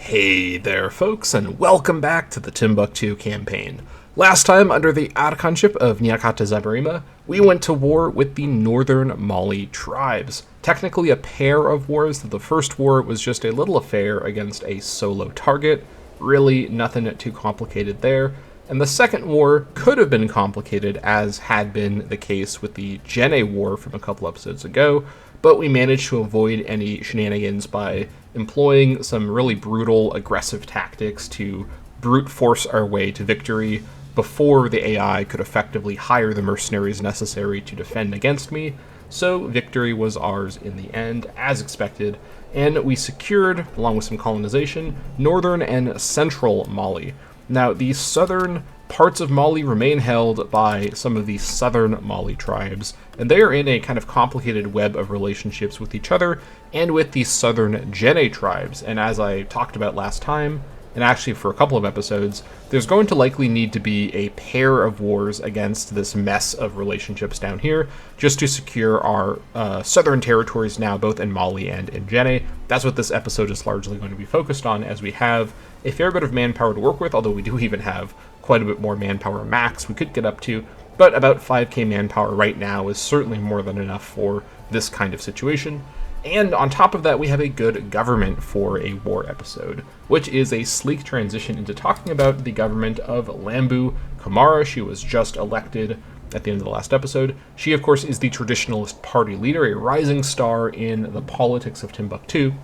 Hey there, folks, and welcome back to the Timbuktu Campaign. Last time, under the archonship of Nyakata Zabarima, we went to war with the Northern Mali tribes. Technically a pair of wars. The first war was just a little affair against a solo target. Really nothing too complicated there. And the second war could have been complicated, as had been the case with the Jene War from a couple episodes ago, but we managed to avoid any shenanigans by employing some really brutal, aggressive tactics to brute force our way to victory before the AI could effectively hire the mercenaries necessary to defend against me. So victory was ours in the end, as expected, and we secured, along with some colonization, northern and central Mali. Now, the southern parts of Mali remain held by some of the southern Mali tribes, and they are in a kind of complicated web of relationships with each other and with the southern Jene tribes. And as I talked about last time, and actually for a couple of episodes, there's going to likely need to be a pair of wars against this mess of relationships down here, just to secure our southern territories now, both in Mali and in Jene. That's what this episode is largely going to be focused on, as we have a fair bit of manpower to work with, although we do even have quite a bit more manpower max we could get up to, but about 5k manpower right now is certainly more than enough for this kind of situation. And on top of that, we have a good government for a war episode, which is a sleek transition into talking about the government of Lambu Kamara. She was just elected at the end of the last episode. She, of course, is the traditionalist party leader, a rising star in the politics of Timbuktu,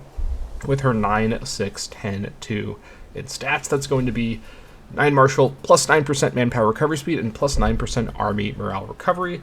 with her 9, 6, 10, 2 in stats. That's going to be 9 martial, plus 9% manpower recovery speed, and plus 9% army morale recovery.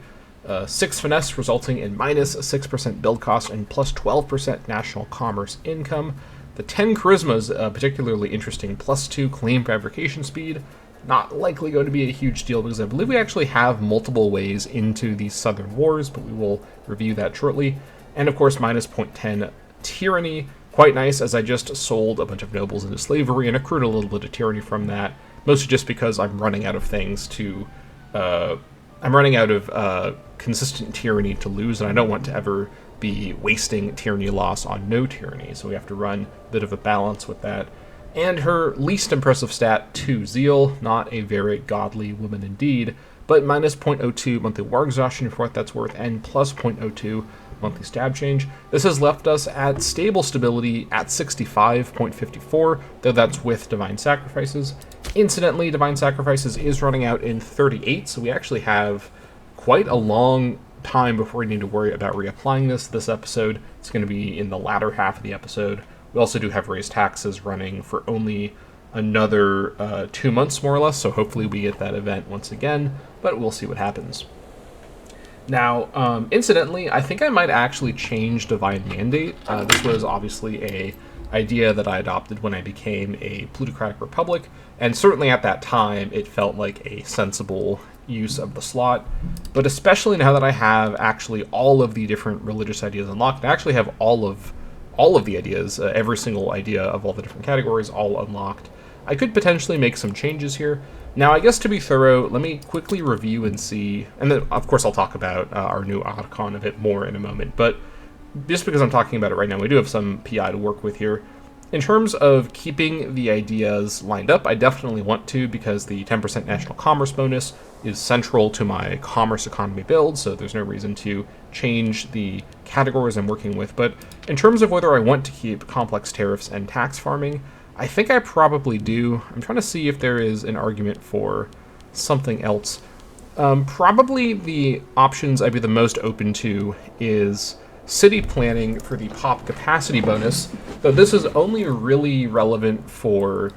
6 finesse, resulting in minus 6% build cost and plus 12% national commerce income. The 10 charisma is particularly interesting, plus 2 claim fabrication speed. Not likely going to be a huge deal, because I believe we actually have multiple ways into these southern wars, but we will review that shortly. And of course, minus 0.10 tyranny. Quite nice, as I just sold a bunch of nobles into slavery and accrued a little bit of tyranny from that, mostly just because I'm running out of things to... I'm running out of consistent tyranny to lose, and I don't want to ever be wasting tyranny loss on no tyranny, so we have to run a bit of a balance with that. And her least impressive stat, 2 zeal, not a very godly woman indeed, but minus 0.02 monthly war exhaustion for what that's worth, and plus 0.02 monthly stab change. This has left us at stable stability at 65.54, though that's with Divine Sacrifices. Incidentally, Divine Sacrifices is running out in 38, so we actually have quite a long time before we need to worry about reapplying this episode. It's going to be in the latter half of the episode. We also do have raised taxes running for only another 2 months, more or less, so hopefully we get that event once again, but we'll see what happens. Now, incidentally, I think I might actually change Divine Mandate. This was obviously a idea that I adopted when I became a plutocratic republic, and certainly at that time it felt like a sensible use of the slot, but especially now that I have actually all of the different religious ideas unlocked, I actually have all of the ideas, every single idea of all the different categories all unlocked. I could potentially make some changes here. Now, I guess to be thorough, let me quickly review and see, and then of course I'll talk about our new Archon a bit more in a moment, but just because I'm talking about it right now, we do have some PI to work with here. In terms of keeping the ideas lined up, I definitely want to, because the 10% national commerce bonus is central to my commerce economy build, so there's no reason to change the categories I'm working with. But in terms of whether I want to keep complex tariffs and tax farming, I think I probably do. I'm trying to see if there is an argument for something else. Probably the options I'd be the most open to is city planning for the pop capacity bonus, though this is only really relevant for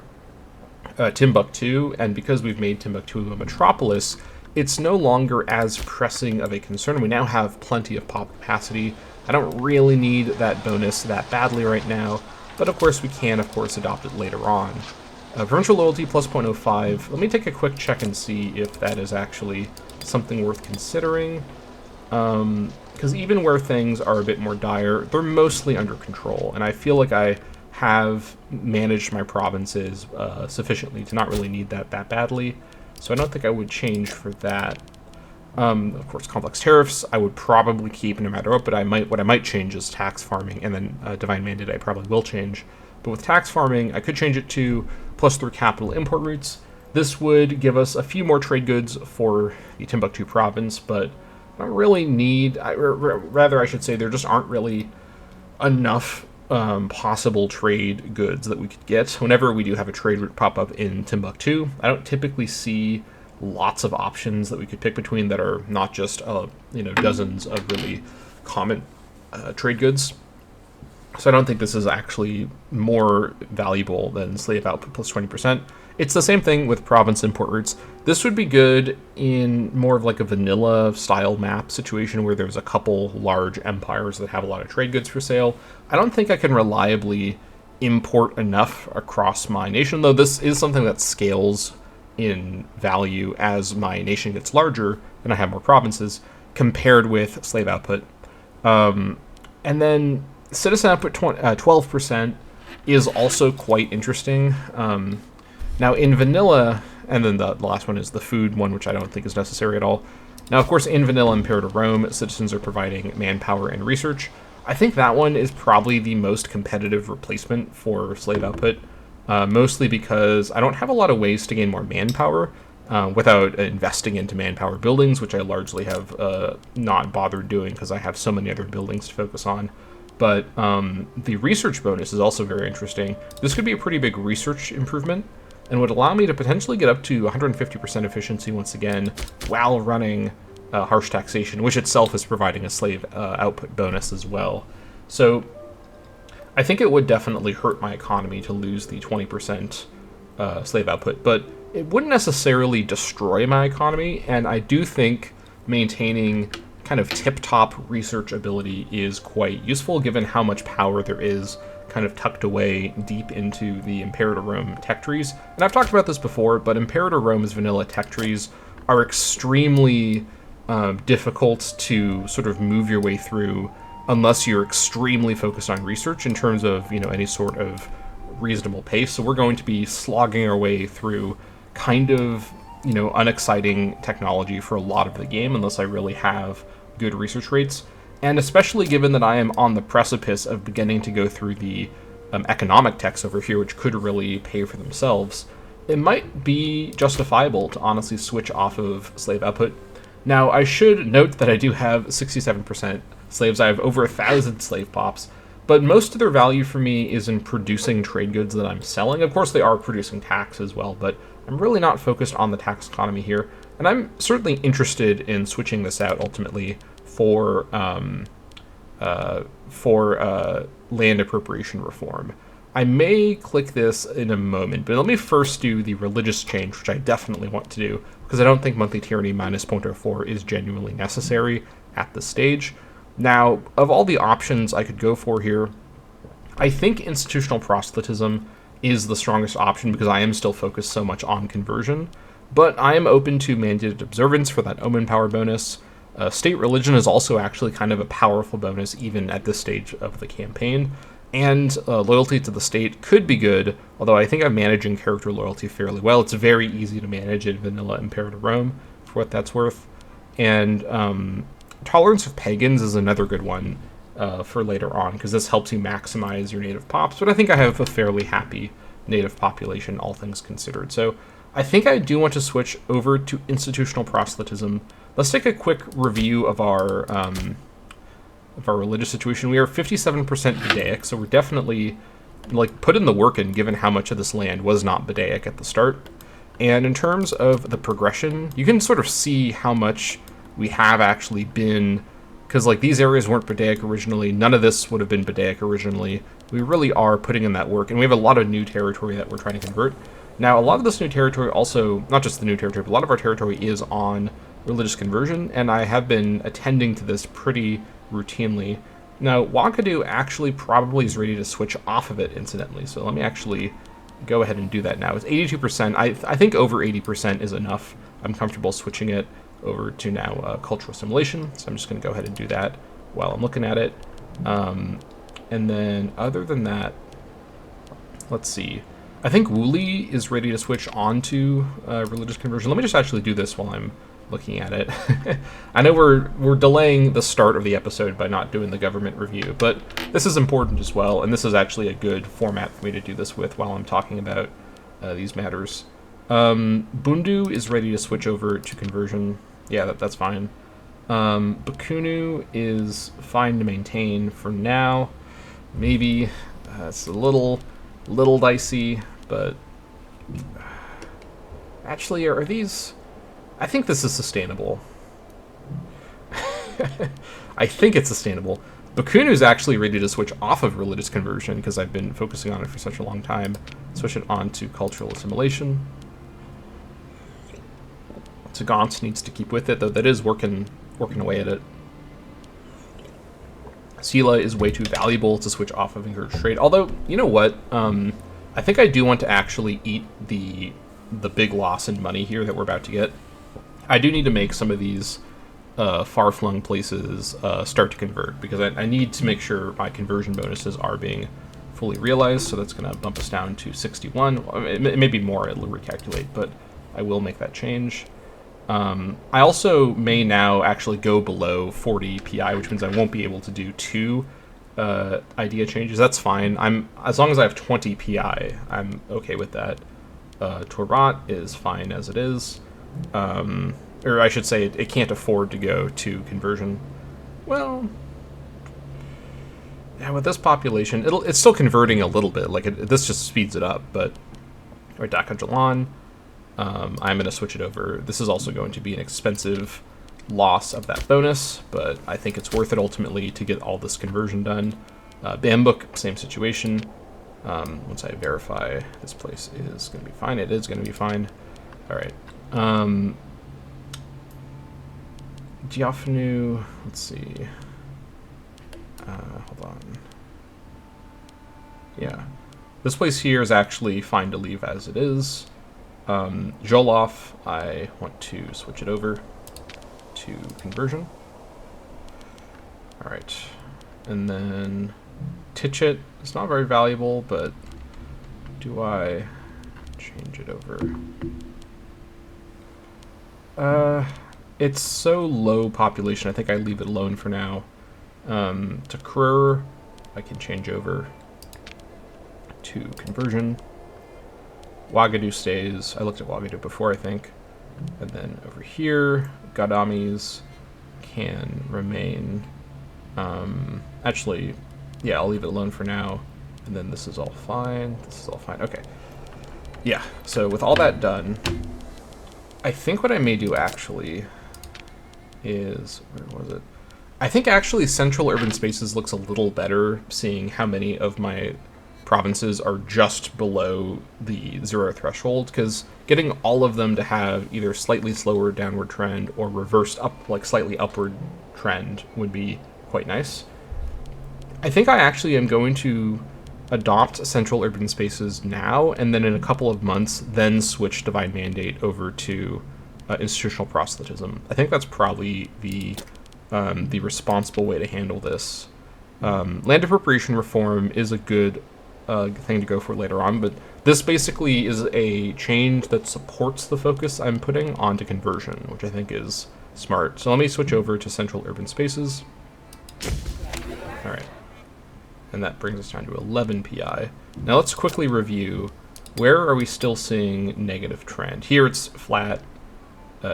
Timbuktu, and because we've made Timbuktu a metropolis, it's no longer as pressing of a concern. We now have plenty of pop capacity. I don't really need that bonus that badly right now, but of course we can, adopt it later on. Provincial loyalty plus 0.05. Let me take a quick check and see if that is actually something worth considering. Because even where things are a bit more dire, they're mostly under control, and I feel like I have managed my provinces sufficiently to not really need that badly, so I don't think I would change for that. Of course, complex tariffs I would probably keep no matter what, but what I might change is tax farming, and then Divine Mandate I probably will change. But with tax farming, I could change it to plus 3 capital import routes. This would give us a few more trade goods for the Timbuktu province, but I don't really need, rather I should say there just aren't really enough possible trade goods that we could get. Whenever we do have a trade route pop up in Timbuktu, I don't typically see lots of options that we could pick between that are not just dozens of really common trade goods. So I don't think this is actually more valuable than slave output plus 20%. It's the same thing with province import routes. This would be good in more of like a vanilla style map situation where there's a couple large empires that have a lot of trade goods for sale. I don't think I can reliably import enough across my nation, though this is something that scales in value as my nation gets larger and I have more provinces compared with slave output. And then citizen output 12% is also quite interesting. Now in vanilla, and then the last one is the food one, which I don't think is necessary at all. Now, of course, in vanilla Imperator Rome, citizens are providing manpower and research. I think that one is probably the most competitive replacement for slave output, mostly because I don't have a lot of ways to gain more manpower without investing into manpower buildings, which I largely have not bothered doing because I have so many other buildings to focus on. But the research bonus is also very interesting. This could be a pretty big research improvement and would allow me to potentially get up to 150% efficiency once again while running harsh taxation, which itself is providing a slave output bonus as well. So I think it would definitely hurt my economy to lose the 20% slave output, but it wouldn't necessarily destroy my economy, and I do think maintaining kind of tip-top research ability is quite useful given how much power there is kind of tucked away deep into the Imperator Rome tech trees. And I've talked about this before, but Imperator Rome's vanilla tech trees are extremely difficult to sort of move your way through unless you're extremely focused on research in terms of, any sort of reasonable pace. So we're going to be slogging our way through kind of, unexciting technology for a lot of the game unless I really have good research rates. And especially given that I am on the precipice of beginning to go through the economic techs over here, which could really pay for themselves, it might be justifiable to honestly switch off of slave output. Now, I should note that I do have 67% slaves. I have over 1,000 slave pops, but most of their value for me is in producing trade goods that I'm selling. Of course, they are producing tax as well, but I'm really not focused on the tax economy here. And I'm certainly interested in switching this out ultimately for land appropriation reform. I may click this in a moment, but let me first do the religious change, which I definitely want to do, because I don't think monthly tyranny minus 0.04 is genuinely necessary at this stage. Now, of all the options I could go for here, I think institutional proselytism is the strongest option because I am still focused so much on conversion, but I am open to mandated observance for that omen power bonus. State religion is also actually kind of a powerful bonus even at this stage of the campaign, and loyalty to the state could be good, although I think I'm managing character loyalty fairly well. It's very easy to manage in vanilla Imperator Rome, for what that's worth. And tolerance of pagans is another good one for later on, because this helps you maximize your native pops, but I think I have a fairly happy native population, all things considered. So I think I do want to switch over to institutional proselytism. Let's take a quick review of our religious situation. We are 57% Bedaic, so we're definitely put in the work in given how much of this land was not Bedaic at the start. And in terms of the progression, you can sort of see how much we have actually been, because these areas weren't Bedaic originally. None of this would have been Bedaic originally. We really are putting in that work, and we have a lot of new territory that we're trying to convert. Now, a lot of this new territory also, not just the new territory, but a lot of our territory is on religious conversion, and I have been attending to this pretty routinely. Now, Wakadu actually probably is ready to switch off of it, incidentally, so let me actually go ahead and do that now. It's 82%. I think over 80% is enough. I'm comfortable switching it over to now cultural assimilation, so I'm just going to go ahead and do that while I'm looking at it. And then other than that, let's see. I think Wooly is ready to switch on to religious conversion. Let me just actually do this while I'm looking at it. I know we're delaying the start of the episode by not doing the government review, but this is important as well, and this is actually a good format for me to do this with while I'm talking about these matters. Bundu is ready to switch over to conversion. Yeah, that's fine. Bakunu is fine to maintain for now. Maybe it's a little dicey, but actually, are these? I think this is sustainable. I think it's sustainable. Bakunu's actually ready to switch off of religious conversion because I've been focusing on it for such a long time. Switch it on to cultural assimilation. Sagant needs to keep with it, though that is working away at it. Sela is way too valuable to switch off of encouraged trade. Although, you know what? I think I do want to actually eat the big loss in money here that we're about to get. I do need to make some of these far-flung places start to convert, because I need to make sure my conversion bonuses are being fully realized, so that's going to bump us down to 61. It may be more, it'll recalculate, but I will make that change. I also may now actually go below 40 PI, which means I won't be able to do 2 idea changes. That's fine. As long as I have 20 PI, I'm okay with that. Torat is fine as it is. Or I should say it can't afford to go to conversion. Well, yeah, with this population, it's still converting a little bit. Like, this just speeds it up, but... Or Dhaka Jalan. I'm going to switch it over. This is also going to be an expensive loss of that bonus, but I think it's worth it ultimately to get all this conversion done. Bambuk, same situation. Once I verify this place is going to be fine, it is going to be fine. All right. Diaphanu, let's see. Hold on. Yeah. This place here is actually fine to leave as it is. Joloff, I want to switch it over to conversion. All right. And then Tichet is not very valuable, but do I change it over? It's so low population, I think I leave it alone for now. To Krur, I can change over to conversion. Wagadu stays. I looked at Wagadu before, I think. And then over here, Gadamis can remain. Actually, yeah, I'll leave it alone for now. And then this is all fine. This is all fine. Okay. Yeah, so with all that done, I think what I may do actually is, where was it? I think actually Central Urban Spaces looks a little better, seeing how many of my provinces are just below the 0 threshold, because getting all of them to have either slightly slower downward trend or reversed up, like slightly upward trend would be quite nice. I think I actually am going to adopt Central Urban Spaces now, and then in a couple of months, then switch Divine Mandate over to institutional proselytism. I think that's probably the responsible way to handle this. Land appropriation reform is a good thing to go for later on, but this basically is a change that supports the focus I'm putting onto conversion, which I think is smart. So let me switch over to Central Urban Spaces. All right. And that brings us down to 11 PI. Now let's quickly review, where are we still seeing negative trend? Here it's flat.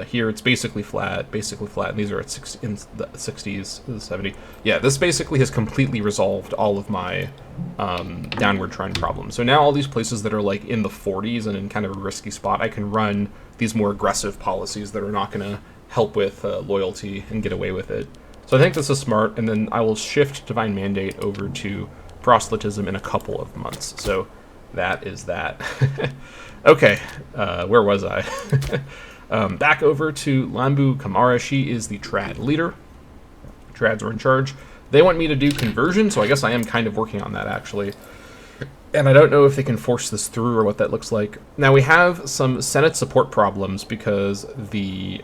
Here it's basically flat, and these are at in the 60s, the 70s. Yeah, this basically has completely resolved all of my downward trend problems. So now all these places that are like in the 40s and in kind of a risky spot, I can run these more aggressive policies that are not going to help with loyalty and get away with it. So I think this is smart, and then I will shift Divine Mandate over to proselytism in a couple of months. So that is that. Okay, where was I? Back over to Lambu Kamara. She is the trad leader. Trads are in charge. They want me to do conversion, so I guess I am kind of working on that, actually. And I don't know if they can force this through or what that looks like. Now, we have some Senate support problems because the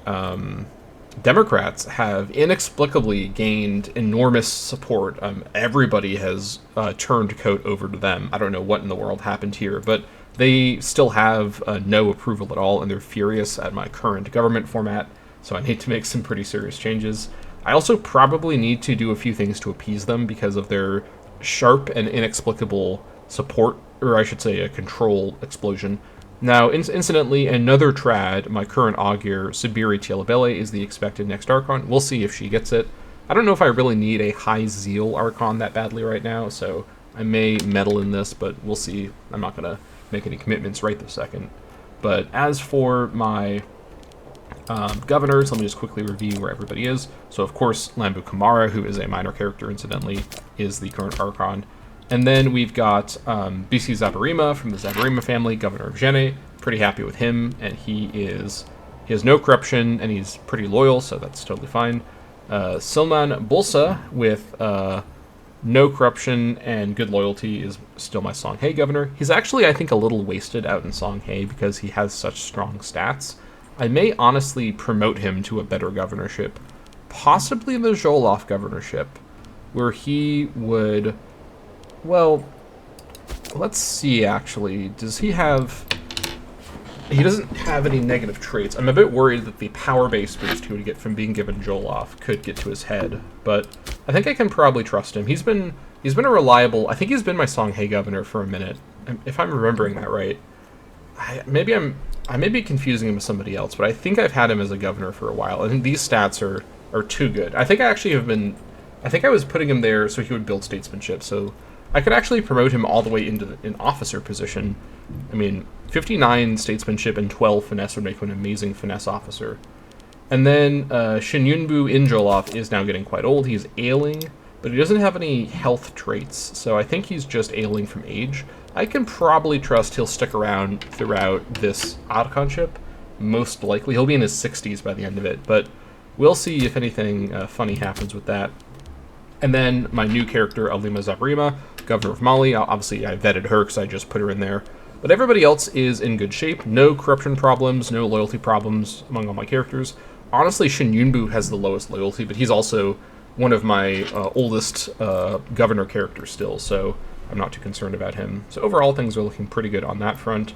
Democrats have inexplicably gained enormous support. Everybody has turned coat over to them. I don't know what in the world happened here, but they still have no approval at all, and they're furious at my current government format. so I need to make some pretty serious changes. I also probably need to do a few things to appease them because of their sharp and inexplicable support, or I should say a control explosion. Now, incidentally, another trad, my current Augur, Sibiri Tielabele, is the expected next Archon. We'll see if she gets it. I don't know if I really need a high Zeal Archon that badly right now, so I may meddle in this, but we'll see. I'm not going to make any commitments right this second. But as for my governors, let me just quickly review where everybody is. So, of course, Lambu Kamara, who is a minor character, incidentally, is the current Archon. And then we've got BC Zabarima from the Zabarima family, Governor of Gene. Pretty happy with him, and he has no corruption, and he's pretty loyal, so that's totally fine. Silman Bulsa with no corruption and good loyalty is still my Songhai governor. He's actually, I think, a little wasted out in Songhai because he has such strong stats. I may honestly promote him to a better governorship, possibly the Zholoff governorship, where he would... Well, let's see, actually. Does he have... He doesn't have any negative traits. I'm a bit worried that the power-based boost he would get from being given Zholoff could get to his head, but I think I can probably trust him. He's been a reliable... I think he's been my Songhai governor for a minute, if I'm remembering that right. I may be confusing him with somebody else, but I think I've had him as a governor for a while. I think these stats are too good. I think I was putting him there so he would build statesmanship, so I could actually promote him all the way into an officer position. I mean, 59 statesmanship and 12 finesse would make him an amazing finesse officer. And then Shinyunbu Injoloff is now getting quite old. He's ailing, but he doesn't have any health traits, so I think he's just ailing from age. I can probably trust he'll stick around throughout this archonship. Most likely. He'll be in his 60s by the end of it, but we'll see if anything funny happens with that. And then my new character, Alima Zabrima, Governor of Mali. Obviously, I vetted her because I just put her in there. But everybody else is in good shape. No corruption problems, no loyalty problems among all my characters. Honestly, Shinyunbu has the lowest loyalty, but he's also one of my oldest governor characters still, so I'm not too concerned about him. So overall, things are looking pretty good on that front.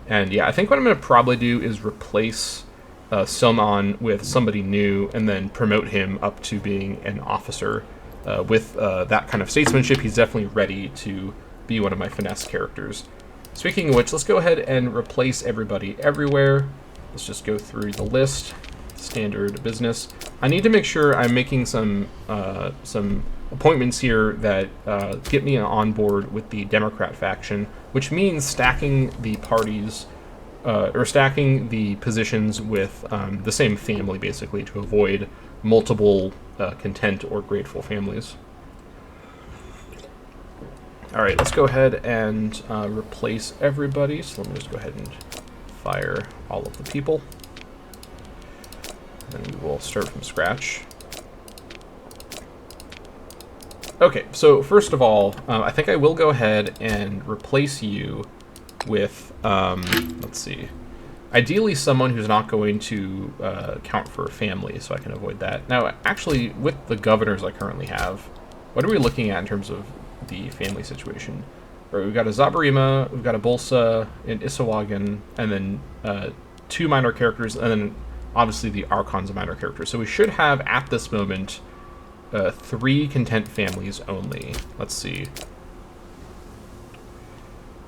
And yeah, I think what I'm going to probably do is replace Silman with somebody new and then promote him up to being an officer. With that kind of statesmanship, he's definitely ready to be one of my finesse characters. Speaking of which, let's go ahead and replace everybody everywhere. Let's just go through the list. Standard business. I need to make sure I'm making some appointments here that get me on board with the Democrat faction, which means stacking the parties, or stacking the positions with the same family, basically, to avoid multiple content or grateful families. Alright, let's go ahead and replace everybody. So let me just go ahead and fire all of the people. And we will start from scratch. Okay, so first of all, I think I will go ahead and replace you with, let's see, ideally someone who's not going to count for a family, so I can avoid that. Now, actually, with the governors I currently have, what are we looking at in terms of the family situation? Right, we've got a Zabarima, we've got a Bolsa, an Isawagan, and then 2 minor characters, and then obviously the Archon's a minor character. So we should have, at this moment, 3 content families only. Let's see.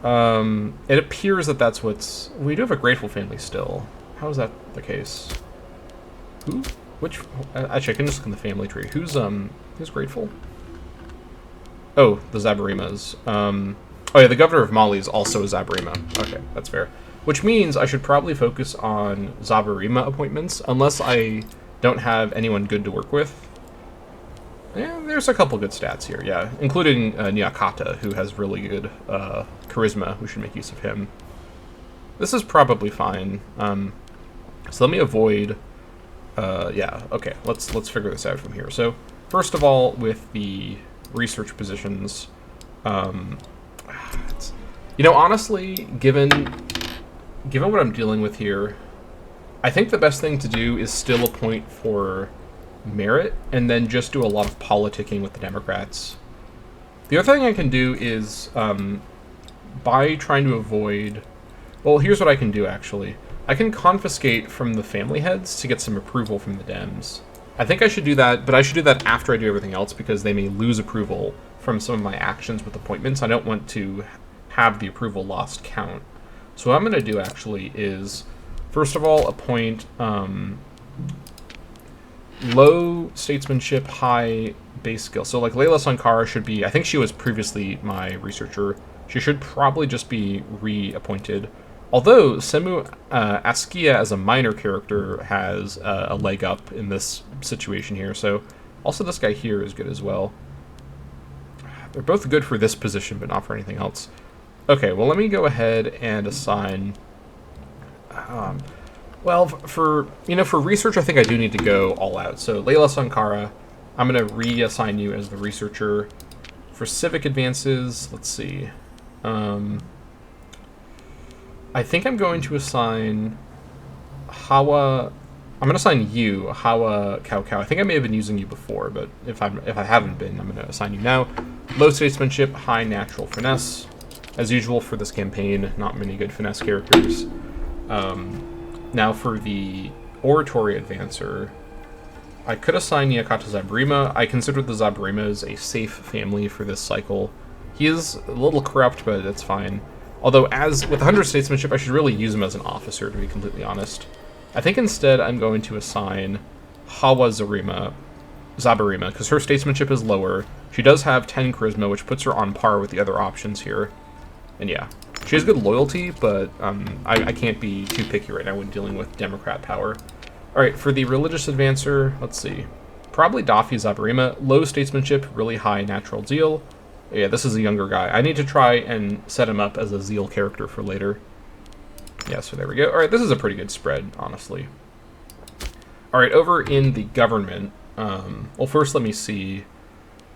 It appears that that's what's... We do have a grateful family still. How is that the case? Who? Which... Actually, I can just look in the family tree. Who's grateful? Oh, the Zabarimas. Oh yeah, the governor of Mali is also a Zabarima. Okay, that's fair. Which means I should probably focus on Zabarima appointments, unless I don't have anyone good to work with. Yeah, there's a couple good stats here, yeah. Including Nyakata, who has really good charisma. We should make use of him. This is probably fine. So let me avoid... yeah, okay, let's figure this out from here. So, first of all, with the research positions... you know, honestly, given what I'm dealing with here, I think the best thing to do is still appoint for merit, and then just do a lot of politicking with the Democrats. The other thing I can do is, by trying to avoid... Well, here's what I can do, actually. I can confiscate from the family heads to get some approval from the Dems. I think I should do that, but I should do that after I do everything else because they may lose approval from some of my actions with appointments. I don't want to have the approval lost count. So what I'm going to do actually is, first of all, appoint low statesmanship, high base skill. So like Layla Sankara should be, I think she was previously my researcher. She should probably just be reappointed. Although Semu Askia as a minor character has a leg up in this situation here. So also this guy here is good as well. They're both good for this position, but not for anything else. Okay, well, let me go ahead and assign... well, for research, I think I do need to go all out. So, Layla Sankara, I'm going to reassign you as the researcher. For civic advances, let's see. I think I'm going to assign Hawa... I'm going to assign you, Hawa Cow Cow. I think I may have been using you before, but if I haven't been, I'm going to assign you now. Low statesmanship, high natural finesse. As usual for this campaign, not many good finesse characters. Now for the oratory advancer, I could assign Nyakata Zabrima. I consider the Zabrimas a safe family for this cycle. He is a little corrupt, but it's fine. Although, as with 100 statesmanship, I should really use him as an officer, to be completely honest. I think instead I'm going to assign Hawa Zabrima, because her statesmanship is lower. She does have 10 charisma, which puts her on par with the other options here. And yeah, she has good loyalty, but I can't be too picky right now when dealing with Democrat power. Alright, for the religious advancer, let's see. Probably Dafi Zabrima. Low statesmanship, really high natural zeal. Yeah, this is a younger guy. I need to try and set him up as a zeal character for later. Yeah, so there we go. Alright, this is a pretty good spread, honestly. Alright, over in the government, well, first let me see.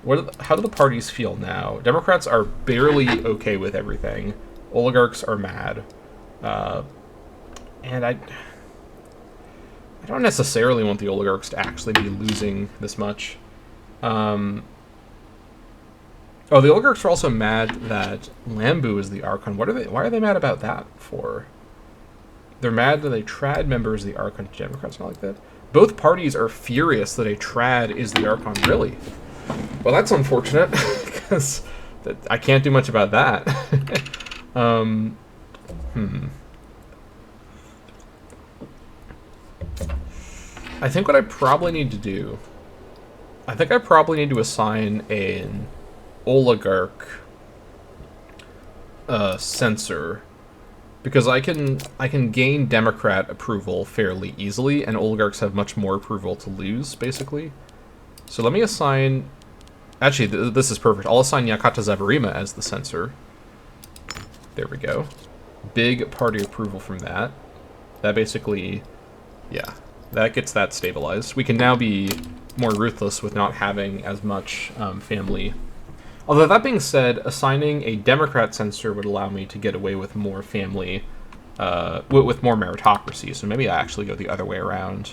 How do the parties feel now? Democrats are barely okay with everything. Oligarchs are mad. And I don't necessarily want the oligarchs to actually be losing this much. Oh, the oligarchs are also mad that Lambu is the Archon. Why are they mad about that for? They're mad that a trad member is the Archon. Democrats not like that. Both parties are furious that a trad is the Archon. Really? Well, that's unfortunate, because I can't do much about that. I think what I probably need to do... I think I probably need to assign an oligarch censor, because I can gain Democrat approval fairly easily, and oligarchs have much more approval to lose, basically. So let me assign... Actually, this is perfect. I'll assign Nyakata Zabarima as the censor. There we go. Big party approval from that. That basically... Yeah, that gets that stabilized. We can now be more ruthless with not having as much family. Although, that being said, assigning a Democrat censor would allow me to get away with more family, with more meritocracy. So maybe I actually go the other way around.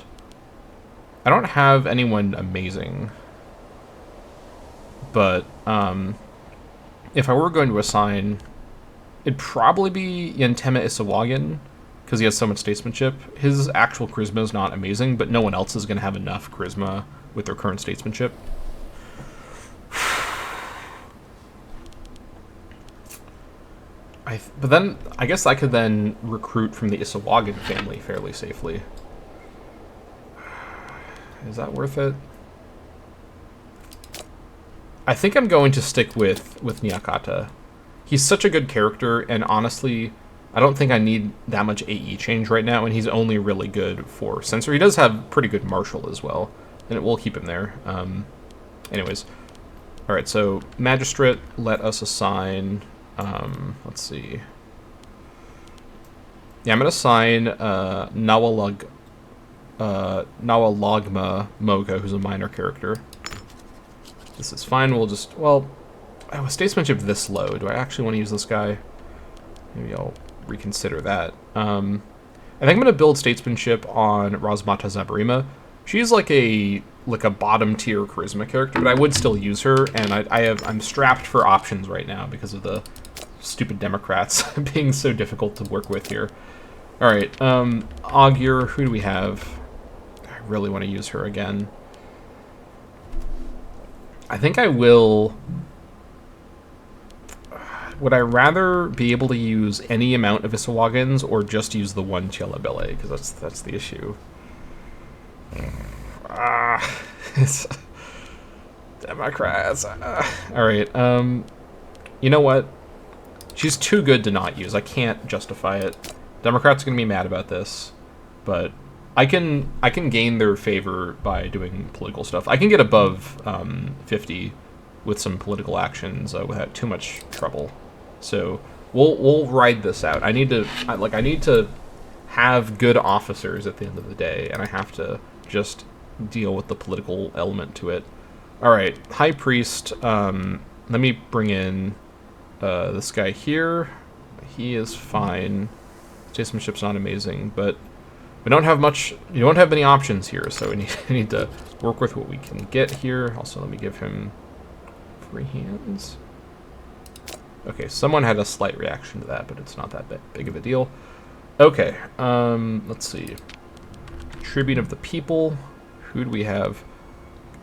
I don't have anyone amazing. But, if I were going to assign, it'd probably be Yentema Isawagan, because he has so much statesmanship. His actual charisma is not amazing, but no one else is going to have enough charisma with their current statesmanship. But then, I guess I could then recruit from the Isawagan family fairly safely. Is that worth it? I think I'm going to stick with Nyakata. He's such a good character, and honestly, I don't think I need that much AE change right now, and he's only really good for censor. He does have pretty good martial as well, and it will keep him there. Anyways. Alright, so Magistrate, let us assign... let's see. Yeah, I'm going to assign Nawalagma Moga, who's a minor character. This is fine. We'll just... Well, statesmanship this low. Do I actually want to use this guy? Maybe I'll reconsider that. I think I'm going to build statesmanship on Razmata Zabrima. She's like a bottom tier charisma character, but I would still use her, and I'm strapped for options right now because of the stupid Democrats being so difficult to work with here. All right, Augur, who do we have? I really want to use her again. I think I will... Would I rather be able to use any amount of Isawagans or just use the one Chelabele? Because that's the issue. It's... Democrats. Alright, you know what? She's too good to not use. I can't justify it. Democrats are going to be mad about this, but I can gain their favor by doing political stuff. I can get above 50 with some political actions without too much trouble. So we'll ride this out. I need to have good officers at the end of the day, and I have to just deal with the political element to it. All right, High Priest. Let me bring in this guy here. He is fine. Statesmanship's not amazing, but we don't have much. You don't have many options here, so we need to work with what we can get here. Also, let me give him free hands. Okay, someone had a slight reaction to that, but it's not that big of a deal. Okay, let's see. Tribune of the People. Who do we have?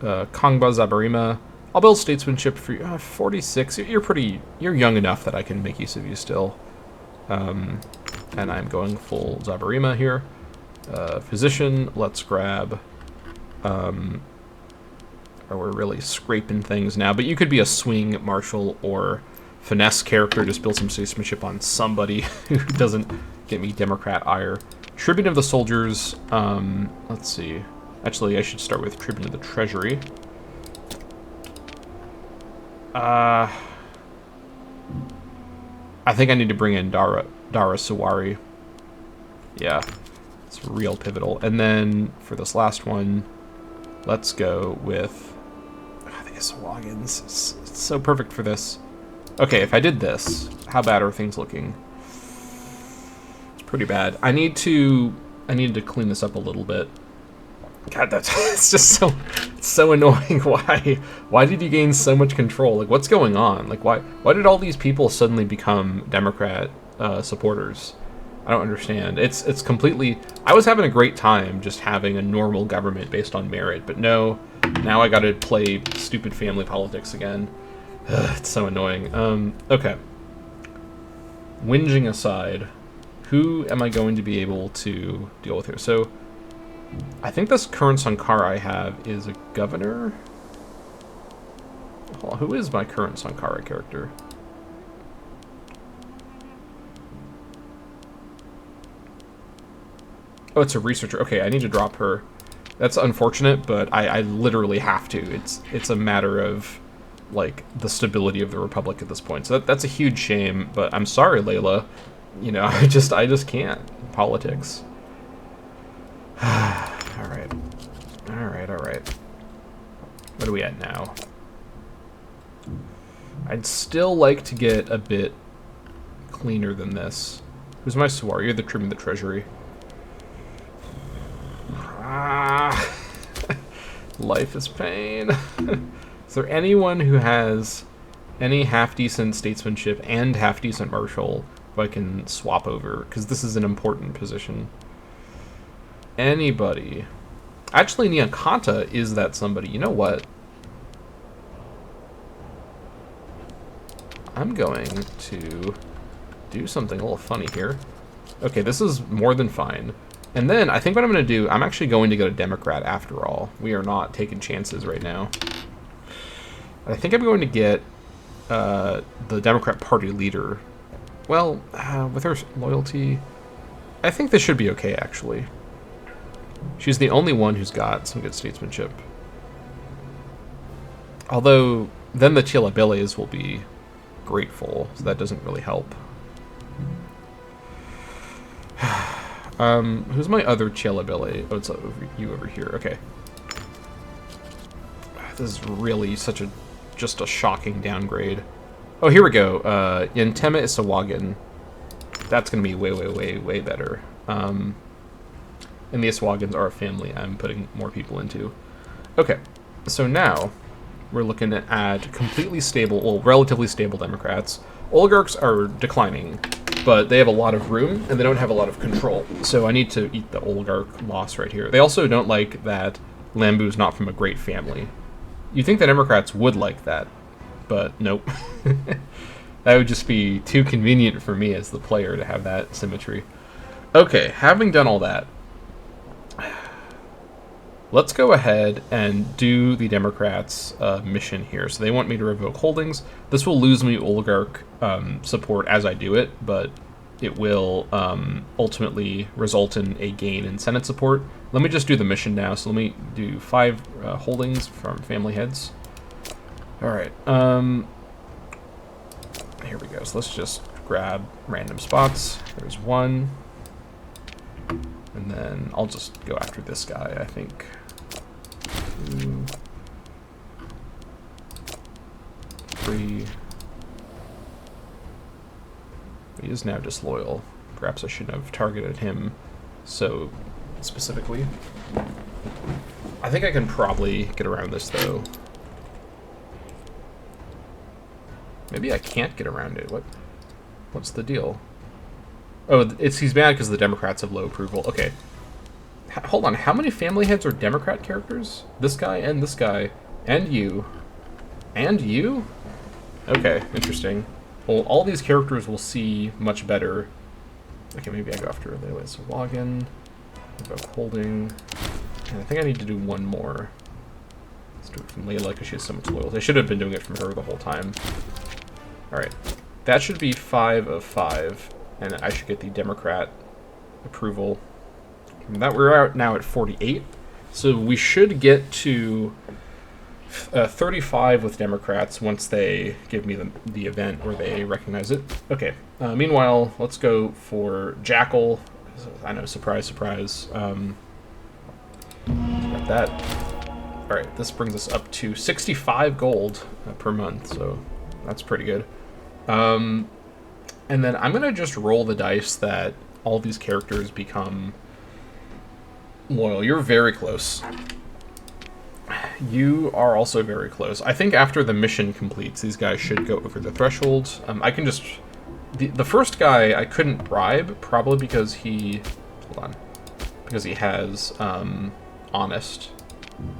Kongba Zabarima. I'll build statesmanship for you. 46. You're young enough that I can make use of you still. And I'm going full Zabarima here. Physician, let's grab... we're really scraping things now, but you could be a swing marshal or finesse character, just build some statesmanship on somebody who doesn't get me Democrat ire. Tribune of the Soldiers, let's see. Actually, I should start with Tribune of the Treasury. I think I need to bring in Dara Sawari. Yeah, it's real pivotal. And then for this last one, let's go with the Isawagans. It's so perfect for this. Okay, if I did this, how bad are things looking? It's pretty bad. I need to clean this up a little bit. God, it's just so annoying. Why did you gain so much control? Like, what's going on? Like, why did all these people suddenly become Democrat supporters? I don't understand. It's completely... I was having a great time just having a normal government based on merit, but no, now I gotta play stupid family politics again. It's so annoying. Okay. Whinging aside, who am I going to be able to deal with here? So, I think this current Sankara I have is a governor. Hold on, who is my current Sankara character? Oh, it's a researcher. Okay, I need to drop her. That's unfortunate, but I literally have to. It's a matter of, like, the stability of the Republic at this point. So that's a huge shame, but I'm sorry, Layla. You know, I just can't. Politics. Alright. What are we at now? I'd still like to get a bit cleaner than this. Who's my Sawari? You're the Tribune of the Treasury. Life is pain. Is there anyone who has any half-decent statesmanship and half-decent marshal who I can swap over? Because this is an important position. Anybody? Actually, Nyakata is that somebody. You know what? I'm going to do something a little funny here. Okay, this is more than fine. And then, I think what I'm going to do, I'm actually going to go to Democrat after all. We are not taking chances right now. I think I'm going to get the Democrat Party leader. Well, with her loyalty, I think this should be okay, actually. She's the only one who's got some good statesmanship. Although, then the Chilabeles will be grateful, so that doesn't really help. Who's my other Chialabele? Oh, it's you over here. Okay. This is really just a shocking downgrade. Oh, here we go. Yentema Isawagan. That's going to be way better. And the Isawagans are a family I'm putting more people into. Okay. So now, we're looking to add completely stable, well, relatively stable Democrats. Oligarchs are declining, but they have a lot of room, and they don't have a lot of control. So I need to eat the oligarch loss right here. They also don't like that Lambu's not from a great family. You'd think the Democrats would like that, but nope. That would just be too convenient for me as the player to have that symmetry. Okay, having done all that, let's go ahead and do the Democrats' mission here. So they want me to revoke holdings. This will lose me oligarch support as I do it, but it will ultimately result in a gain in Senate support. Let me just do the mission now. So let me do 5 holdings from family heads. All right. Here we go. So let's just grab random spots. There's 1. And then I'll just go after this guy, I think. 2, 3. He is now disloyal. Perhaps I shouldn't have targeted him so specifically. I think I can probably get around this, though. Maybe I can't get around it. What's the deal? Oh, he's mad because the Democrats have low approval. Okay. Hold on. How many family heads are Democrat characters? This guy, and you. And you? Okay, interesting. Well, all these characters will see much better. Okay, maybe I go after Layla. So login, invoke holding, and I think I need to do one more. Let's do it from Layla because she has so much loyalty. I should have been doing it from her the whole time. All right, that should be 5 of 5, and I should get the Democrat approval. From that, we're out now at 48, so we should get to 35 with Democrats once they give me the event or they recognize it. Okay. Meanwhile, let's go for Jackal. I know, surprise, surprise. Got that. All right, this brings us up to 65 gold per month, so that's pretty good. And then I'm gonna just roll the dice that all these characters become loyal. You're very close. You are also very close. I think after the mission completes, these guys should go over the threshold. I can just... The first guy I couldn't bribe, probably because he... Hold on. Because he has honest.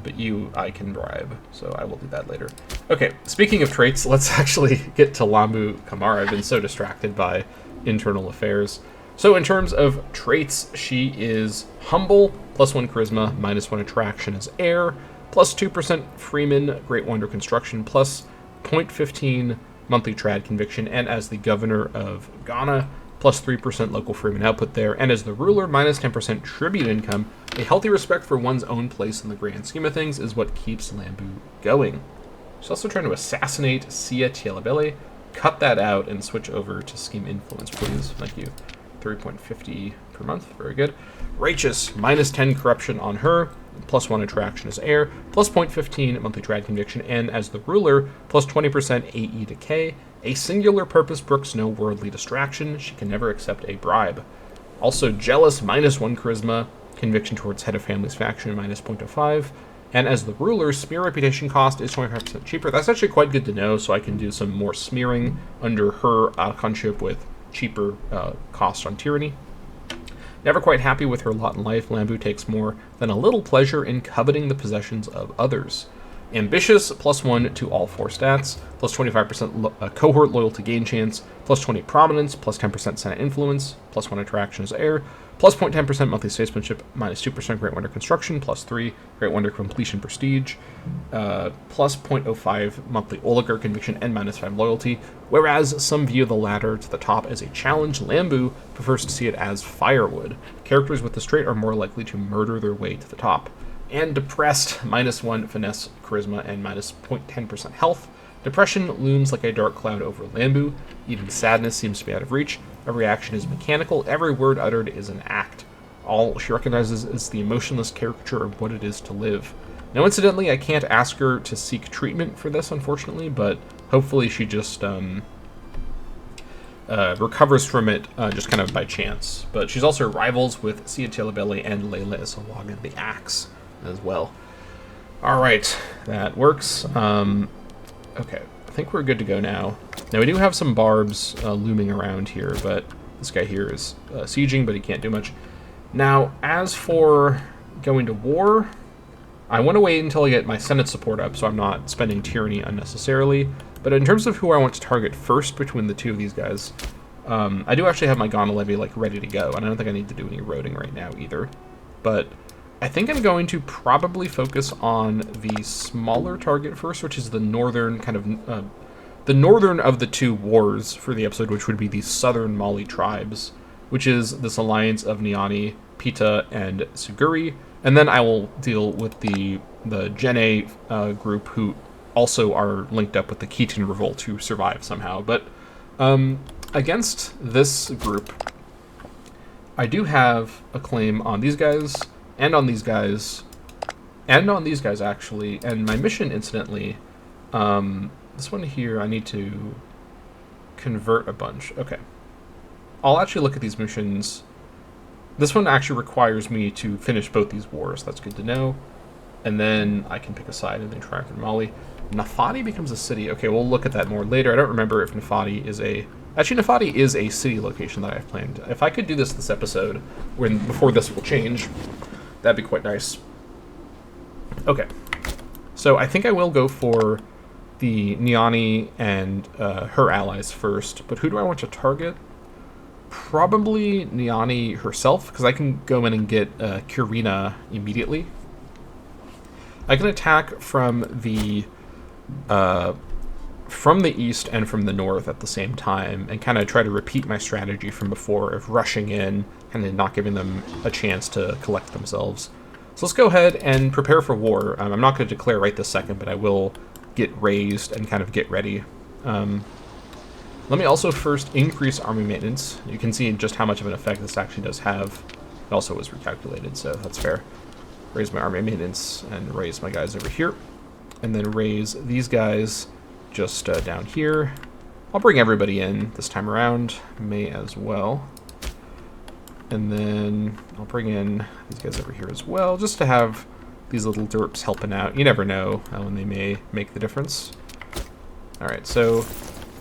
But you, I can bribe. So I will do that later. Okay, speaking of traits, let's actually get to Lambu Kamara. I've been so distracted by internal affairs. So in terms of traits, she is humble, +1 charisma, -1 attraction as heir, +2% Freeman, Great Wonder Construction, plus 0.15 monthly trad conviction, and as the governor of Ghana, +3% local Freeman output there, and as the ruler, -10% tribute income. A healthy respect for one's own place in the grand scheme of things is what keeps Lambu going. She's also trying to assassinate Sia Tielabele. Cut that out and switch over to scheme influence, please. Thank you. 3.50 per month. Very good. Righteous, -10 corruption on her, +1 attraction as heir, +0.15 monthly trad conviction, and as the ruler, +20% AE decay. A singular purpose brooks no worldly distraction. She can never accept a bribe. Also jealous, -1 charisma, conviction towards head of family's faction, -0.05. And as the ruler, smear reputation cost is 25% cheaper. That's actually quite good to know, so I can do some more smearing under her archonship with cheaper cost on tyranny. Never quite happy with her lot in life, Lambu takes more than a little pleasure in coveting the possessions of others. Ambitious, +1 to all 4 stats, +25% cohort loyalty gain chance, +20 prominence, +10% Senate influence, +1 attraction as heir, +0.10% monthly statesmanship, -2% Great Wonder Construction, +3 Great Wonder Completion Prestige, +0.05 monthly oligarch conviction, and -5 loyalty. Whereas some view the latter to the top as a challenge, Lambu prefers to see it as firewood. Characters with this trait are more likely to murder their way to the top. And depressed, -1 finesse charisma and -0.10% health. Depression looms like a dark cloud over Lambu. Even sadness seems to be out of reach. Every action is mechanical. Every word uttered is an act. All she recognizes is the emotionless caricature of what it is to live. Now, incidentally, I can't ask her to seek treatment for this, unfortunately, but hopefully she just recovers from it just kind of by chance. But she's also rivals with Sia Tielabele and Layla Isawagan, the Axe, as well. All right, that works. Okay, think we're good to go now. Now, we do have some barbs looming around here, but this guy here is sieging, but he can't do much. Now, as for going to war, I want to wait until I get my Senate support up, so I'm not spending tyranny unnecessarily. But in terms of who I want to target first between the two of these guys, I do actually have my Ghana Levy like ready to go, and I don't think I need to do any roading right now either. But I think I'm going to probably focus on the smaller target first, which is the northern kind of the northern of the two wars for the episode, which would be the southern Mali tribes, which is this alliance of Niani, Pita, and Suguri. And then I will deal with the Jene group, who also are linked up with the Khitan revolt to survive somehow. But against this group, I do have a claim on these guys, and on these guys, and on these guys, actually. And my mission, incidentally, this one here, I need to convert a bunch. Okay. I'll actually look at these missions. This one actually requires me to finish both these wars. That's good to know. And then I can pick a side and then triumph in Mali. Nafati becomes a city. Okay, we'll look at that more later. I don't remember if Nafati is a... Actually, Nafati is a city location that I've planned. If I could do this episode, before this will change, that'd be quite nice. Okay. So I think I will go for the Niani and her allies first. But who do I want to target? Probably Niani herself, because I can go in and get Kurina immediately. I can attack from the east and from the north at the same time, and kind of try to repeat my strategy from before of rushing in and then not giving them a chance to collect themselves. So let's go ahead and prepare for war. I'm not going to declare right this second, but I will get raised and kind of get ready. Let me also first increase army maintenance. You can see just how much of an effect this actually does have. It also was recalculated, so that's fair. Raise my army maintenance and raise my guys over here. And then raise these guys just down here. I'll bring everybody in this time around. May as well. And then I'll bring in these guys over here as well, just to have these little derps helping out. You never know when they may make the difference. Alright, so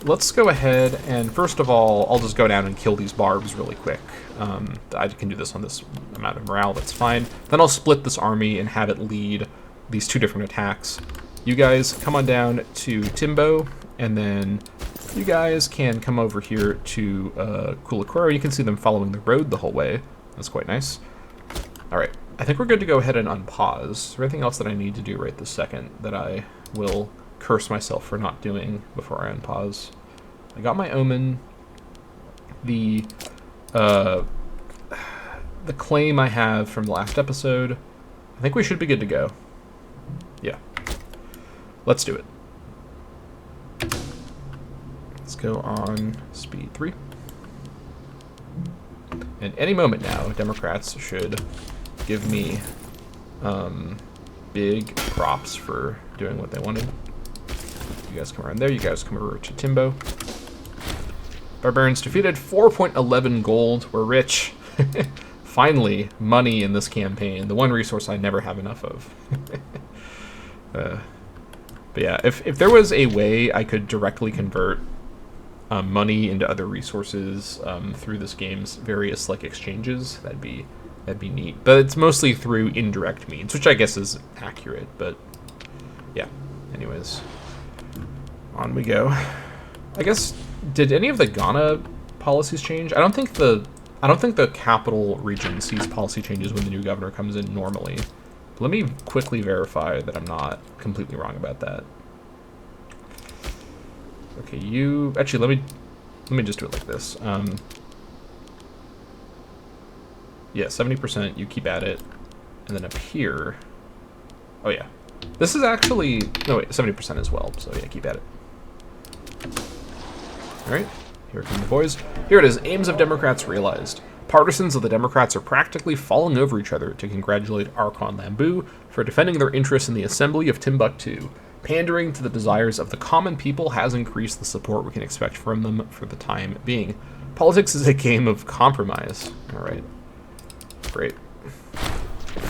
let's go ahead and first of all, I'll just go down and kill these barbs really quick. I can do this on this amount of morale, that's fine. Then I'll split this army and have it lead these two different attacks. You guys come on down to Timbo, and then you guys can come over here to Kulakoro. You can see them following the road the whole way. That's quite nice. Alright, I think we're good to go ahead and unpause. Is there anything else that I need to do right this second that I will curse myself for not doing before I unpause? I got my omen. The claim I have from the last episode. I think we should be good to go. Yeah. Let's do it. Let's go on speed 3. And any moment now, Democrats should give me big props for doing what they wanted. You guys come around there. You guys come over to Timbo. Barbarians defeated. 4.11 gold. We're rich. Finally, money in this campaign. The one resource I never have enough of. But yeah, if there was a way I could directly convert money into other resources through this game's various like exchanges, that'd be neat. But it's mostly through indirect means, which I guess is accurate. But yeah. Anyways, on we go. I guess, did any of the Ghana policies change? I don't think the capital region sees policy changes when the new governor comes in normally. But let me quickly verify that I'm not completely wrong about that. Okay, you actually let me just do it like this. Yeah, 70%. You keep at it, and then up here. Oh yeah, this is actually no wait, 70% as well. So yeah, keep at it. All right, here come the boys. Here it is. Aims of Democrats realized. Partisans of the Democrats are practically falling over each other to congratulate Archon Lambu for defending their interests in the Assembly of Timbuktu. Pandering to the desires of the common people has increased the support we can expect from them for the time being. Politics is a game of compromise. All right. Great.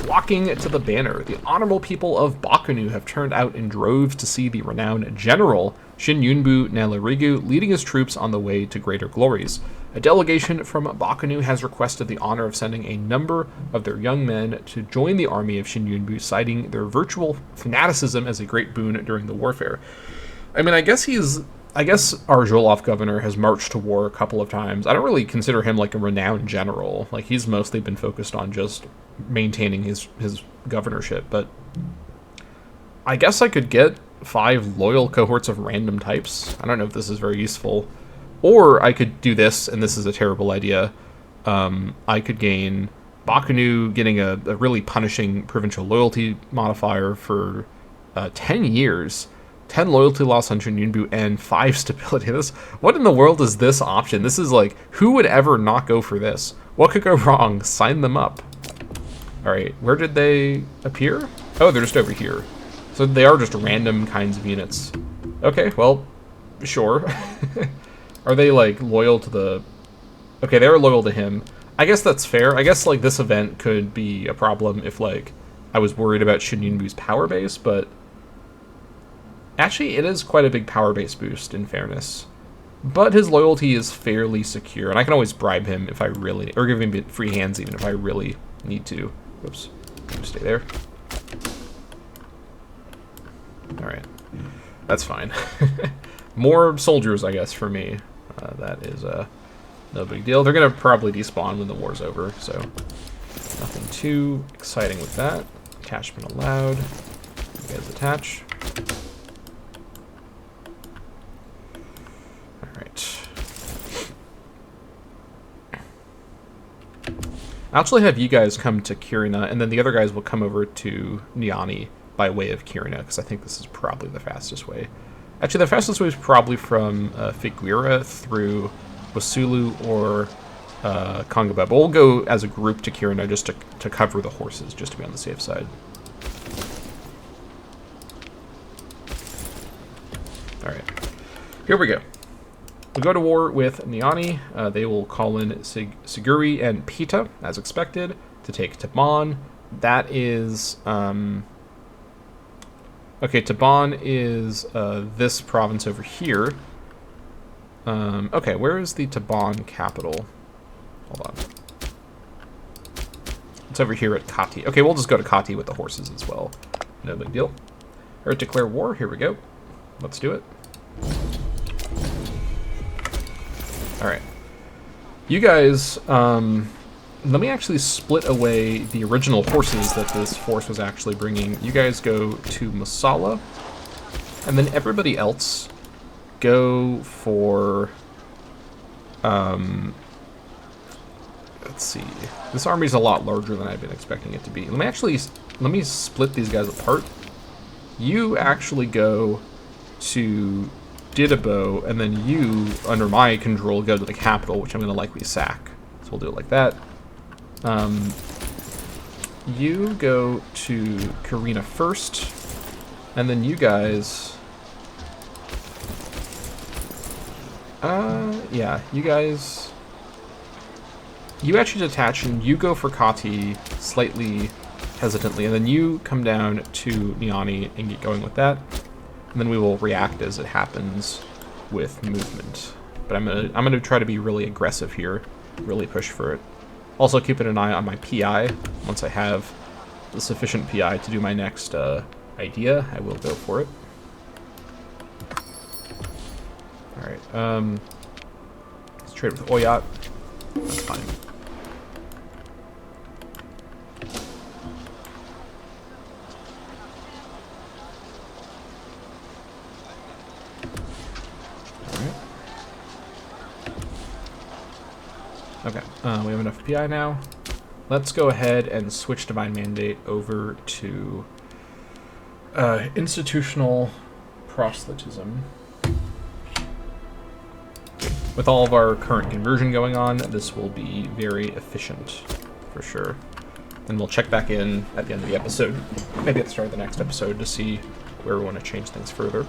Flocking to the banner, the honorable people of Bakunu have turned out in droves to see the renowned general Shinyunbu Nalerigu leading his troops on the way to greater glories. A delegation from Bakunu has requested the honor of sending a number of their young men to join the army of Shinyunbu, citing their virtual fanaticism as a great boon during the warfare. I mean, I guess our Zholov governor has marched to war a couple of times. I don't really consider him like a renowned general. Like, he's mostly been focused on just maintaining his governorship, but I guess I could get 5 loyal cohorts of random types. I don't know if this is very useful. Or I could do this, and this is a terrible idea. I could gain Bakunu getting a really punishing provincial loyalty modifier for 10 years, 10 loyalty loss on Shinyunbu, and 5 stability. What in the world is this option? This is like, who would ever not go for this? What could go wrong? Sign them up. Alright, where did they appear? Oh, they're just over here. So they are just random kinds of units. Okay, well, sure. Are they, like, loyal to the... Okay, they're loyal to him. I guess that's fair. I guess, like, this event could be a problem if, like, I was worried about Shinyunbu's power base, but... Actually, it is quite a big power base boost, in fairness. But his loyalty is fairly secure, and I can always bribe him if I really... Or give him free hands, even, if I really need to. Whoops. Stay there. Alright. That's fine. More soldiers, I guess, for me. That is no big deal. They're going to probably despawn when the war's over, so nothing too exciting with that. Attachment allowed. You guys attach. Alright. I'll actually have you guys come to Kirina, and then the other guys will come over to Niani by way of Kirina, because I think this is probably the fastest way. Actually, the fastest way is probably from Figueira through Wasulu or Kongaba. But we'll go as a group to Kirina just to cover the horses, just to be on the safe side. Alright. Here we go. We go to war with Niani. They will call in Siguri and Pita, as expected, to take Taban. That is... Okay, Taban is this province over here. Okay, where is the Taban capital? Hold on. It's over here at Kati. Okay, we'll just go to Kati with the horses as well. No big deal. Alright, declare war. Here we go. Let's do it. Alright. You guys, let me actually split away the original horses that this force was actually bringing. You guys go to Masala, and then everybody else go for, let's see. This army's a lot larger than I've been expecting it to be. Let me split these guys apart. You actually go to Didabo, and then you, under my control, go to the capital, which I'm going to likely sack. So we'll do it like that. You go to Karina first, and then you guys... yeah, you guys... You actually detach, and you go for Kati slightly hesitantly, and then you come down to Niani and get going with that. And then we will react as it happens with movement. But I'm gonna try to be really aggressive here, really push for it. Also keeping an eye on my PI. Once I have the sufficient PI to do my next idea, I will go for it. Alright, let's trade with Oyat. That's fine. Okay, we have enough PI now. Let's go ahead and switch Divine Mandate over to Institutional Proselytism. With all of our current conversion going on, this will be very efficient, for sure. And we'll check back in at the end of the episode, maybe at the start of the next episode, to see where we want to change things further.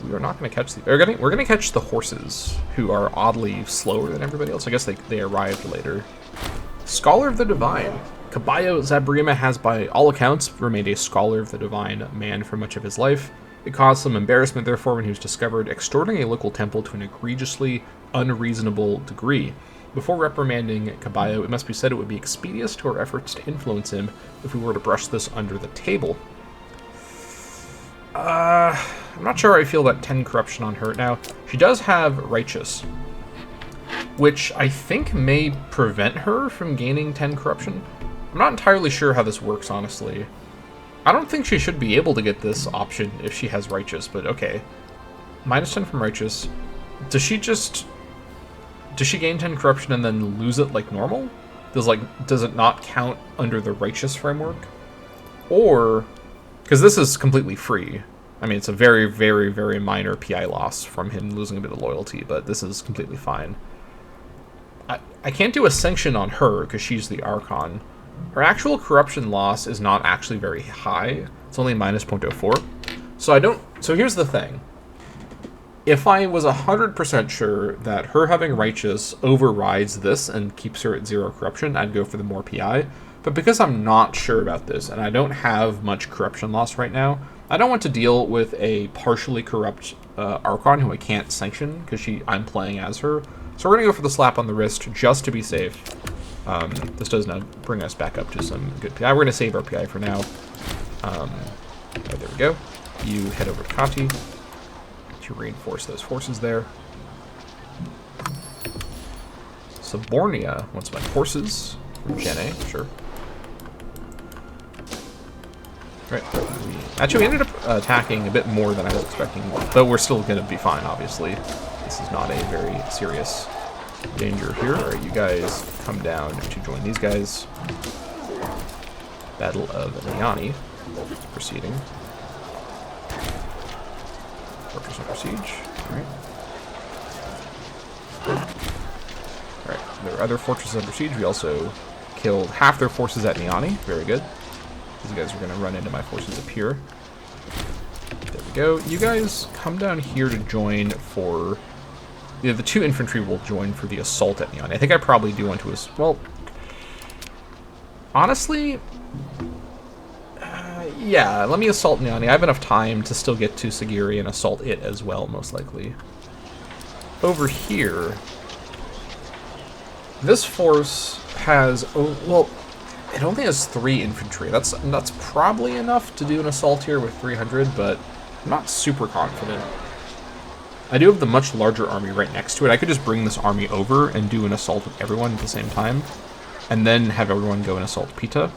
We are not going to catch the... We're going to catch the horses, who are oddly slower than everybody else. I guess they arrived later. Scholar of the Divine. Caballo Zabrima has, by all accounts, remained a scholar of the divine man for much of his life. It caused some embarrassment, therefore, when he was discovered extorting a local temple to an egregiously unreasonable degree. Before reprimanding Caballo, it must be said it would be expeditious to our efforts to influence him if we were to brush this under the table. I'm not sure how I feel about 10 corruption on her. Now, she does have righteous, which I think may prevent her from gaining 10 corruption. I'm not entirely sure how this works, honestly. I don't think she should be able to get this option if she has righteous, but okay. Minus 10 from righteous. Does she gain 10 corruption and then lose it like normal? Does it not count under the righteous framework? Or, because this is completely free. I mean, it's a very, very, very minor PI loss from him losing a bit of loyalty, but this is completely fine. I can't do a sanction on her because she's the Archon. Her actual corruption loss is not actually very high. It's only minus 0.04. So here's the thing. If I was 100% sure that her having righteous overrides this and keeps her at 0 corruption, I'd go for the more PI. But because I'm not sure about this, and I don't have much corruption loss right now, I don't want to deal with a partially corrupt Archon who I can't sanction because I'm playing as her. So we're going to go for the slap on the wrist just to be safe. This does now bring us back up to some good PI. We're going to save our PI for now. There we go. You head over to Kati to reinforce those forces there. Subornia wants my horses from Jene, sure. Right. Actually, we ended up attacking a bit more than I was expecting, though we're still going to be fine, obviously. This is not a very serious danger here. Alright, you guys come down to join these guys. Battle of Niani proceeding. Fortress under siege. Alright, there are other fortresses under siege. We also killed half their forces at Niani. Very good. These guys are going to run into my forces up here. There we go. You guys come down here to join for... Yeah, the 2 infantry will join for the assault at Niani. I think I probably do want to... Well, honestly... yeah, let me assault Niani. I have enough time to still get to Sagiri and assault it as well, most likely. Over here... This force has... Oh, well... It only has 3 infantry. That's probably enough to do an assault here with 300, but I'm not super confident. I do have the much larger army right next to it. I could just bring this army over and do an assault with everyone at the same time, and then have everyone go and assault Pita.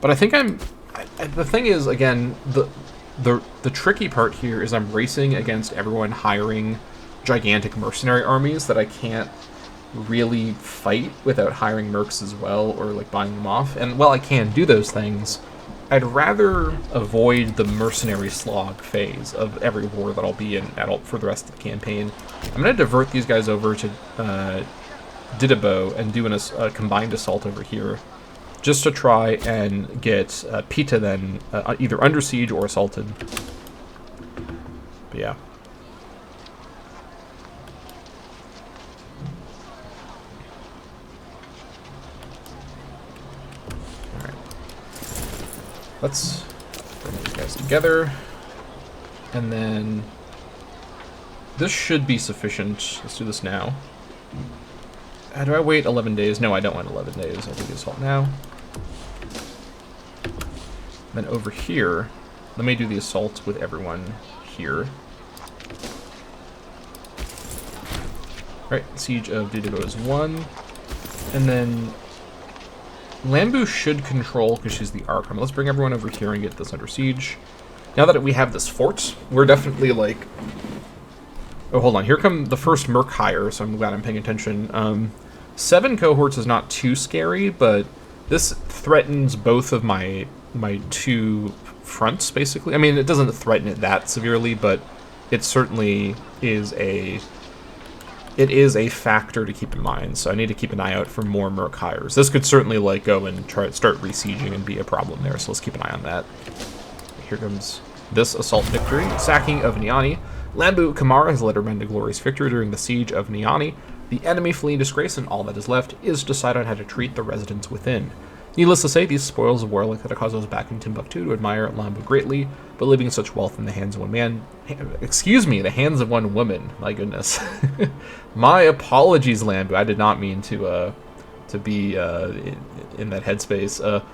But I think the thing is, again, the tricky part here is I'm racing against everyone hiring gigantic mercenary armies that I can't really fight without hiring mercs as well, or like buying them off. And while I can do those things, I'd rather avoid the mercenary slog phase of every war that I'll be in for the rest of the campaign. I'm going to divert these guys over to Didabo and do a combined assault over here, just to try and get Pita then either under siege or assaulted. But yeah. Let's bring these guys together, and then this should be sufficient. Let's do this now. Do I wait 11 days? No, I don't want 11 days. I'll do the assault now. Then over here, let me do the assault with everyone here. Right, Siege of Didabo is 1, and then Lambu should control, because she's the Archon. Let's bring everyone over here and get this under siege. Now that we have this fort, we're definitely like... Oh, hold on. Here come the first Merc hire, so I'm glad I'm paying attention. 7 cohorts is not too scary, but this threatens both of my 2 fronts, basically. I mean, it doesn't threaten it that severely, but it certainly is a... It is a factor to keep in mind, so I need to keep an eye out for more Merc hires. This could certainly like go and start resieging and be a problem there, so let's keep an eye on that. Here comes this assault victory. Sacking of Niani. Lambu Kamara has led her men to glorious victory during the siege of Niani. The enemy fleeing disgrace, and all that is left is to decide on how to treat the residents within. Needless to say, these spoils of war like that caused those back in Timbuktu to admire Lambu greatly, but leaving such wealth in the hands of one man, the hands of one woman, my goodness. My apologies, Lambu, I did not mean to be in that headspace.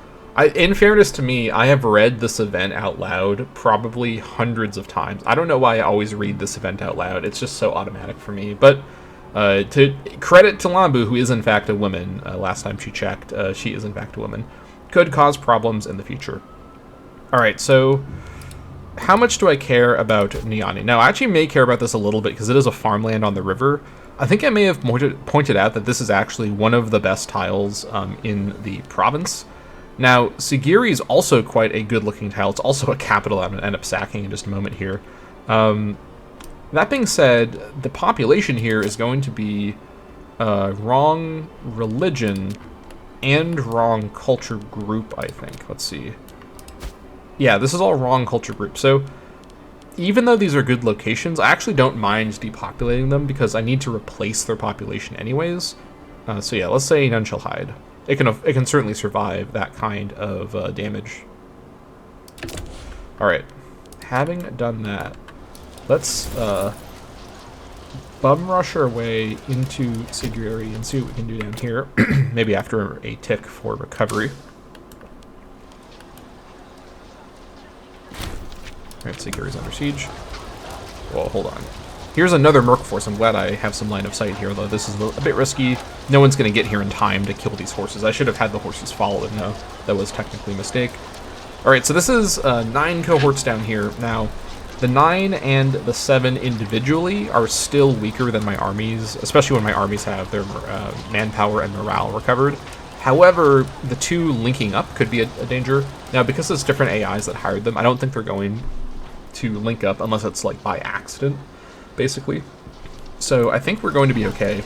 In fairness to me, I have read this event out loud probably hundreds of times. I don't know why I always read this event out loud, it's just so automatic for me, but to credit to Lambu, who is in fact a woman, last time she checked, she is in fact a woman, could cause problems in the future. Alright, so how much do I care about Nyani? Now, I actually may care about this a little bit because it is a farmland on the river. I think I may have pointed out that this is actually one of the best tiles in the province. Now, Sigiri is also quite a good-looking tile. It's also a capital I'm going to end up sacking in just a moment here. That being said, the population here is going to be wrong religion and wrong culture group, I think. Let's see. Yeah, this is all wrong culture group. So even though these are good locations, I actually don't mind depopulating them because I need to replace their population anyways. So yeah, let's say none shall hide. It can certainly survive that kind of damage. All right, having done that, let's bum rush our way into Sigiri and see what we can do down here. Maybe after a tick for recovery. Alright, Sigiri's under siege. Well, hold on. Here's another Merc force. I'm glad I have some line of sight here, though this is a bit risky. No one's going to get here in time to kill these horses. I should have had the horses follow them, though. That was technically a mistake. Alright, so this is 9 cohorts down here. Now, the 9 and the 7 individually are still weaker than my armies, especially when my armies have their manpower and morale recovered. However, the 2 linking up could be a danger. Now, because it's different AIs that hired them, I don't think they're going to link up unless it's like by accident, basically. So I think we're going to be okay,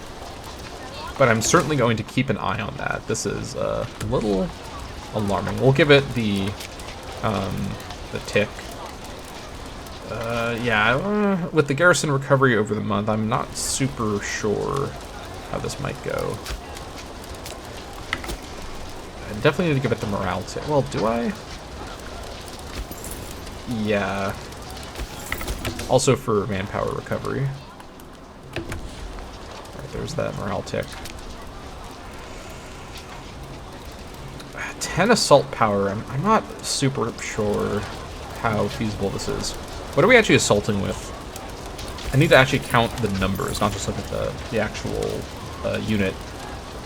but I'm certainly going to keep an eye on that. This is a little alarming. We'll give it the tick. Yeah, with the garrison recovery over the month, I'm not super sure how this might go. I definitely need to give it the morale tick. Well, do I? Yeah. Also for manpower recovery. Alright, there's that morale tick. 10 assault power. I'm not super sure how feasible this is. What are we actually assaulting with? I need to actually count the numbers, not just look at the actual unit.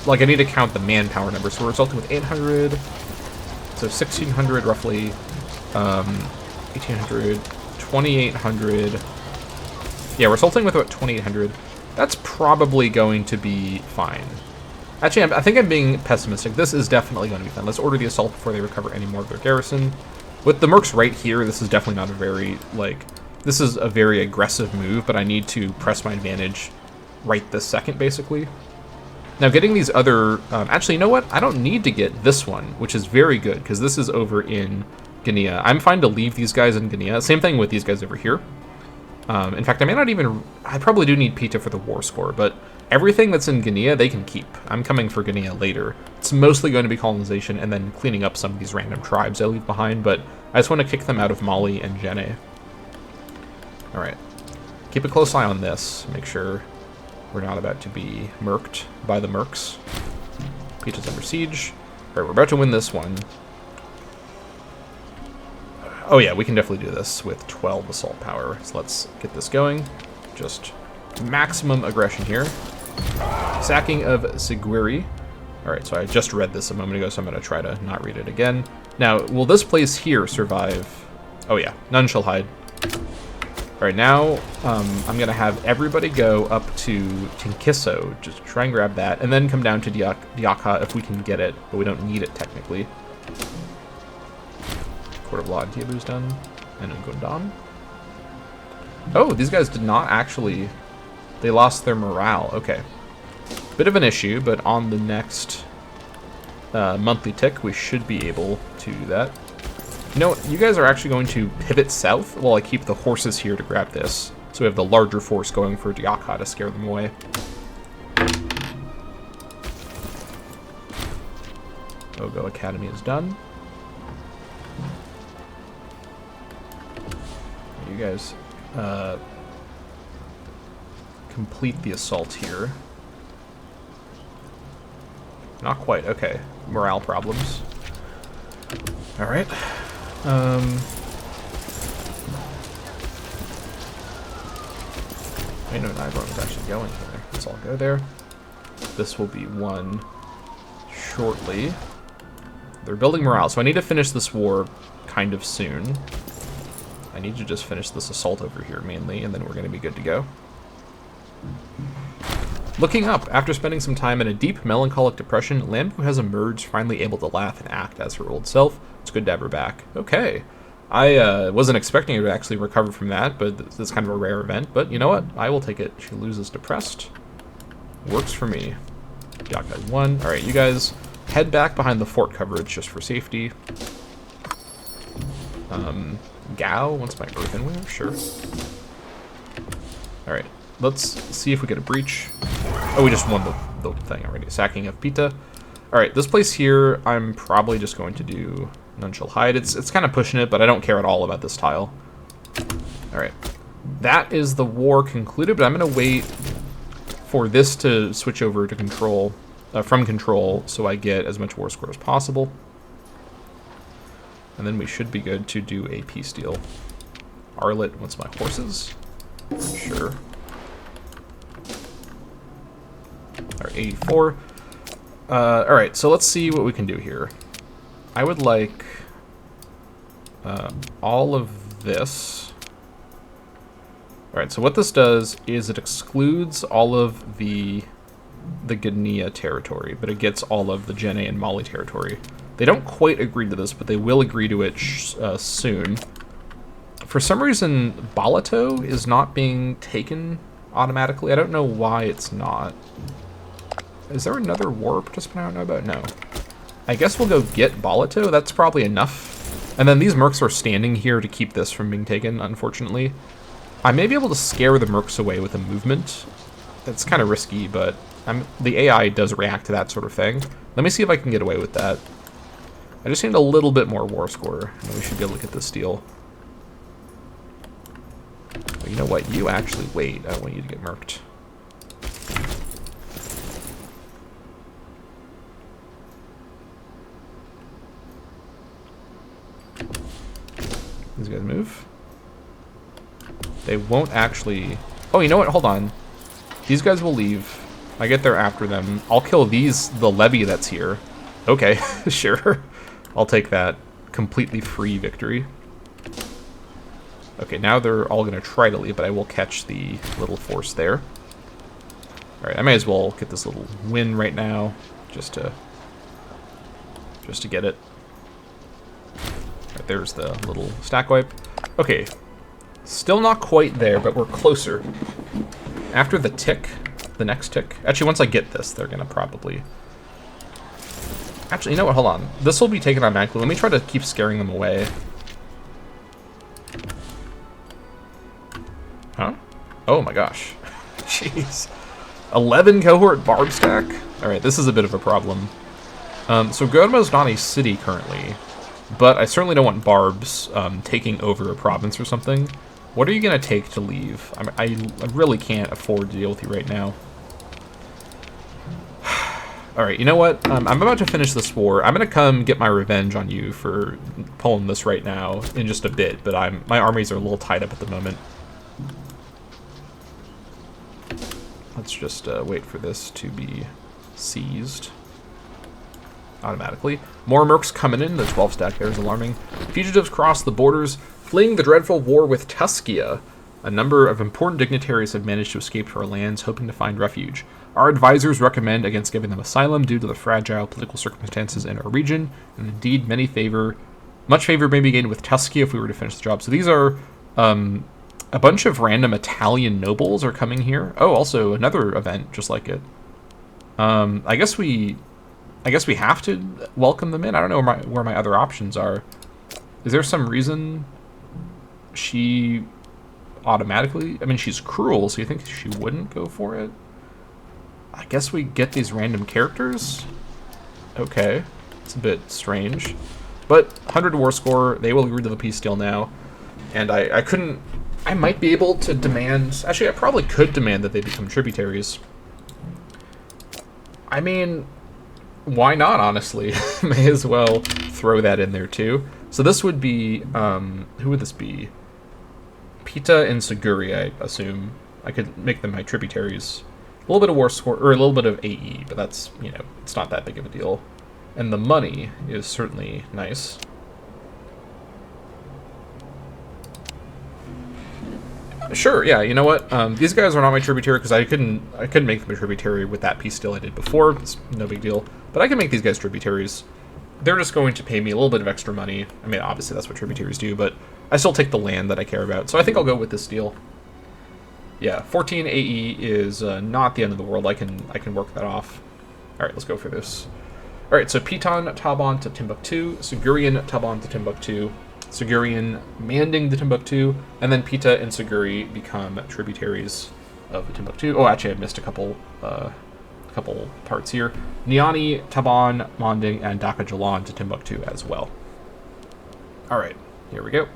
Like, I need to count the manpower numbers. So we're assaulting with 800, so 1600 roughly, 1800, 2800. Yeah, we're assaulting with about 2800. That's probably going to be fine. Actually, I think I'm being pessimistic. This is definitely going to be fine. Let's order the assault before they recover any more of their garrison. With the mercs right here, this is definitely not a very, this is a very aggressive move, but I need to press my advantage right this second, basically. Now, getting these other... actually, you know what? I don't need to get this one, which is very good, because this is over in Guinea. I'm fine to leave these guys in Guinea. Same thing with these guys over here. In fact, I may not even... I probably do need Pita for the war score, but everything that's in Guinea, they can keep. I'm coming for Guinea later. It's mostly going to be colonization and then cleaning up some of these random tribes I leave behind, but I just want to kick them out of Mali and Jenne. Alright. Keep a close eye on this. Make sure we're not about to be murked by the mercs. Pita's under siege. Alright, we're about to win this one. Oh yeah, we can definitely do this with 12 assault power. So let's get this going. Just maximum aggression here. Sacking of Sigiri. Alright, so I just read this a moment ago, so I'm going to try to not read it again. Now, will this place here survive? Oh yeah, none shall hide. Alright, now I'm going to have everybody go up to Tinkiso, just try and grab that, and then come down to Diakha if we can get it, but we don't need it technically. Court of Law and Tiabu's done, and Ngundam. Oh, these guys did not actually... They lost their morale. Okay. Bit of an issue, but on the next monthly tick, we should be able to do that. You know, you guys are actually going to pivot south while I keep the horses here to grab this. So we have the larger force going for Diakha to scare them away. Ogo Academy is done. You guys complete the assault here. Not quite. Okay. Morale problems. Alright. I know neither one is actually going here. Let's all go there. This will be won shortly. They're building morale, so I need to finish this war kind of soon. I need to just finish this assault over here mainly, and then we're going to be good to go. Looking up, after spending some time in a deep melancholic depression, Lambu has emerged, finally able to laugh and act as her old self. It's good to have her back. Okay. I wasn't expecting her to actually recover from that, but this is kind of a rare event. But you know what? I will take it. She loses depressed. Works for me. Yakai 1. Alright, you guys head back behind the fort coverage just for safety. Gao wants my earthenware? Sure. Alright, let's see if we get a breach. Oh, we just won the thing already. Sacking of Pita. Alright, this place here, I'm probably just going to do None Shall Hide. It's kind of pushing it, but I don't care at all about this tile. Alright. That is the war concluded, but I'm going to wait for this to switch over to control, from control, so I get as much war score as possible. And then we should be good to do a peace deal. Arlet wants my horses. Sure. Alright, 84. Alright, so let's see what we can do here. I would like all of this. Alright, so what this does is it excludes all of the Gania territory, but it gets all of the Jene and Mali territory. They don't quite agree to this, but they will agree to it soon. For some reason, Balato is not being taken automatically. I don't know why it's not. Is there another war participant I don't know about? No. I guess we'll go get Balato. That's probably enough. And then these mercs are standing here to keep this from being taken, unfortunately. I may be able to scare the mercs away with a movement. It's kind of risky, but the AI does react to that sort of thing. Let me see if I can get away with that. I just need a little bit more war score, and we should be able to get this deal. But you know what? You actually wait. I don't want you to get murked. These guys move. They won't actually... Oh, you know what? Hold on. These guys will leave. I get there after them. I'll kill the Levy that's here. Okay, sure. I'll take that completely free victory. Okay, now they're all going to try to leave, but I will catch the little force there. Alright, I may as well get this little win right now, just to get it. Right, there's the little stack wipe. Okay, still not quite there, but we're closer. After the tick, the next tick. Actually, once I get this, they're going to probably... Actually, you know what? Hold on. This will be taken automatically. Let me try to keep scaring them away. Huh? Oh my gosh. Jeez. 11 cohort barb stack? Alright, this is a bit of a problem. So Godemo's not a city currently, but I certainly don't want barbs taking over a province or something. What are you going to take to leave? I really can't afford to deal with you right now. Alright, you know what? I'm about to finish this war. I'm going to come get my revenge on you for pulling this right now in just a bit, but my armies are a little tied up at the moment. Let's just wait for this to be seized automatically. More mercs coming in. The 12 stack there is alarming. Fugitives cross the borders, fleeing the dreadful war with Tuskia. A number of important dignitaries have managed to escape to our lands, hoping to find refuge. Our advisors recommend against giving them asylum due to the fragile political circumstances in our region, and indeed much favor may be gained with Tuskia if we were to finish the job. So these are a bunch of random Italian nobles are coming here. Oh, also another event just like it. I guess we have to welcome them in. I don't know where my other options are. Is there some reason she automatically... I mean, she's cruel, so you think she wouldn't go for it? I guess we get these random characters? Okay. It's a bit strange. But 100 war score, they will agree to the peace deal now. And I couldn't... I might be able to demand... Actually, I probably could demand that they become tributaries. I mean, why not, honestly? May as well throw that in there, too. So this would be... who would this be? Pita and Saguri, I assume. I could make them my tributaries. A little bit of war score, or a little bit of AE, but that's, you know, it's not that big of a deal. And the money is certainly nice. Sure, yeah, you know what? These guys are not my tributary because I couldn't make them a tributary with that piece deal I did before. It's no big deal. But I can make these guys tributaries. They're just going to pay me a little bit of extra money. I mean, obviously that's what tributaries do, but I still take the land that I care about. So I think I'll go with this deal. Yeah, 14 AE is not the end of the world. I can work that off. All right, let's go for this. All right, so Piton Taban to Timbuktu, Sigurian Taban to Timbuktu, Sigurian manding the Timbuktu, and then Pita and Siguri become tributaries of the Timbuktu. Oh, actually, I missed a couple parts here. Niani, Taban, Manding, and Dhaka Jalan to Timbuktu as well. All right, here we go.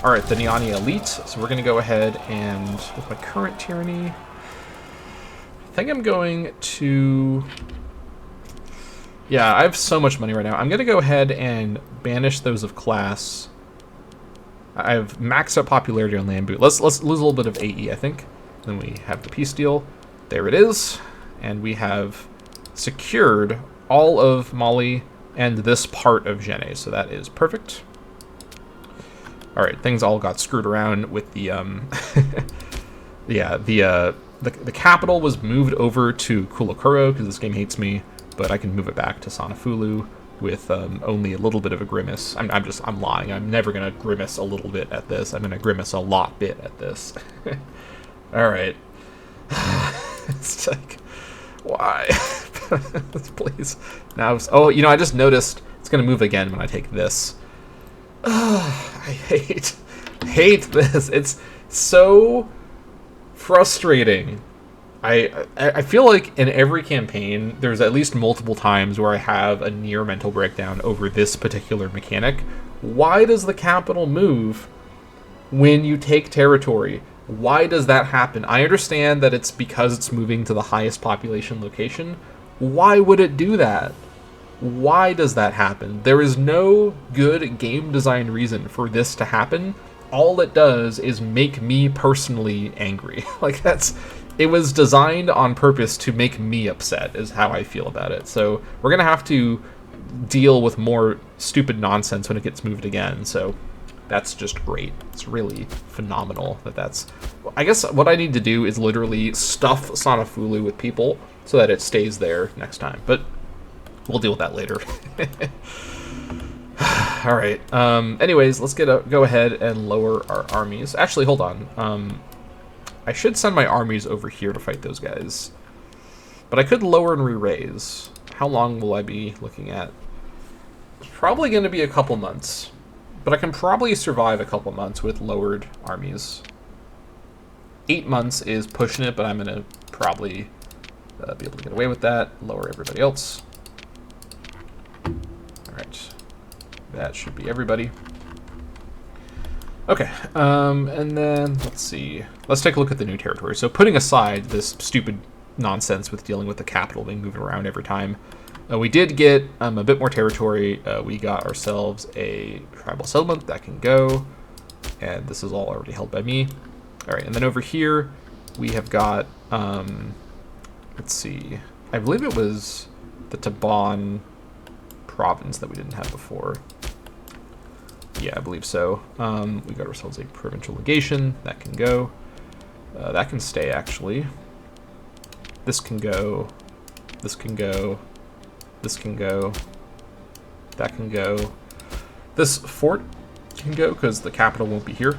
All right, the Niani elite. So we're going to go ahead and, with my current tyranny, I think I'm going to... Yeah, I have so much money right now. I'm going to go ahead and banish those of class. I have maxed out popularity on land boot. Let's lose a little bit of AE, I think. Then we have the peace deal. There it is. And we have secured all of Mali and this part of Jene. So that is perfect. All right, things all got screwed around with the yeah, the capital was moved over to Kulakuro because this game hates me, but I can move it back to Sanafulu with only a little bit of a grimace. I'm lying. I'm never gonna grimace a little bit at this. I'm gonna grimace a lot bit at this. All right. It's like, why? Please. Now, oh, you know, I just noticed it's gonna move again when I take this. I hate this. It's so frustrating. I feel like in every campaign, there's at least multiple times where I have a near mental breakdown over this particular mechanic. Why does the capital move when you take territory? Why does that happen? I understand that it's because it's moving to the highest population location. Why would it do that? Why does that happen? There is no good game design reason for this to happen. All it does is make me personally angry. Like, it was designed on purpose to make me upset, is how I feel about it. So we're gonna have to deal with more stupid nonsense when it gets moved again. So that's just great. It's really phenomenal that's... I guess what I need to do is literally stuff Sanafulu with people so that it stays there next time. But we'll deal with that later. All right. Anyways, let's go ahead and lower our armies. Actually, hold on. I should send my armies over here to fight those guys. But I could lower and re-raise. How long will I be looking at? It's probably going to be a couple months. But I can probably survive a couple months with lowered armies. 8 months is pushing it, but I'm going to probably be able to get away with that. Lower everybody else. Alright. That should be everybody. Okay, and then, let's see. Let's take a look at the new territory. So putting aside this stupid nonsense with dealing with the capital being moved around every time, we did get a bit more territory. We got ourselves a tribal settlement that can go, and this is all already held by me. All right, and then over here, we have got, let's see. I believe it was the Taban province that we didn't have before. Yeah, I believe so. We got ourselves a provincial legation. That can go. That can stay, actually. This can go. This can go. This can go. That can go. This fort can go because the capital won't be here.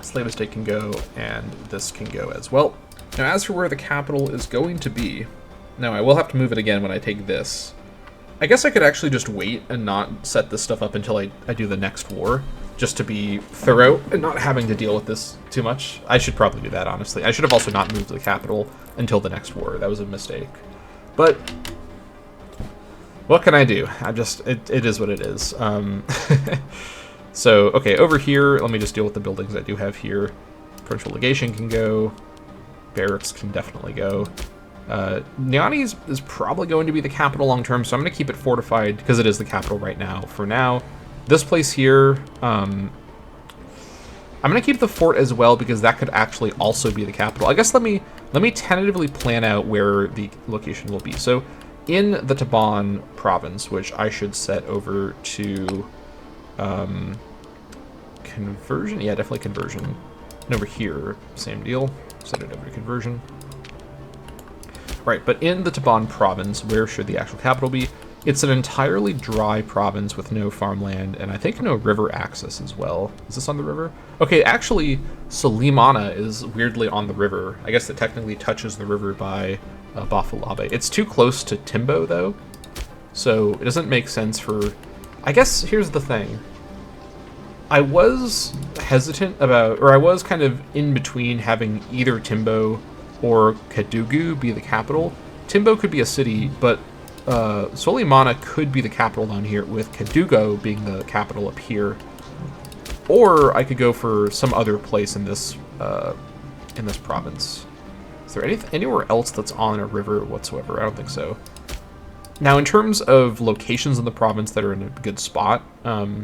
Slave estate can go, and this can go as well. Now, as for where the capital is going to be, now I will have to move it again when I take this. I guess I could actually just wait and not set this stuff up until I do the next war. just to be thorough and not having to deal with this too much. I should probably do that, honestly. I should have also not moved to the capital until the next war. That was a mistake. But what can I do? It is what it is. So, okay, over here, let me just deal with the buildings I do have here. Provincial legation can go. Barracks can definitely go. Niani is probably going to be the capital long term, so I'm going to keep it fortified because it is the capital right now. For now, this place here, I'm going to keep the fort as well because that could actually also be the capital. I guess let me tentatively plan out where the location will be. So in the Taban province, which I should set over to conversion. Yeah, definitely conversion. And over here, same deal. Set it over to conversion. Right, but in the Taban province, where should the actual capital be? It's an entirely dry province with no farmland, and I think no river access as well. Is this on the river? Okay, actually, Sulimana is weirdly on the river. I guess it technically touches the river by Bafulabe. It's too close to Timbo, though, so it doesn't make sense for... I guess here's the thing. I was hesitant about, or I was kind of in between having either Timbo or Kadugu be the capital. Timbo could be a city, but Sulimana could be the capital down here, with Kadugo being the capital up here. Or I could go for some other place in this province. Is there anywhere else that's on a river whatsoever? I don't think so. Now, in terms of locations in the province that are in a good spot, okay,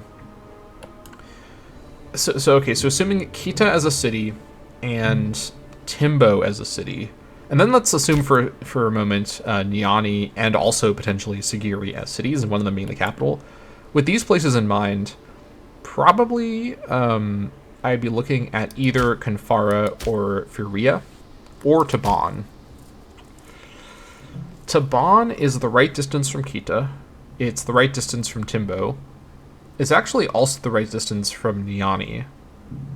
so assuming Kita as a city and Timbo as a city, and then let's assume for a moment Niani and also potentially Sigiri as cities, and one of them being the capital. With these places in mind, probably I'd be looking at either Kanfara or Furia or Taban. Taban is the right distance from Kita. It's the right distance from Timbo. It's actually also the right distance from Niani.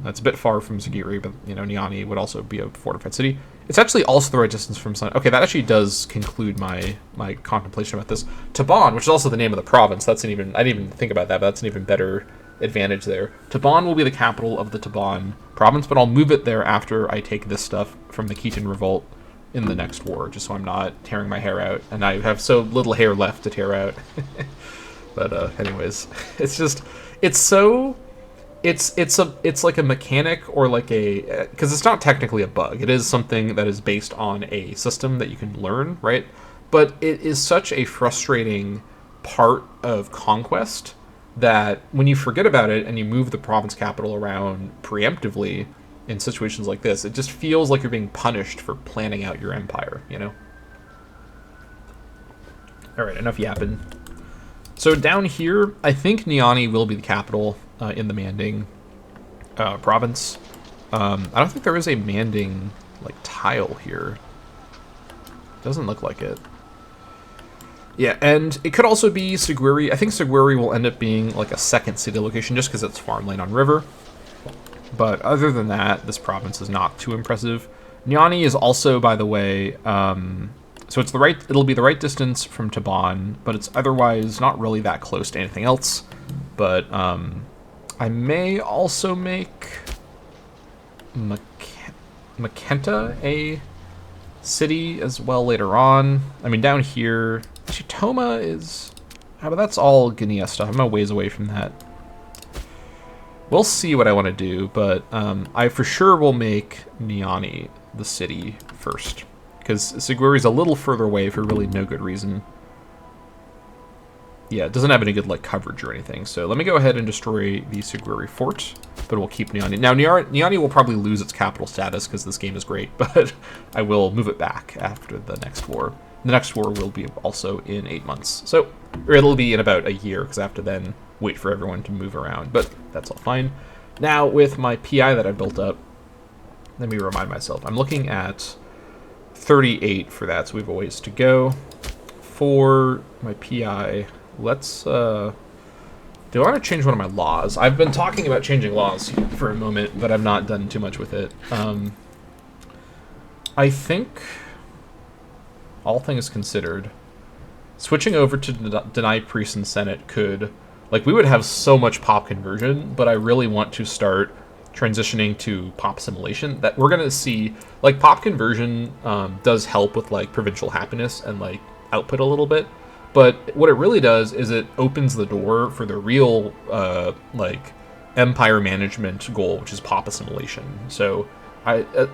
That's a bit far from Sigiri, but, you know, Niani would also be a fortified city. It's actually also the right distance from Sun. Okay, that actually does conclude my contemplation about this. Taban, which is also the name of the province, I didn't even think about that, but that's an even better advantage there. Taban will be the capital of the Taban province, but I'll move it there after I take this stuff from the Khitan revolt in the next war, just so I'm not tearing my hair out, and I have so little hair left to tear out. But anyways, it's like a mechanic, or like a, because it's not technically a bug. It is something that is based on a system that you can learn, right? But it is such a frustrating part of conquest that when you forget about it and you move the province capital around preemptively in situations like this, it just feels like you're being punished for planning out your empire, you know? All right, enough yapping. So down here, I think Niani will be the capital in the Manding province. I don't think there is a Manding like tile here. Doesn't look like it. Yeah, and it could also be Siguri. I think Siguri will end up being like a second city location just because it's farmland on river. But other than that, this province is not too impressive. Niani is also, by the way, so it'll be the right distance from Taban, but it's otherwise not really that close to anything else. But I may also make Makenta a city as well later on. I mean, down here, Chitoma is... but that's all Guinea stuff. I'm a ways away from that. We'll see what I want to do, but I for sure will make Niani the city first, because Siguri's a little further away for really no good reason. Yeah, it doesn't have any good like coverage or anything. So let me go ahead and destroy the Siguri fort, but we'll keep Niani. Now Niani will probably lose its capital status because this game is great, but I will move it back after the next war. The next war will be also in 8 months. So, or it'll be in about a year, because I have to then wait for everyone to move around, but that's all fine. Now, with my PI that I built up, let me remind myself, I'm looking at 38 for that, so we have a ways to go. For my PI, let's, do I want to change one of my laws? I've been talking about changing laws for a moment, but I've not done too much with it. I think, all things considered, switching over to deny priest and senate could Like, we would have so much pop conversion, but I really want to start transitioning to pop assimilation. That we're going to see, like, pop conversion does help with, like, provincial happiness and, like, output a little bit. But what it really does is it opens the door for the real, like, empire management goal, which is pop assimilation. So,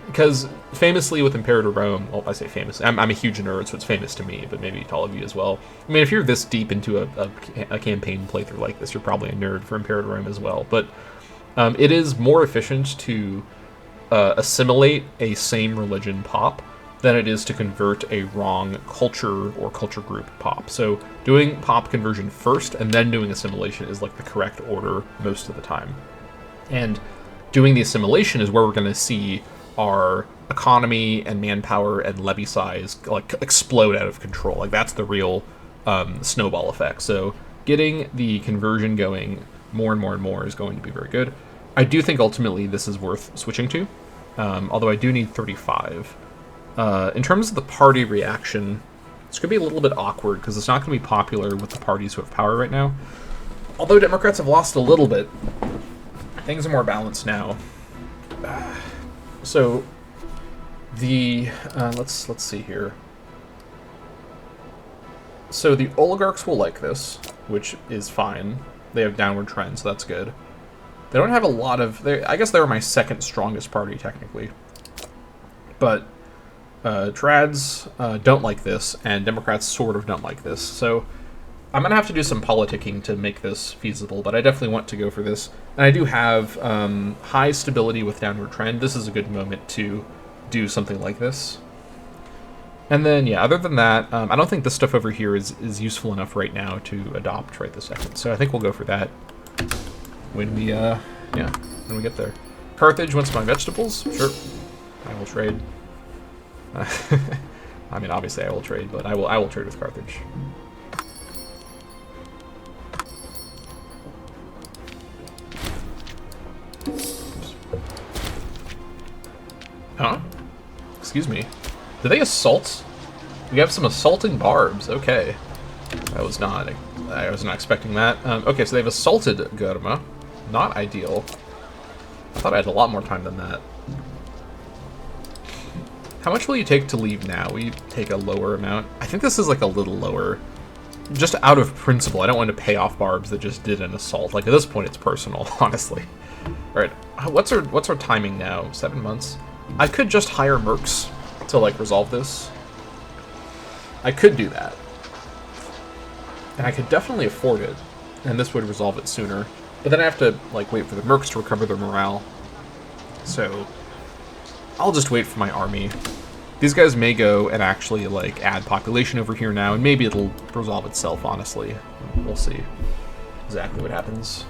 because famously with Imperator Rome, well, I say famously, I'm a huge nerd, so it's famous to me, but maybe to all of you as well. I mean, if you're this deep into a campaign playthrough like this, you're probably a nerd for Imperator Rome as well. But it is more efficient to assimilate a same religion pop than it is to convert a wrong culture or culture group pop. So doing pop conversion first and then doing assimilation is like the correct order most of the time. And doing the assimilation is where we're going to see our economy and manpower and levy size like explode out of control. Like that's the real snowball effect. So getting the conversion going more and more and more is going to be very good. I do think ultimately this is worth switching to, although I do need 35. In terms of the party reaction, it's going to be a little bit awkward because it's not going to be popular with the parties who have power right now. Although Democrats have lost a little bit, things are more balanced now. So the let's see here. So the oligarchs will like this, which is fine. They have downward trends, so that's good. They don't have a lot of. I guess they were my second strongest party technically, but trads don't like this, and Democrats sort of don't like this. So I'm going to have to do some politicking to make this feasible, but I definitely want to go for this. And I do have high stability with downward trend. This is a good moment to do something like this. And then, yeah, other than that, I don't think this stuff over here is useful enough right now to adopt right this second. So I think we'll go for that when we, when we get there. Carthage wants my vegetables. Sure, I will trade. I mean, obviously I will trade, but I will trade with Carthage. Huh? Excuse me. Did they assault? We have some assaulting barbs. Okay. I was not expecting that. Okay, so they've assaulted Gurma. Not ideal. I thought I had a lot more time than that. How much will you take to leave now? We take a lower amount. I think this is like a little lower. Just out of principle. I don't want to pay off barbs that just did an assault. Like at this point it's personal, honestly. Alright, what's our timing now? 7 months? I could just hire mercs to like resolve this. I could do that. And I could definitely afford it. And this would resolve it sooner. But then I have to like wait for the mercs to recover their morale. So I'll just wait for my army. These guys may go and actually like add population over here now, and maybe it'll resolve itself, honestly. We'll see exactly what happens.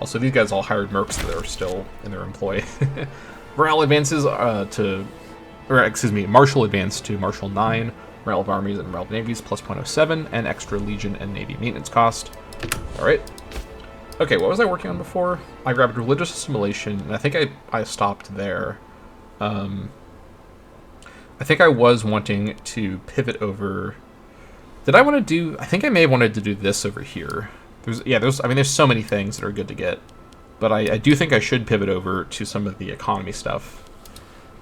Also, these guys all hired mercs that are still in their employ. Morale advances martial advance to martial 9, morale of armies and morale of navies plus 0.07, and extra legion and navy maintenance cost. Alright. Okay, what was I working on before? I grabbed religious assimilation, and I think I stopped there. I think I was wanting to pivot over. Did I want to do? I think I may have wanted to do this over here. There's so many things that are good to get, but I do think I should pivot over to some of the economy stuff.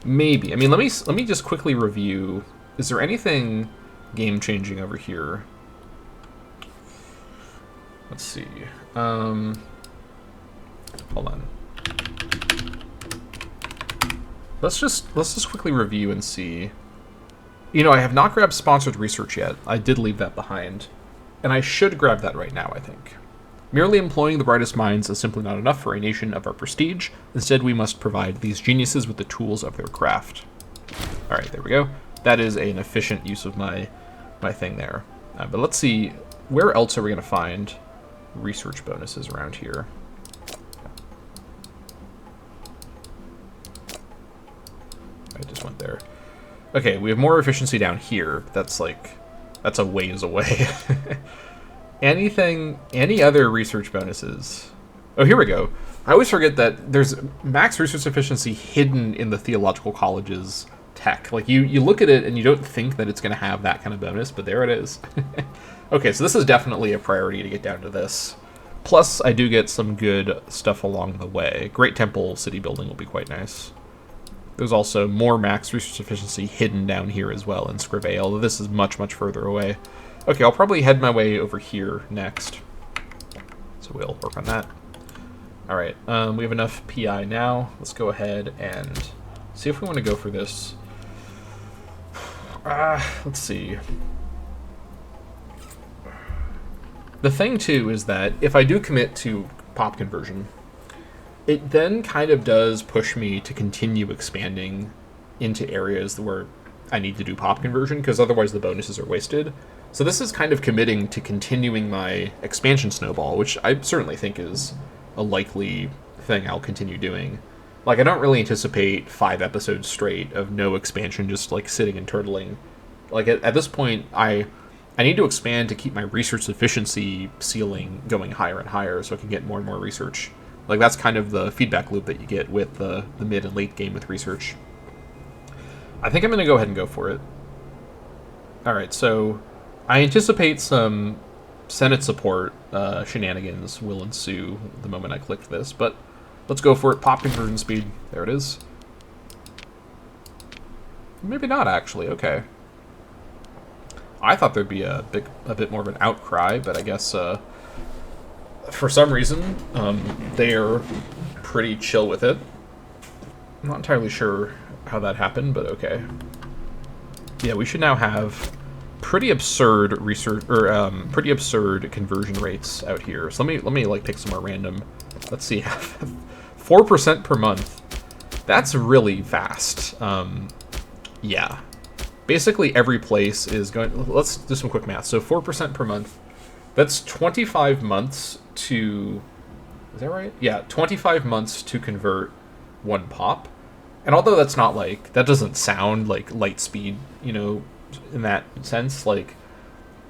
Maybe. I mean, let me just quickly review. Is there anything game changing over here? Let's see. Hold on. Let's just quickly review and see. You know, I have not grabbed sponsored research yet. I did leave that behind. And I should grab that right now, I think. Merely employing the brightest minds is simply not enough for a nation of our prestige. Instead, we must provide these geniuses with the tools of their craft. Alright, there we go. That is an efficient use of my thing there. But let's see, where else are we going to find research bonuses around here? I just went there. Okay, we have more efficiency down here. That's a ways away. Any other research bonuses? Oh, here we go. I always forget that there's max research efficiency hidden in the theological college's tech. Like, you look at it and you don't think that it's going to have that kind of bonus, but there it is. Okay, so this is definitely a priority to get down to this. Plus, I do get some good stuff along the way. Great Temple city building will be quite nice. There's also more max resource efficiency hidden down here as well in Scrivet, although this is much, much further away. Okay, I'll probably head my way over here next. So we'll work on that. Alright, we have enough PI now. Let's go ahead and see if we want to go for this. Let's see. The thing, too, is that if I do commit to pop conversion, it then kind of does push me to continue expanding into areas where I need to do pop conversion, because otherwise the bonuses are wasted. So this is kind of committing to continuing my expansion snowball, which I certainly think is a likely thing I'll continue doing. Like, I don't really anticipate 5 episodes straight of no expansion, just, like, sitting and turtling. Like, at this point, I need to expand to keep my research efficiency ceiling going higher and higher so I can get more and more research. Like, that's kind of the feedback loop that you get with the mid and late game with research. I think I'm going to go ahead and go for it. Alright, so I anticipate some Senate support shenanigans will ensue the moment I click this, but let's go for it. Pop conversion speed. There it is. Maybe not, actually. Okay. I thought there'd be a bit more of an outcry, but I guess for some reason they're pretty chill with it. I'm not entirely sure how that happened, but okay. Yeah, we should now have pretty absurd research or pretty absurd conversion rates out here. So let me like pick some more random. Let's see, 4% per month. That's really fast. Yeah. Basically every place is going... Let's do some quick math. So 4% per month. That's 25 months to... Is that right? Yeah, 25 months to convert one pop. And although that's not like... That doesn't sound like light speed, you know, in that sense. Like,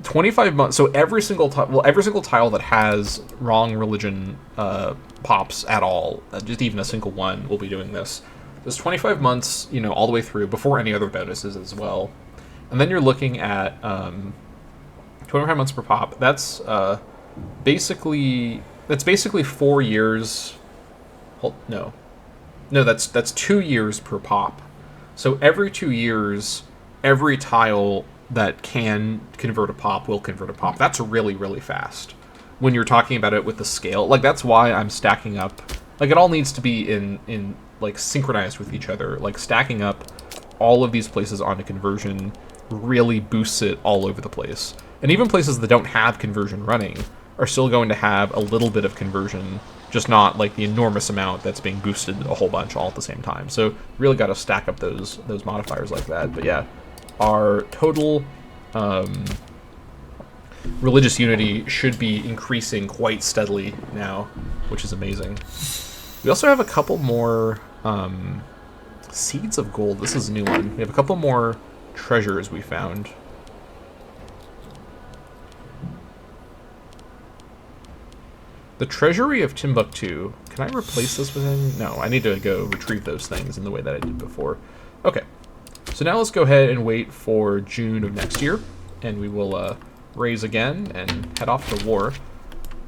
25 months... So every single tile that has wrong religion pops at all, just even a single one, will be doing this. There's 25 months, you know, all the way through, before any other bonuses as well. And then you're looking at 25 months per pop. That's basically 4 years. No, that's 2 years per pop. So every 2 years, every tile that can convert a pop will convert a pop. That's really, really fast when you're talking about it with the scale. Like, that's why I'm stacking up. Like, it all needs to be in like synchronized with each other. Like, stacking up all of these places onto conversion really boosts it all over the place. And even places that don't have conversion running are still going to have a little bit of conversion, just not like the enormous amount that's being boosted a whole bunch all at the same time. So really got to stack up those modifiers like that. But yeah, our total religious unity should be increasing quite steadily now, which is amazing. We also have a couple more seeds of gold. This is a new one. We have a couple more treasures we found. The Treasury of Timbuktu. Can I replace this with anything? No, I need to go retrieve those things in the way that I did before. Okay, so now let's go ahead and wait for June of next year, and we will raise again and head off to war.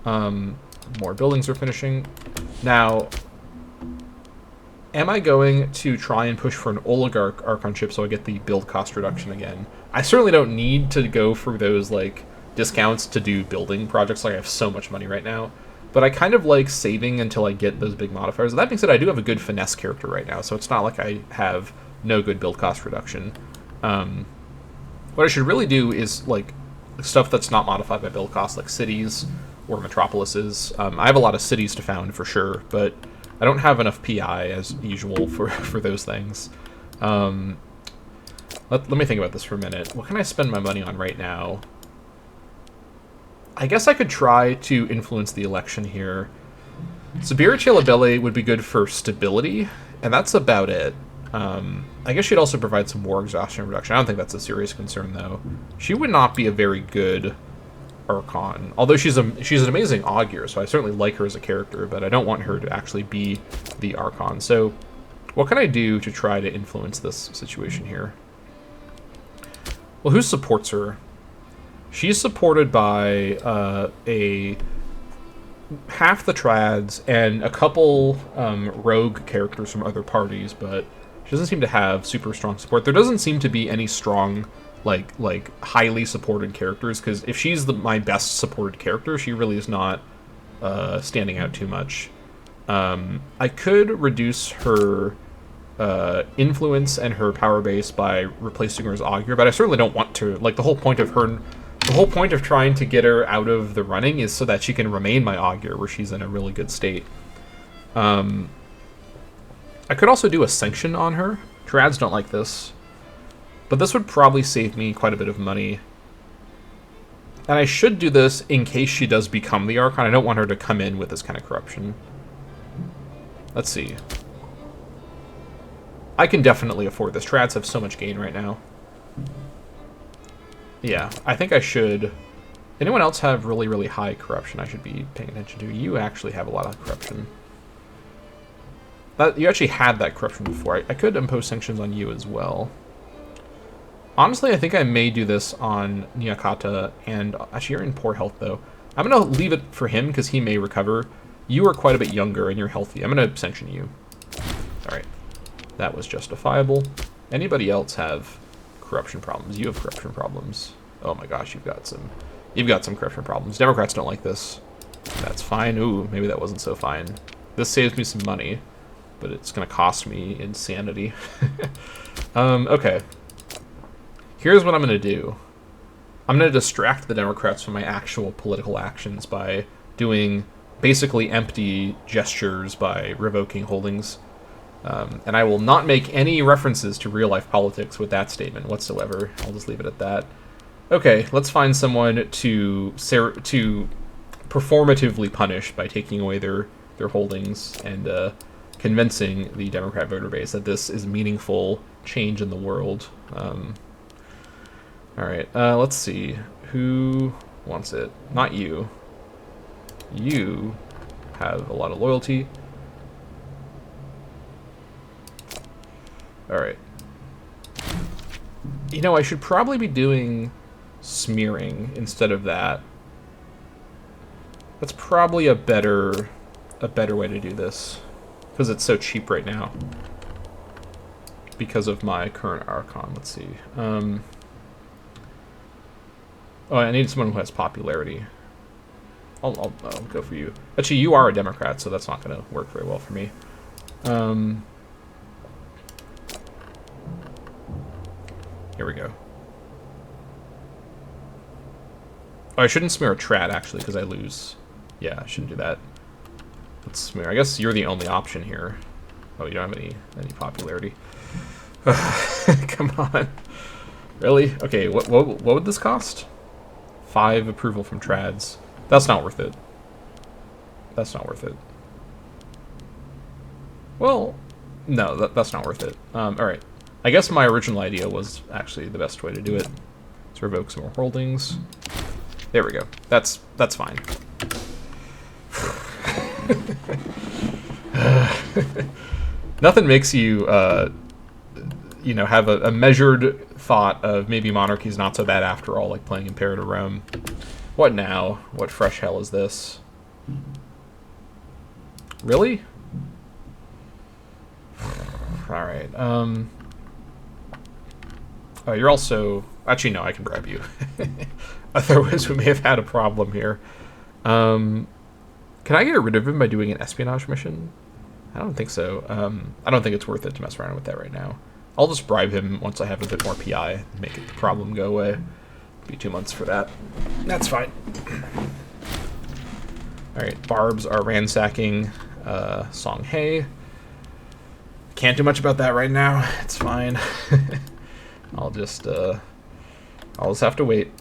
More buildings are finishing. Now, am I going to try and push for an oligarch archonship so I get the build cost reduction again? I certainly don't need to go for those like discounts to do building projects. Like, I have so much money right now. But I kind of like saving until I get those big modifiers. That being said, I do have a good finesse character right now, so it's not like I have no good build cost reduction. What I should really do is like stuff that's not modified by build cost, like cities or metropolises. I have a lot of cities to found for sure, but I don't have enough PI as usual for those things. Let me think about this for a minute. What can I spend my money on right now? I guess I could try to influence the election here. Spiritual Labelle would be good for stability, and that's about it. I guess she'd also provide some war exhaustion reduction. I don't think that's a serious concern, though. She would not be a very good Archon, although she's an amazing augur, so I certainly like her as a character, but I don't want her to actually be the Archon. So What can I do to try to influence this situation here? Well, who supports her? She's supported by a half the trads and a couple rogue characters from other parties, but she doesn't seem to have super strong support. There doesn't seem to be any strong, like highly supported characters, because if she's my best supported character, she really is not standing out too much. I could reduce her influence and her power base by replacing her as Augur, but I certainly don't want to. Like, the whole point of trying to get her out of the running is so that she can remain my Augur, where she's in a really good state. I could also do a sanction on her. Trads don't like this. But this would probably save me quite a bit of money. And I should do this in case she does become the Archon. I don't want her to come in with this kind of corruption. Let's see. I can definitely afford this. Trads have so much gain right now. Yeah, I think I should. Anyone else have really, really high corruption I should be paying attention to? You actually have a lot of corruption. You actually had that corruption before. I could impose sanctions on you as well. Honestly, I think I may do this on Nyakata, and actually you're in poor health though. I'm going to leave it for him because he may recover. You are quite a bit younger and you're healthy. I'm going to sanction you. Alright. That was justifiable. Anybody else have corruption problems? You have corruption problems. Oh my gosh, you've got some corruption problems. Democrats don't like this. That's fine. Ooh, maybe that wasn't so fine. This saves me some money, but it's going to cost me insanity. Okay. Here's what I'm going to do. I'm going to distract the Democrats from my actual political actions by doing basically empty gestures by revoking holdings. And I will not make any references to real-life politics with that statement whatsoever. I'll just leave it at that. Okay, let's find someone to performatively punish by taking away their holdings and convincing the Democrat voter base that this is meaningful change in the world. Alright, let's see. Who wants it? Not you. You have a lot of loyalty. Alright. You know, I should probably be doing smearing instead of that. That's probably a better way to do this. Because it's so cheap right now. Because of my current Archon. Let's see. Oh, I need someone who has popularity. I'll go for you. Actually, you are a Democrat, so that's not going to work very well for me. Here we go. Oh, I shouldn't smear a trad, actually, because I lose. Yeah, I shouldn't do that. Let's smear. I guess you're the only option here. Oh, you don't have any popularity. Come on. Really? Okay, what would this cost? 5 approval from trads. That's not worth it. That's not worth it. Well, no, that's not worth it. Alright. I guess my original idea was actually the best way to do it. Let's revoke some more holdings. There we go. That's fine. Nothing makes you, you know, have a measured thought of maybe monarchy's not so bad after all, like playing Imperator Rome. What now? What fresh hell is this? Really? Alright, oh, you're also... Actually, no, I can grab you. Otherwise, we may have had a problem here. Can I get rid of him by doing an espionage mission? I don't think so. I don't think it's worth it to mess around with that right now. I'll just bribe him once I have a bit more PI and make the problem go away. It'll be 2 months for that. That's fine. Alright, Barbs are ransacking Songhai. Can't do much about that right now. It's fine. I'll just have to wait.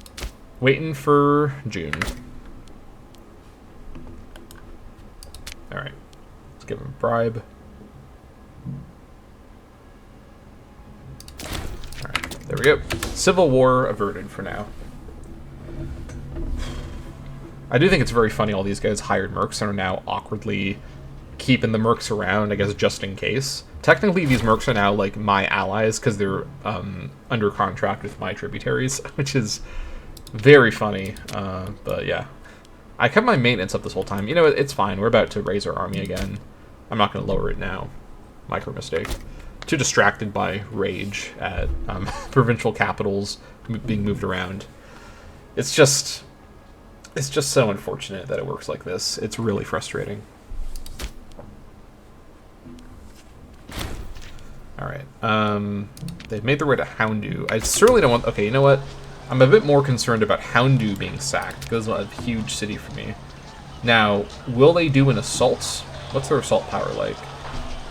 Waiting for June. Alright. Let's give him a bribe. Alright, there we go. Civil war averted for now. I do think it's very funny all these guys hired mercs and are now awkwardly keeping the mercs around, I guess, just in case. Technically, these mercs are now, like, my allies because they're under contract with my tributaries, which is very funny. But, yeah. I kept my maintenance up this whole time. You know, it's fine. We're about to raise our army again. I'm not going to lower it now. Micro mistake. Too distracted by rage at provincial capitals being moved around. It's just so unfortunate that it works like this. It's really frustrating. Alright, they've made their way to Houndu. I certainly don't want... Okay, you know what? I'm a bit more concerned about Houndu being sacked, because it's a huge city for me. Now, will they do an assault? What's their assault power like?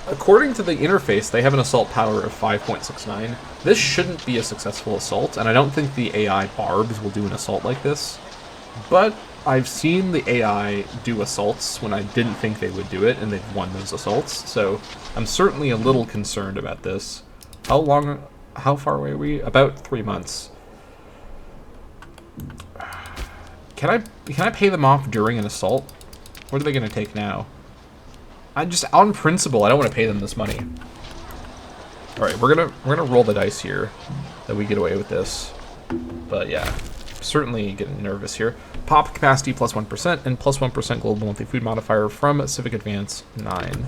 According to the interface, they have an assault power of 5.69. This shouldn't be a successful assault, and I don't think the AI barbs will do an assault like this. But I've seen the AI do assaults when I didn't think they would do it, and they've won those assaults, so I'm certainly a little concerned about this. How far away are we? About 3 months. Can I pay them off during an assault? What are they going to take now? On principle, I don't want to pay them this money. All right, we're gonna roll the dice here that we get away with this. But yeah, certainly getting nervous here. Pop capacity plus 1% and plus 1% global monthly food modifier from Civic Advance 9.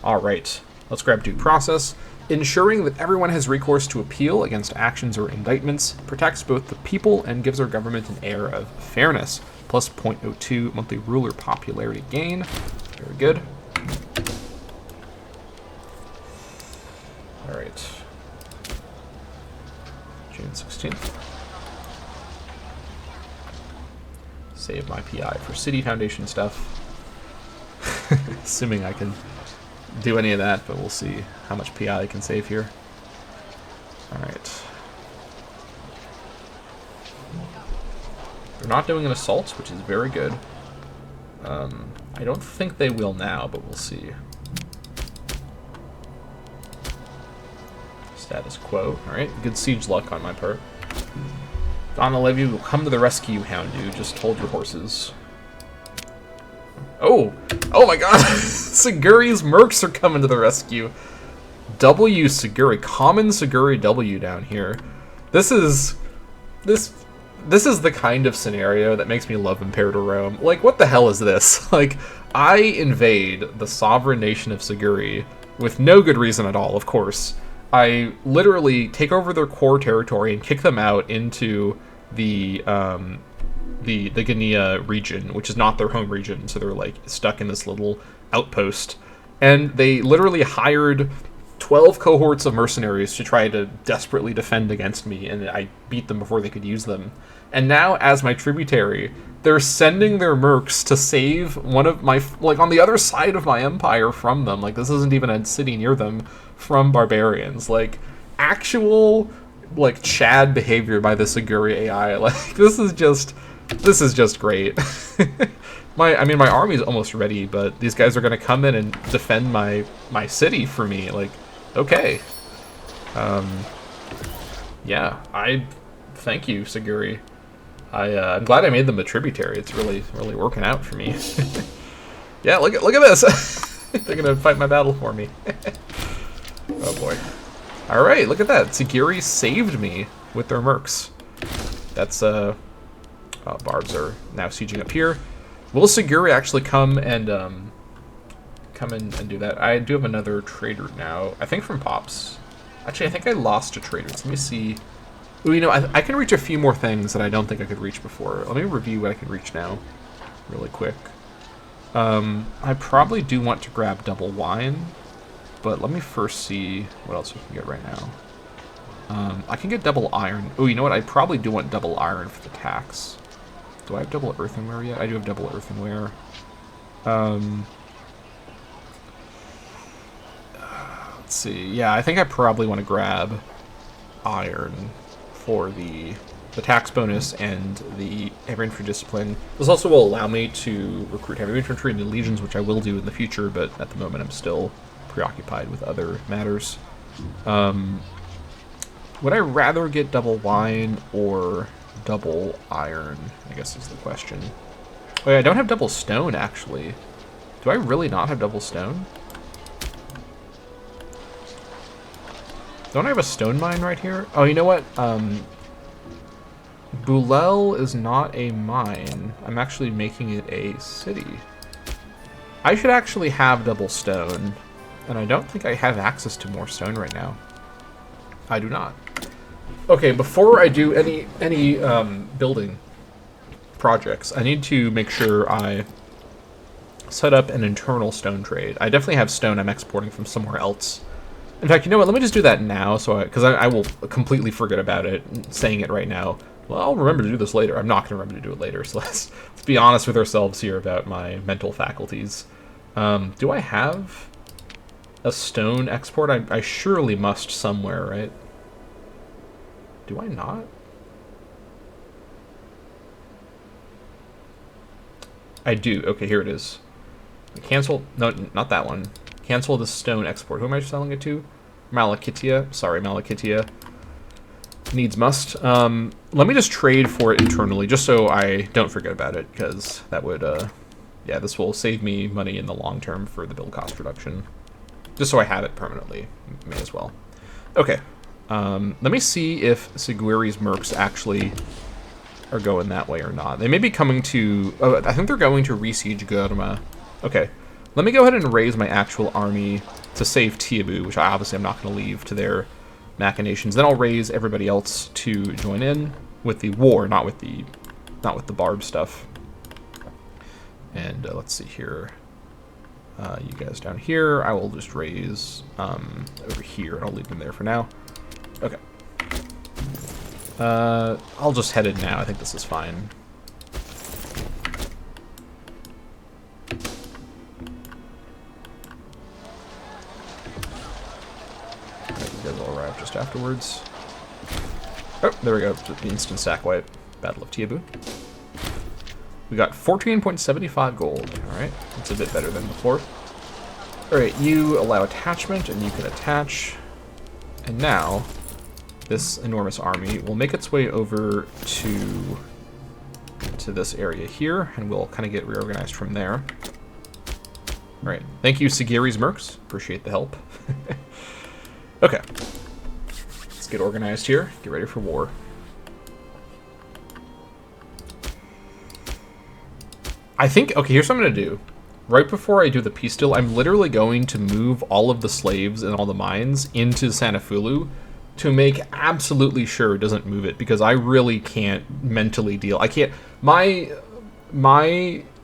All right, let's grab due process. Ensuring that everyone has recourse to appeal against actions or indictments protects both the people and gives our government an air of fairness. Plus 0.02 monthly ruler popularity gain. Very good. All right. June 16th. Save my PI for City Foundation stuff. Assuming I can do any of that, but we'll see how much PI I can save here. Alright. They're not doing an assault, which is very good. I don't think they will now, but we'll see. Status quo. Alright, good siege luck on my part. Donna Levy will come to the rescue, Houndu. Just hold your horses. Oh! Oh my god! Siguri's mercs are coming to the rescue. W Siguri. Common Siguri W down here. This is the kind of scenario that makes me love Imperator Rome. Like, what the hell is this? Like, I invade the sovereign nation of Siguri with no good reason at all, of course. I literally take over their core territory and kick them out into the Guinea region, which is not their home region, so they're like stuck in this little outpost. And they literally hired 12 cohorts of mercenaries to try to desperately defend against me, and I beat them before they could use them. And now, as my tributary, they're sending their mercs to save one of my, like, on the other side of my empire from them. Like, this isn't even a city near them, from barbarians. Like, actual, like, Chad behavior by the Siguri AI. Like, this is just great. My army's almost ready, but these guys are gonna come in and defend my city for me. Like, okay. Yeah, I thank you, Siguri. I'm glad I made them a tributary. It's really working out for me. Yeah, look at this. They're gonna fight my battle for me. Oh boy. All right, look at that. Siguri saved me with their mercs. That's barbs are now sieging up here. Will Siguri actually come and do that? I do have another trader now. I think from Pops. Actually, I think I lost a trader. So let me see. Ooh, you know, I can reach a few more things that I don't think I could reach before. Let me review what I can reach now, really quick. I probably do want to grab double wine, but let me first see what else we can get right now. I can get double iron. Oh, you know what? I probably do want double iron for the tax. Do I have double earthenware yet? I do have double earthenware. Let's see. Yeah, I think I probably want to grab iron for the tax bonus and the heavy infantry discipline. This also will allow me to recruit heavy infantry into legions, which I will do in the future, but at the moment I'm still preoccupied with other matters. Would I rather get double wine or double iron, I guess is the question. Oh yeah, I don't have double stone, actually. Do I really not have double stone? Don't I have a stone mine right here? Oh, you know what? Boulel is not a mine. I'm actually making it a city. I should actually have double stone, and I don't think I have access to more stone right now. I do not. Okay, before I do any building projects, I need to make sure I set up an internal stone trade. I definitely have stone I'm exporting from somewhere else. In fact, you know what? Let me just do that now, because I will completely forget about it, saying it right now. Well, I'll remember to do this later. I'm not going to remember to do it later, so let's be honest with ourselves here about my mental faculties. Do I have a stone export? I surely must somewhere, right? Do I not? I do. Okay, here it is. Cancel. No, not that one. Cancel the stone export. Who am I selling it to? Malakitia. Sorry, Malakitia. Needs must. Let me just trade for it internally, just so I don't forget about it, because that would, yeah, this will save me money in the long term for the build cost reduction. Just so I have it permanently. May as well. Okay. Let me see if Seguiri's mercs actually are going that way or not. They may be coming to... Oh, I think they're going to re-siege Gurma. Okay. Let me go ahead and raise my actual army to save Tiabu, which obviously I'm not going to leave to their machinations. Then I'll raise everybody else to join in with the war, not with the barb stuff. And let's see here. You guys down here, I will just raise over here, and I'll leave them there for now. Okay. I'll just head in now. I think this is fine. You guys will arrive just afterwards. Oh, there we go. The instant sack wipe. Battle of Tiabu. We got 14.75 gold. Alright, that's a bit better than before. Alright, you allow attachment, and you can attach. And now, this enormous army will make its way over to this area here, and we'll kind of get reorganized from there. Alright, thank you, Seguiri's mercs. Appreciate the help. Okay. Let's get organized here. Get ready for war. I think, okay, here's what I'm going to do. Right before I do the peace deal, I'm literally going to move all of the slaves and all the mines into Sanafulu to make absolutely sure it doesn't move it, because I really can't mentally deal. I can't, my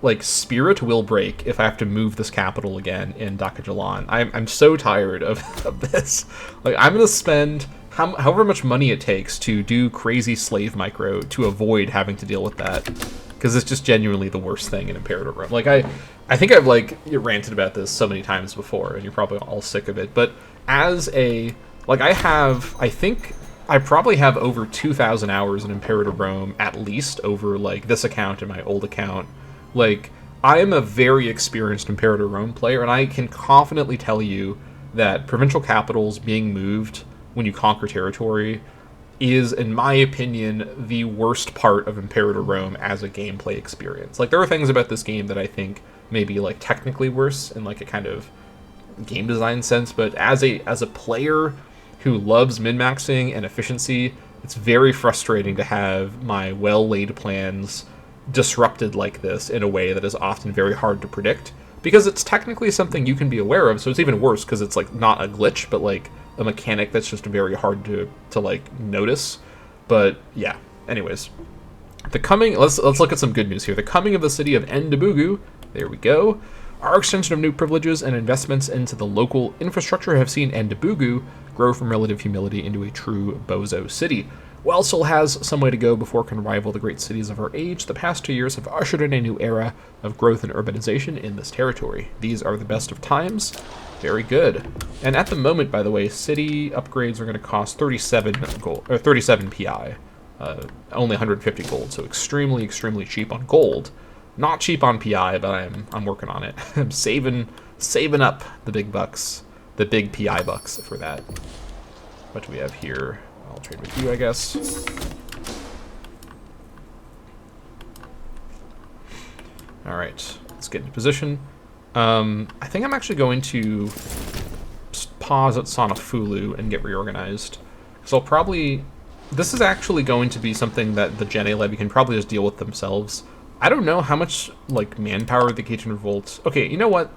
like spirit will break if I have to move this capital again in Dakajalan. I'm so tired of this. Like, I'm going to spend however much money it takes to do crazy slave micro to avoid having to deal with that. Because it's just genuinely the worst thing in Imperator Rome. Like, I think I've, like, ranted about this so many times before, and you're probably all sick of it. But as a, like, I think I probably have over 2,000 hours in Imperator Rome, at least, over, like, this account and my old account. Like, I am a very experienced Imperator Rome player, and I can confidently tell you that provincial capitals being moved when you conquer territory is, in my opinion, the worst part of Imperator Rome as a gameplay experience. Like, there are things about this game that I think may be, like, technically worse in, like, a kind of game design sense, but as a player who loves min-maxing and efficiency, it's very frustrating to have my well-laid plans disrupted like this in a way that is often very hard to predict, because it's technically something you can be aware of, so it's even worse because it's, like, not a glitch, but, like, a mechanic that's just very hard to like notice. But yeah, anyways, the coming, let's look at some good news here. The coming of the city of Endebugu, there we go. Our extension of new privileges and investments into the local infrastructure have seen Endebugu grow from relative humility into a true bozo city. While still has some way to go before it can rival the great cities of our age, the past 2 years have ushered in a new era of growth and urbanization in this territory. These are the best of times. Very good. And at the moment, by the way, city upgrades are going to cost 37 gold, or 37 PI. Only 150 gold, so extremely, extremely cheap on gold. Not cheap on PI, but I'm working on it. I'm saving up the big bucks, the big PI bucks for that. What do we have here? I'll trade with you, I guess. All right, let's get into position. I think I'm actually going to pause at Sonafulu and get reorganized. So I'll probably... This is actually going to be something that the Gen A Levy can probably just deal with themselves. I don't know how much, like, manpower the Cajun Revolt... Okay, you know what?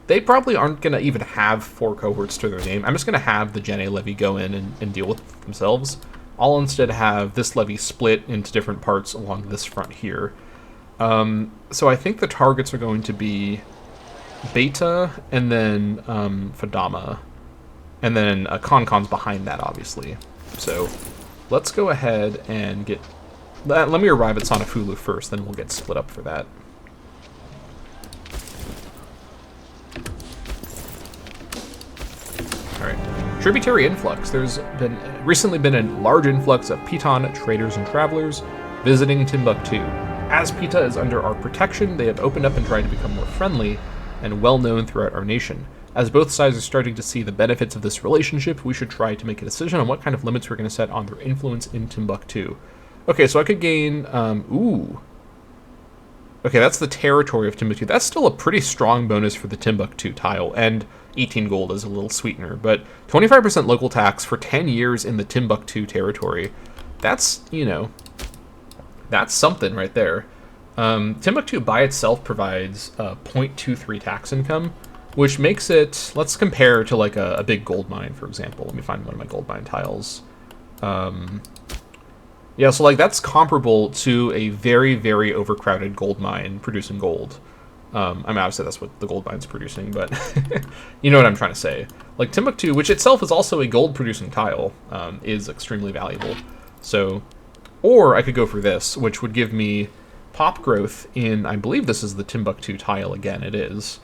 They probably aren't going to even have 4 cohorts to their name. I'm just going to have the Gen A Levy go in and deal with it themselves. I'll instead have this levy split into different parts along this front here. So I think the targets are going to be Beta and then Fadama. And then Concon's behind that, obviously. So let's go ahead and get... Let me arrive at Sonafulu first, then we'll get split up for that. Alright. Tributary influx. There's recently been a large influx of Piton traders and travelers visiting Timbuktu. As Pita is under our protection, they have opened up and tried to become more friendly and well-known throughout our nation. As both sides are starting to see the benefits of this relationship, we should try to make a decision on what kind of limits we're going to set on their influence in Timbuktu. Okay, so I could gain... ooh. Okay, that's the territory of Timbuktu. That's still a pretty strong bonus for the Timbuktu tile, and 18 gold is a little sweetener, but 25% local tax for 10 years in the Timbuktu territory. That's, you know, that's something right there. Timbuktu by itself provides 0.23 tax income, which makes it, let's compare to like a big gold mine, for example. Let me find one of my gold mine tiles. Yeah, so like that's comparable to a very, very overcrowded gold mine producing gold. I mean, obviously that's what the gold mine's producing, but you know what I'm trying to say. Like Timbuktu, which itself is also a gold producing tile, is extremely valuable. So, or I could go for this, which would give me pop growth in, I believe this is the Timbuktu tile again, it is.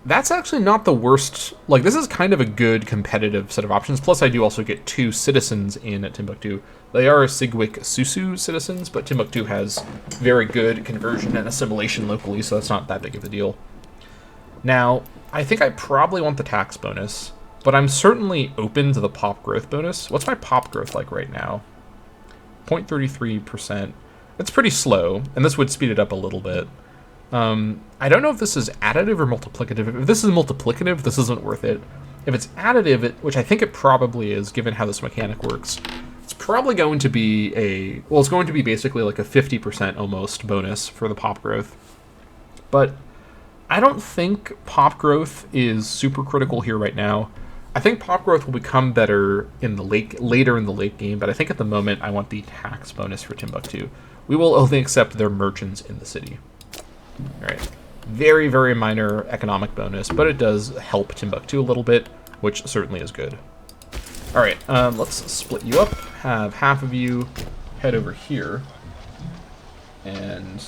That's actually not the worst. Like, this is kind of a good competitive set of options. Plus, I do also get 2 citizens in at Timbuktu. They are Sigwik Susu citizens, but Timbuktu has very good conversion and assimilation locally, so that's not that big of a deal. Now, I think I probably want the tax bonus, but I'm certainly open to the pop growth bonus. What's my pop growth like right now? 0.33%. It's pretty slow, and this would speed it up a little bit. I don't know if this is additive or multiplicative. If this is multiplicative, this isn't worth it. If it's additive, which I think it probably is, given how this mechanic works, it's probably going to be it's going to be basically like a 50% almost bonus for the pop growth. But I don't think pop growth is super critical here right now. I think pop growth will become better in the later in the late game, but I think at the moment I want the tax bonus for Timbuktu. We will only accept their merchants in the city. Alright, very, very minor economic bonus, but it does help Timbuktu a little bit, which certainly is good. Alright, let's split you up, have half of you head over here, and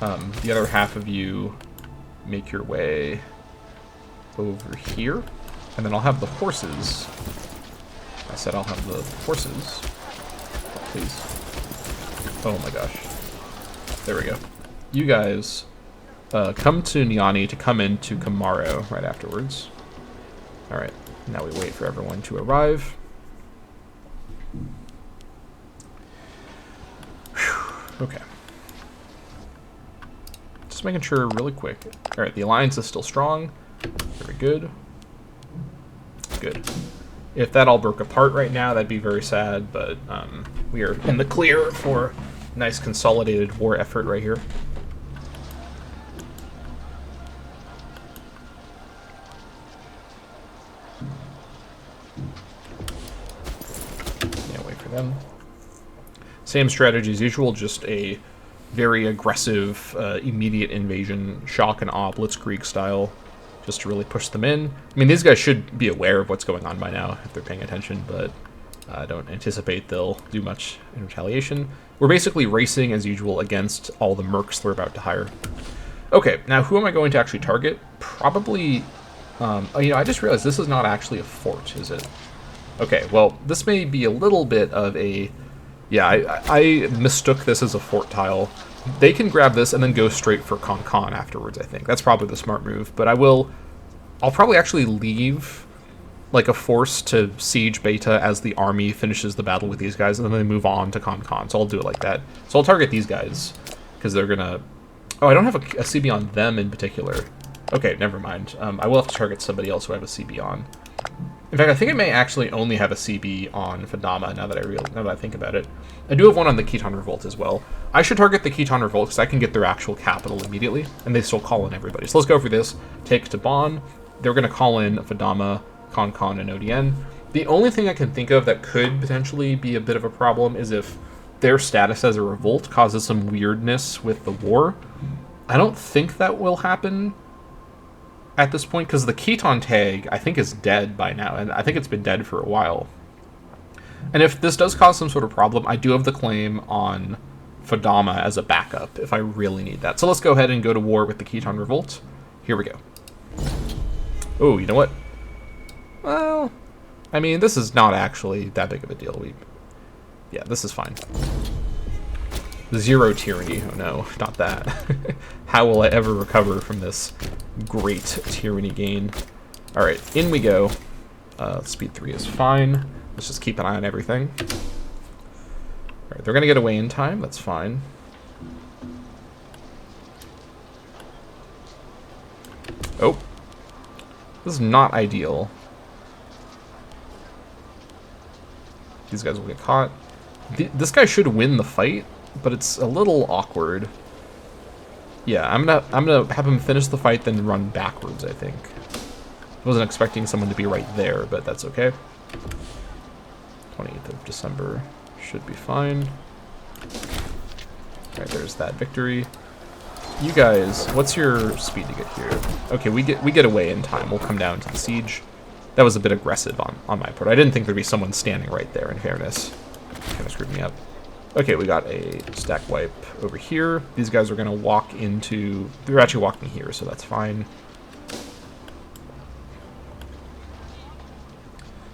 the other half of you make your way over here, and then I'll have the horses. I said I'll have the horses. Please. Oh my gosh. There we go. You guys come to Niani to come into Kamaro right afterwards. Alright, now we wait for everyone to arrive. Whew. Okay. Just making sure really quick. Alright, the alliance is still strong. Very good. Good. If that all broke apart right now, that'd be very sad, but we are in the clear for a nice consolidated war effort right here. Them. Same strategy as usual, just a very aggressive, immediate invasion, shock and awe, blitzkrieg style, just to really push them in. I mean, these guys should be aware of what's going on by now if they're paying attention, but I don't anticipate they'll do much in retaliation. We're basically racing as usual against all the mercs they're about to hire. Okay, now who am I going to actually target? Probably, oh, you know, I just realized this is not actually a fort, is it? Okay, well, this may be a little bit of a... Yeah, I mistook this as a fort tile. They can grab this and then go straight for Con afterwards, I think. That's probably the smart move, but I'll probably actually leave like a force to siege Beta as the army finishes the battle with these guys, and then they move on to Con, so I'll do it like that. So I'll target these guys, because they're gonna... Oh, I don't have a CB on them in particular. Okay, never mind. I will have to target somebody else who I have a CB on. In fact, I think it may actually only have a CB on Fadama now that I think about it. I do have one on the Khitan Revolt as well. I should target the Khitan Revolt because I can get their actual capital immediately, and they still call in everybody. So let's go for this. Take to Bon. They're going to call in Fadama, Con, and ODN. The only thing I can think of that could potentially be a bit of a problem is if their status as a revolt causes some weirdness with the war. I don't think that will happen at this point, because the Khitan tag, I think, is dead by now, and I think it's been dead for a while. And if this does cause some sort of problem, I do have the claim on Fadama as a backup, if I really need that. So let's go ahead and go to war with the Khitan Revolt. Here we go. Oh, you know what? Well, I mean, this is not actually that big of a deal. Yeah, this is fine. Zero tyranny. Oh no, not that. How will I ever recover from this great tyranny gain? Alright, in we go. Speed 3 is fine. Let's just keep an eye on everything. Alright, they're going to get away in time. That's fine. Oh. This is not ideal. These guys will get caught. This guy should win the fight, but it's a little awkward. Yeah, I'm gonna have him finish the fight, then run backwards, I think. Wasn't expecting someone to be right there, but that's okay. 28th of December should be fine. Alright, there's that victory. You guys, what's your speed to get here? Okay, we get away in time. We'll come down to the siege. That was a bit aggressive on my part. I didn't think there'd be someone standing right there, in fairness. Kind of screwed me up. Okay, we got a stack wipe over here. These guys are going to walk into... They're actually walking here, so that's fine.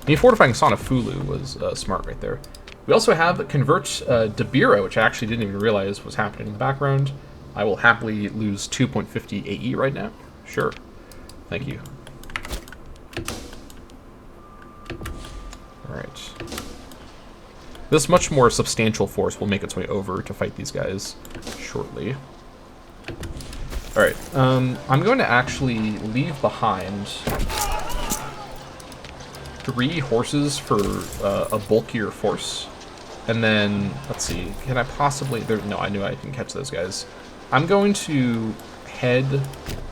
The fortifying Son of Fulu was smart right there. We also have Convert Debira, which I actually didn't even realize was happening in the background. I will happily lose 2.50 AE right now. Sure. Thank you. Alright. This much more substantial force will make its way over to fight these guys shortly. Alright, I'm going to actually leave behind 3 horses for a bulkier force. And then, let's see, can I possibly... No, I knew I can catch those guys. I'm going to head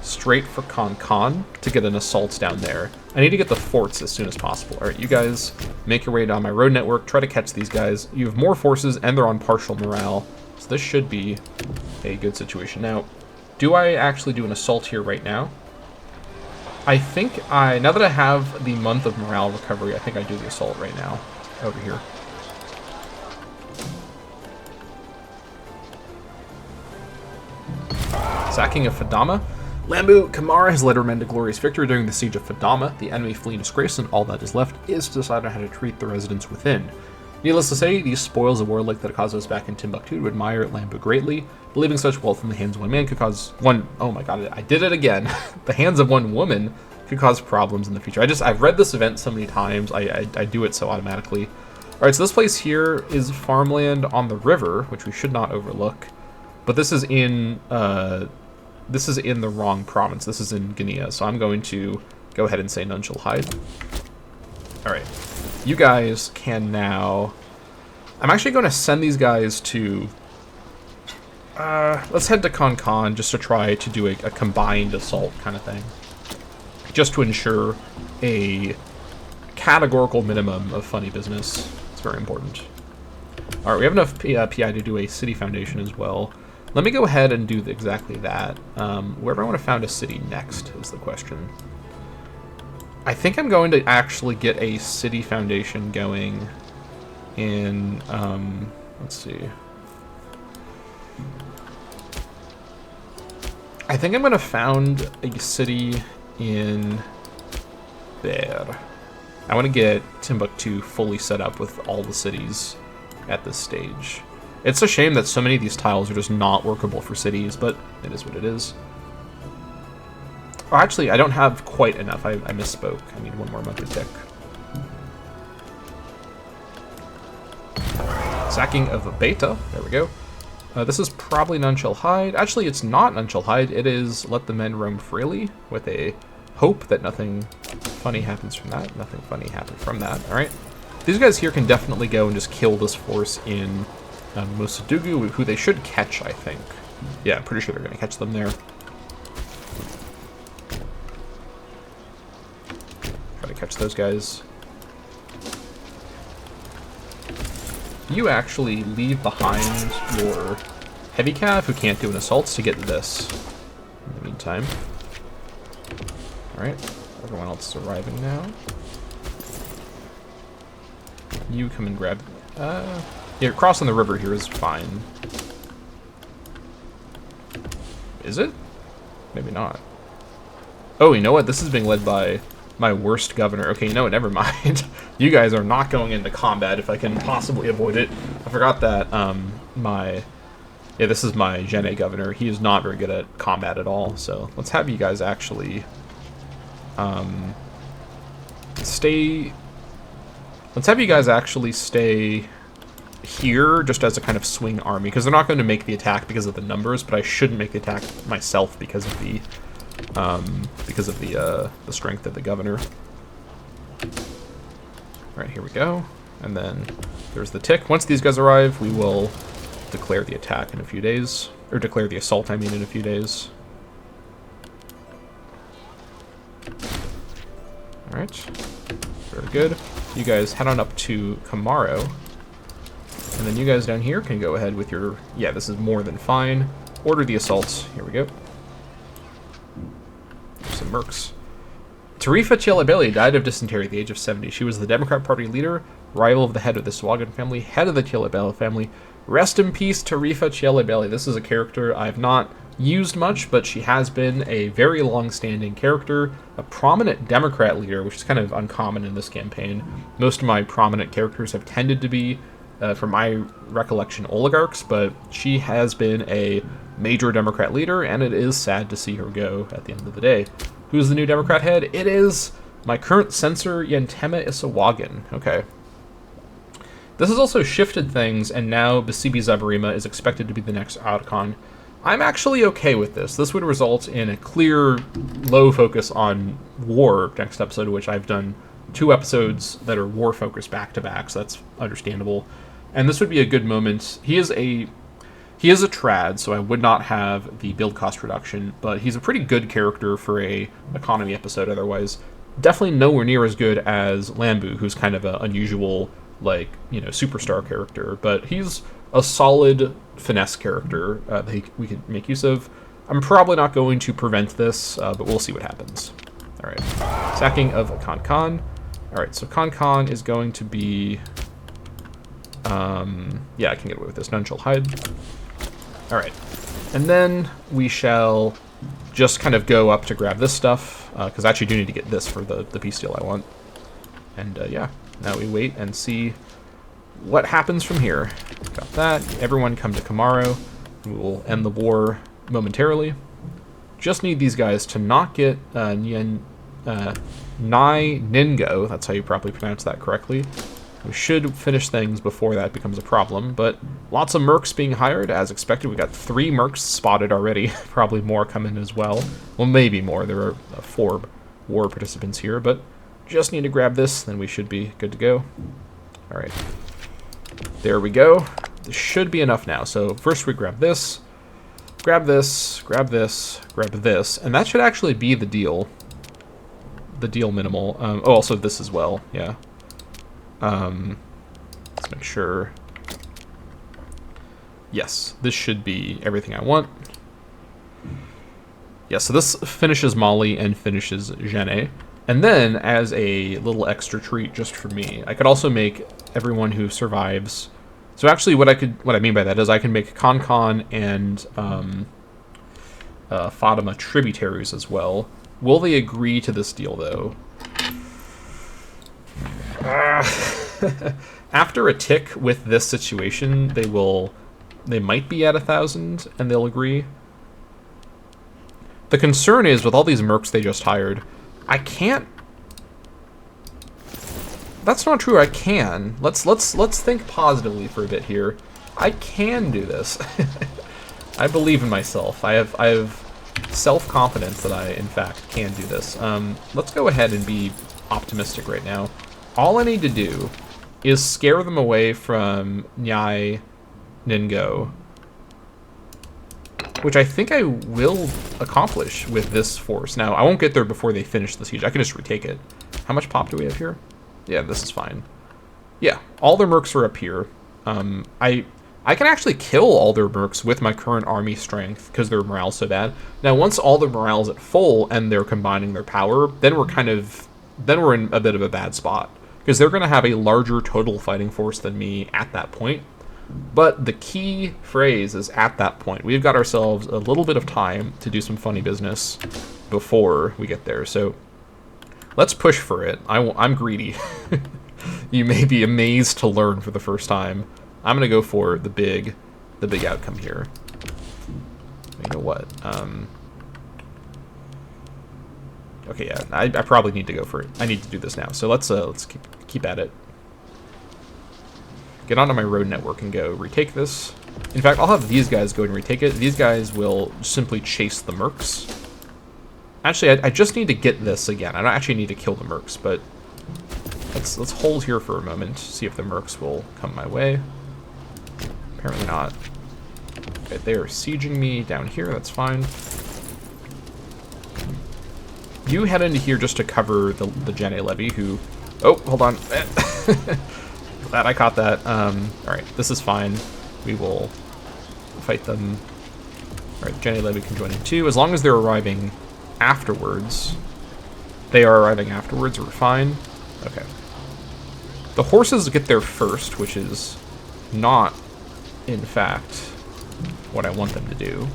straight for Con to get an assault down there. I need to get the forts as soon as possible. Alright, you guys make your way down my road network, try to catch these guys. You have more forces and they're on partial morale, so this should be a good situation. Now, do I actually do an assault here right now? I think now that I have the month of morale recovery, I think I do the assault right now, over here. Sacking of Fadama. Lambu Kamara has led her men to glorious victory during the siege of Fadama. The enemy flee in disgrace, and all that is left is to decide on how to treat the residents within. Needless to say, these spoils of war like that caused us back in Timbuktu to admire Lambu greatly. Believing such wealth in the hands of one man could cause one... Oh my god, I did it again. The hands of one woman could cause problems in the future. I've read this event so many times, I do it so automatically. Alright, so this place here is farmland on the river, which we should not overlook. But this is in the wrong province. This is in Guinea, so I'm going to go ahead and say none shall hide. Alright, you guys can now... I'm actually going to send these guys to... let's head to Con just to try to do a combined assault kind of thing. Just to ensure a categorical minimum of funny business. It's very important. Alright, we have enough PI to do a city foundation as well. Let me go ahead and do exactly that. Where do I want to found a city next is the question. I think I'm going to actually get a city foundation going in, let's see. I think I'm going to found a city in there. I want to get Timbuktu fully set up with all the cities at this stage. It's a shame that so many of these tiles are just not workable for cities, but it is what it is. Oh, actually, I don't have quite enough. I misspoke. I need one more month to tick. Sacking of a beta. There we go. This is probably None Shall Hide. Actually, it's not None Shall Hide. It is Let the Men Roam Freely, with a hope that nothing funny happens from that. Nothing funny happened from that. All right. These guys here can definitely go and just kill this force in Mosadugu, who they should catch, I think. Yeah, I'm pretty sure they're going to catch them there. Try to catch those guys. You actually leave behind your heavy cav, who can't do an assault, to get this in the meantime. Alright, everyone else is arriving now. You come and grab... yeah, crossing the river here is fine. Is it? Maybe not. Oh, you know what? This is being led by my worst governor. Okay, you know what? Never mind. You guys are not going into combat if I can possibly avoid it. I forgot that yeah, this is my Gene governor. He is not very good at combat at all. So let's have you guys actually stay. Let's have you guys actually stay here just as a kind of swing army, because they're not going to make the attack because of the numbers, but I shouldn't make the attack myself because of the strength of the governor. All right, here we go. And then there's the tick. Once these guys arrive, we will declare the attack in a few days, or declare the assault, I mean, in a few days. All right, very good. You guys head on up to Kamaro, and then you guys down here can go ahead with your, yeah, this is more than fine. Order the assaults. Here we go. Some mercs. Tarifa Chialabelli died of dysentery at the age of 70. She was the Democrat Party leader, rival of the head of the Swagan family, head of the Chialabelli family. Rest in peace, Tarifa Chialabelli. This is a character I've not used much, but she has been a very long-standing character, a prominent Democrat leader, which is kind of uncommon in this campaign. Most of my prominent characters have tended to be, from my recollection, oligarchs, but she has been a major Democrat leader, and it is sad to see her go at the end of the day. Who's the new Democrat head? It is my current censor, Yentema Isawagan. Okay. This has also shifted things, and now Basibi Zabarima is expected to be the next Archon. I'm actually okay with this. This would result in a clear, low focus on war next episode, which I've done 2 episodes that are war focused back to back, so that's understandable. And this would be a good moment. He is a trad, so I would not have the build cost reduction, but he's a pretty good character for a economy episode otherwise. Definitely nowhere near as good as Lambu, who's kind of an unusual, like, you know, superstar character, but he's a solid finesse character that we could make use of. I'm probably not going to prevent this, but we'll see what happens. All right, sacking of Khan Khan. All right, so Khan Khan is going to be, yeah, I can get away with this. None shall hide. All right, and then we shall just kind of go up to grab this stuff, because I actually do need to get this for the peace deal I want. And yeah, now we wait and see what happens from here. Got that. Everyone come to Kamaro. We will end the war momentarily. Just need these guys to not get Nai Ningo. That's how you probably pronounce that correctly. We should finish things before that becomes a problem, but lots of mercs being hired, as expected. We got 3 mercs spotted already. Probably more coming as well. Well, maybe more. There are 4 war participants here, but just need to grab this, then we should be good to go. All right. There we go. This should be enough now. So first we grab this, grab this, grab this, grab this, and that should actually be the deal. The deal minimal. Oh, also this as well. Yeah. Let's make sure. Yes, this should be everything I want. Yeah, so this finishes Mali and finishes Gene. And then, as a little extra treat just for me, I could also make everyone who survives. So actually, what I mean by that is I can make Khan Khan and Fatima tributaries as well. Will they agree to this deal, though? After a tick with this situation, they might be at 1,000 and they'll agree. The concern is with all these mercs they just hired, I can't. That's not true. I can. Let's think positively for a bit here. I can do this. I believe in myself. I have self-confidence that I, in fact, can do this. Let's go ahead and be optimistic right now. All I need to do is scare them away from Nyai Ningo, which I think I will accomplish with this force. Now, I won't get there before they finish the siege. I can just retake it. How much pop do we have here? Yeah, this is fine. Yeah, all their mercs are up here. I can actually kill all their mercs with my current army strength because their morale's so bad. Now, once all the morale's at full and they're combining their power, then we're in a bit of a bad spot because they're going to have a larger total fighting force than me at that point. But the key phrase is at that point. We've got ourselves a little bit of time to do some funny business before we get there. So let's push for it. I'm greedy. You may be amazed to learn for the first time. I'm going to go for the big outcome here. You know what? Okay, yeah, I probably need to go for it. I need to do this now. So let's keep at it. Get onto my road network and go retake this. In fact, I'll have these guys go and retake it. These guys will simply chase the mercs. Actually, I just need to get this again. I don't actually need to kill the mercs, but let's hold here for a moment, see if the mercs will come my way. Apparently not. Okay, they are sieging me down here, that's fine. You head into here just to cover the Jenny Levy, who... Oh, hold on. Glad I caught that. Alright, this is fine. We will fight them. Alright, Jenny Levy can join in too. As long as they're arriving afterwards. They are arriving afterwards, we're fine. Okay. The horses get there first, which is not, in fact, what I want them to do.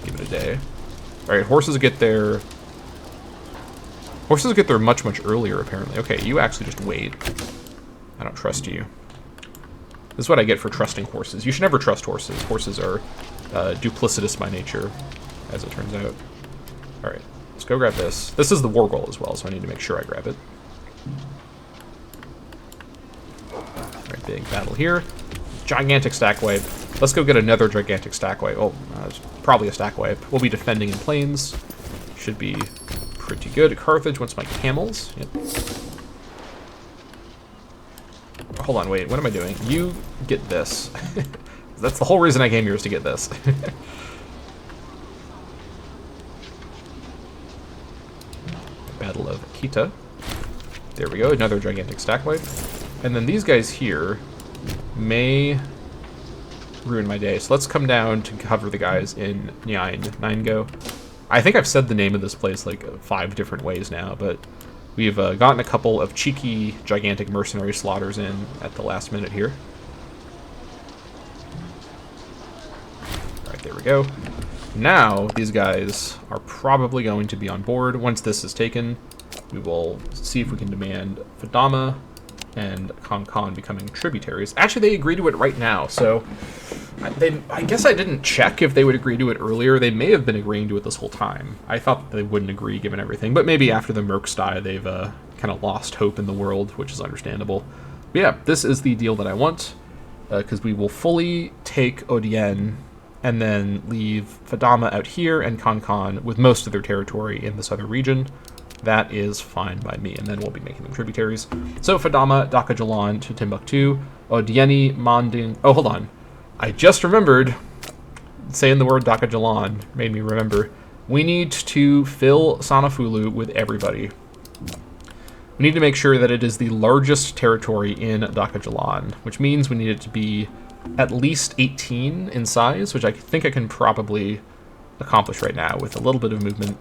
Give it a day. Alright, horses get there... Horses get there much, much earlier, apparently. Okay, you actually just wait. I don't trust you. This is what I get for trusting horses. You should never trust horses. Horses are duplicitous by nature, as it turns out. Alright, let's go grab this. This is the war goal as well, so I need to make sure I grab it. Alright, big battle here. Gigantic stack wipe. Let's go get another gigantic stack wipe. Oh, it's probably a stack wipe. We'll be defending in plains. Should be pretty good. Carthage wants my camels. Yep. Hold on, wait, what am I doing? You get this. That's the whole reason I came here, is to get this. Battle of Akita. There we go, another gigantic stack wipe. And then these guys here may ruin my day. So let's come down to cover the guys in Ningo. I think I've said the name of this place like 5 different ways now, but we've gotten a couple of cheeky, gigantic mercenary slaughters in at the last minute here. Alright, there we go. Now, these guys are probably going to be on board. Once this is taken, we will see if we can demand Fadama and Khan becoming tributaries. Actually, they agree to it right now, so I guess I didn't check if they would agree to it earlier. They may have been agreeing to it this whole time. I thought that they wouldn't agree given everything, but maybe after the mercs die, they've kind of lost hope in the world, which is understandable. But yeah, this is the deal that I want, because we will fully take Odien and then leave Fadama out here and Khan with most of their territory in this other region. That is fine by me, and then we'll be making them tributaries. So Fadama, Dhaka Jalan to Timbuktu, Odieni, Manding... Oh, hold on. I just remembered, saying the word Dhaka Jalan made me remember. We need to fill Sanafulu with everybody. We need to make sure that it is the largest territory in Dhaka Jalan, which means we need it to be at least 18 in size, which I think I can probably accomplish right now with a little bit of movement.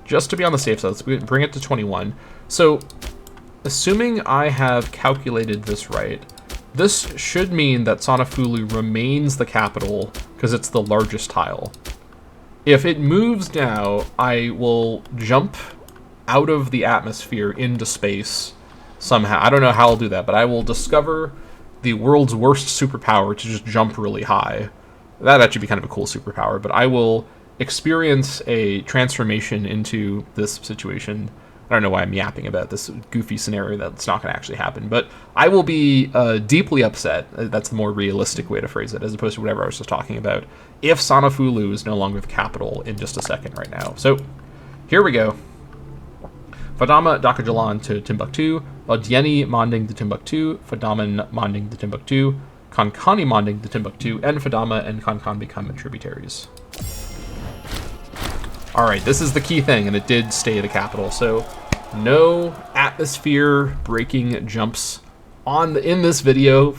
Just to be on the safe side, let's bring it to 21. So, assuming I have calculated this right, this should mean that Sanafulu remains the capital because it's the largest tile. If it moves now, I will jump out of the atmosphere into space somehow. I don't know how I'll do that, but I will discover the world's worst superpower to just jump really high. That'd actually be kind of a cool superpower, but I will experience a transformation into this situation I don't know why I'm yapping about this goofy scenario that's not going to actually happen, but I will be deeply upset. That's the more realistic way to phrase it, as opposed to whatever I was just talking about, if Sanafulu is no longer the capital in just a second right now. So here we go. Fadama Dakajalan to Timbuktu, Odieni Manding to Timbuktu, Fadaman Manding to Timbuktu, Konkani Manding to Timbuktu, and Fadama and Konkan become tributaries. Alright, this is the key thing, and it did stay the capital, so no atmosphere breaking jumps in this video.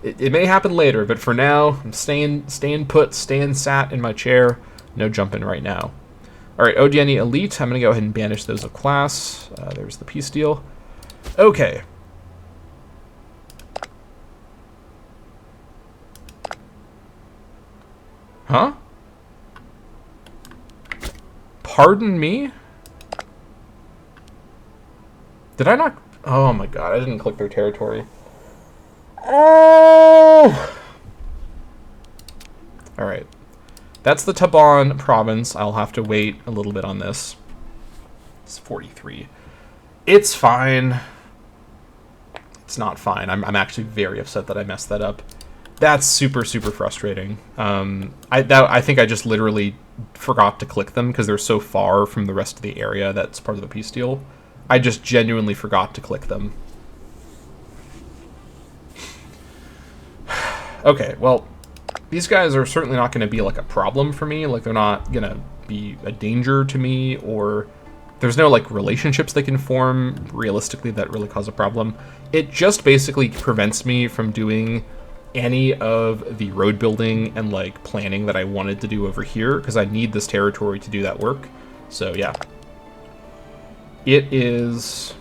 It may happen later, but for now, I'm staying put, staying sat in my chair. No jumping right now. Alright, Odieni Elite, I'm going to go ahead and banish those of class. There's the peace deal. Okay. Huh? Pardon me? Did I not? Oh my god, I didn't click their territory. Oh! Alright. That's the Taban province. I'll have to wait a little bit on this. It's 43. It's fine. It's not fine. I'm actually very upset that I messed that up. That's super, super frustrating. I think I just literally forgot to click them because they're so far from the rest of the area that's part of the peace deal. I just genuinely forgot to click them. Okay, well, these guys are certainly not going to be like a problem for me. Like, they're not going to be a danger to me, or there's no like relationships they can form realistically that really cause a problem. It just basically prevents me from doing any of the road building and like planning that I wanted to do over here, because I need this territory to do that work. So yeah, it is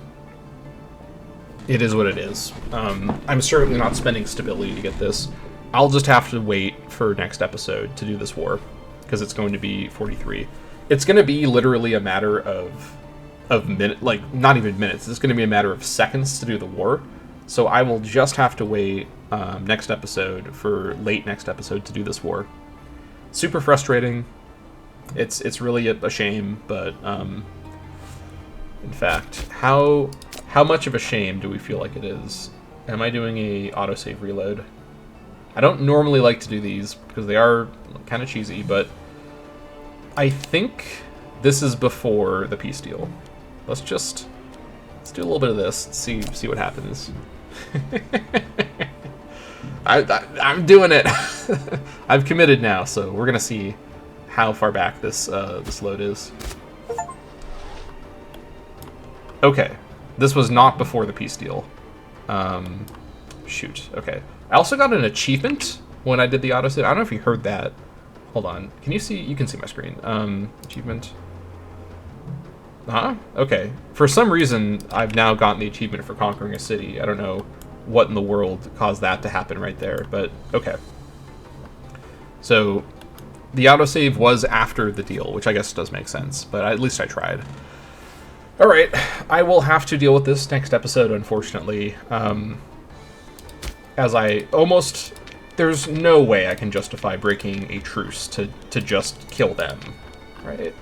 what it is. I'm certainly not spending stability to get this. I'll just have to wait for next episode to do this war, because it's going to be 43. It's going to be literally a matter of minute, like not even minutes. It's going to be a matter of seconds to do the war. So I will just have to wait next episode for late next episode to do this war. Super frustrating. It's really a shame, but in fact, how much of a shame do we feel like it is? Am I doing a autosave reload? I don't normally like to do these because they are kind of cheesy, but I think this is before the peace deal. Let's do a little bit of this. See what happens. I'm doing it. I've committed now, so we're gonna see how far back this load is. Okay, this was not before the peace deal. Shoot. Okay, I also got an achievement when I did the autosave. I don't know if you heard that. Hold on. Can you see? You can see my screen. Achievement. Huh? Okay. For some reason, I've now gotten the achievement for conquering a city. I don't know what in the world caused that to happen right there, but okay. So the autosave was after the deal, which I guess does make sense, but at least I tried. All right, I will have to deal with this next episode, unfortunately. As there's no way I can justify breaking a truce to just kill them, right?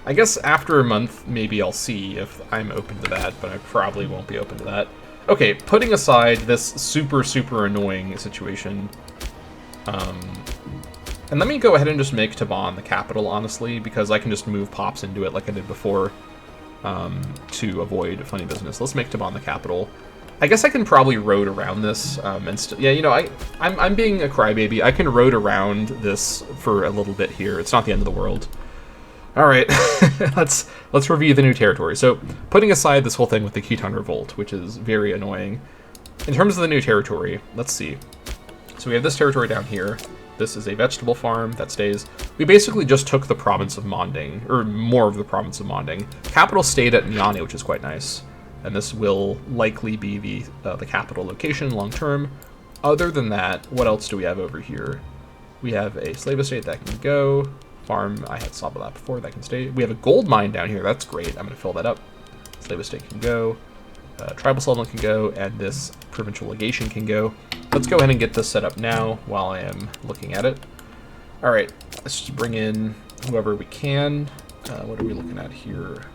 I guess after a month, maybe I'll see if I'm open to that, but I probably won't be open to that. Okay, putting aside this super, super annoying situation, and let me go ahead and just make Taban the capital, honestly, because I can just move pops into it like I did before to avoid funny business. Let's make Taban the capital. I guess I can probably road around this, yeah, you know, I'm being a crybaby. I can road around this for a little bit here. It's not the end of the world. All right, let's review the new territory. So, putting aside this whole thing with the Khitan Revolt, which is very annoying, in terms of the new territory, let's see. So we have this territory down here. This is a vegetable farm that stays. We basically just took the province of Monding, or more of the province of Monding. Capital stayed at Nyane, which is quite nice, and this will likely be the capital location long term. Other than that, what else do we have over here? We have a slave estate that can go. Farm, I had saw that before, that can stay. We have a gold mine down here, that's great. I'm going to fill that up. Slave estate can go. Tribal settlement can go, and this provincial legation can go. Let's go ahead and get this set up now while I am looking at it. All right, let's just bring in whoever we can. What are we looking at here?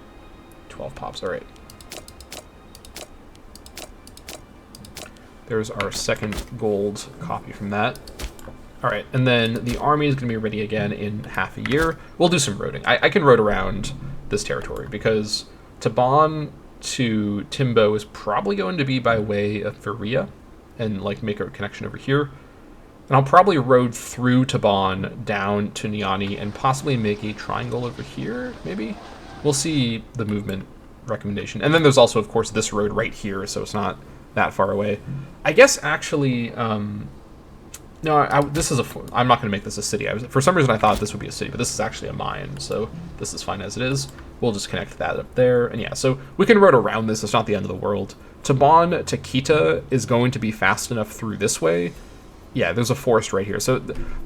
12 pops. All right. There's our second gold copy from that. All right, and then the army is going to be ready again in half a year. We'll do some roading. I can road around this territory because Taban to Timbo is probably going to be by way of Feria and like make a connection over here. And I'll probably road through Taban down to Niani and possibly make a triangle over here, maybe? We'll see the movement recommendation. And then there's also, of course, this road right here, so it's not that far away. I guess actually, no, this is I'm not going to make this a city. For some reason I thought this would be a city, but this is actually a mine, so this is fine as it is. We'll just connect that up there, and yeah, so we can road around this. It's not the end of the world. Taban to Kita is going to be fast enough through this way. Yeah, there's a forest right here. So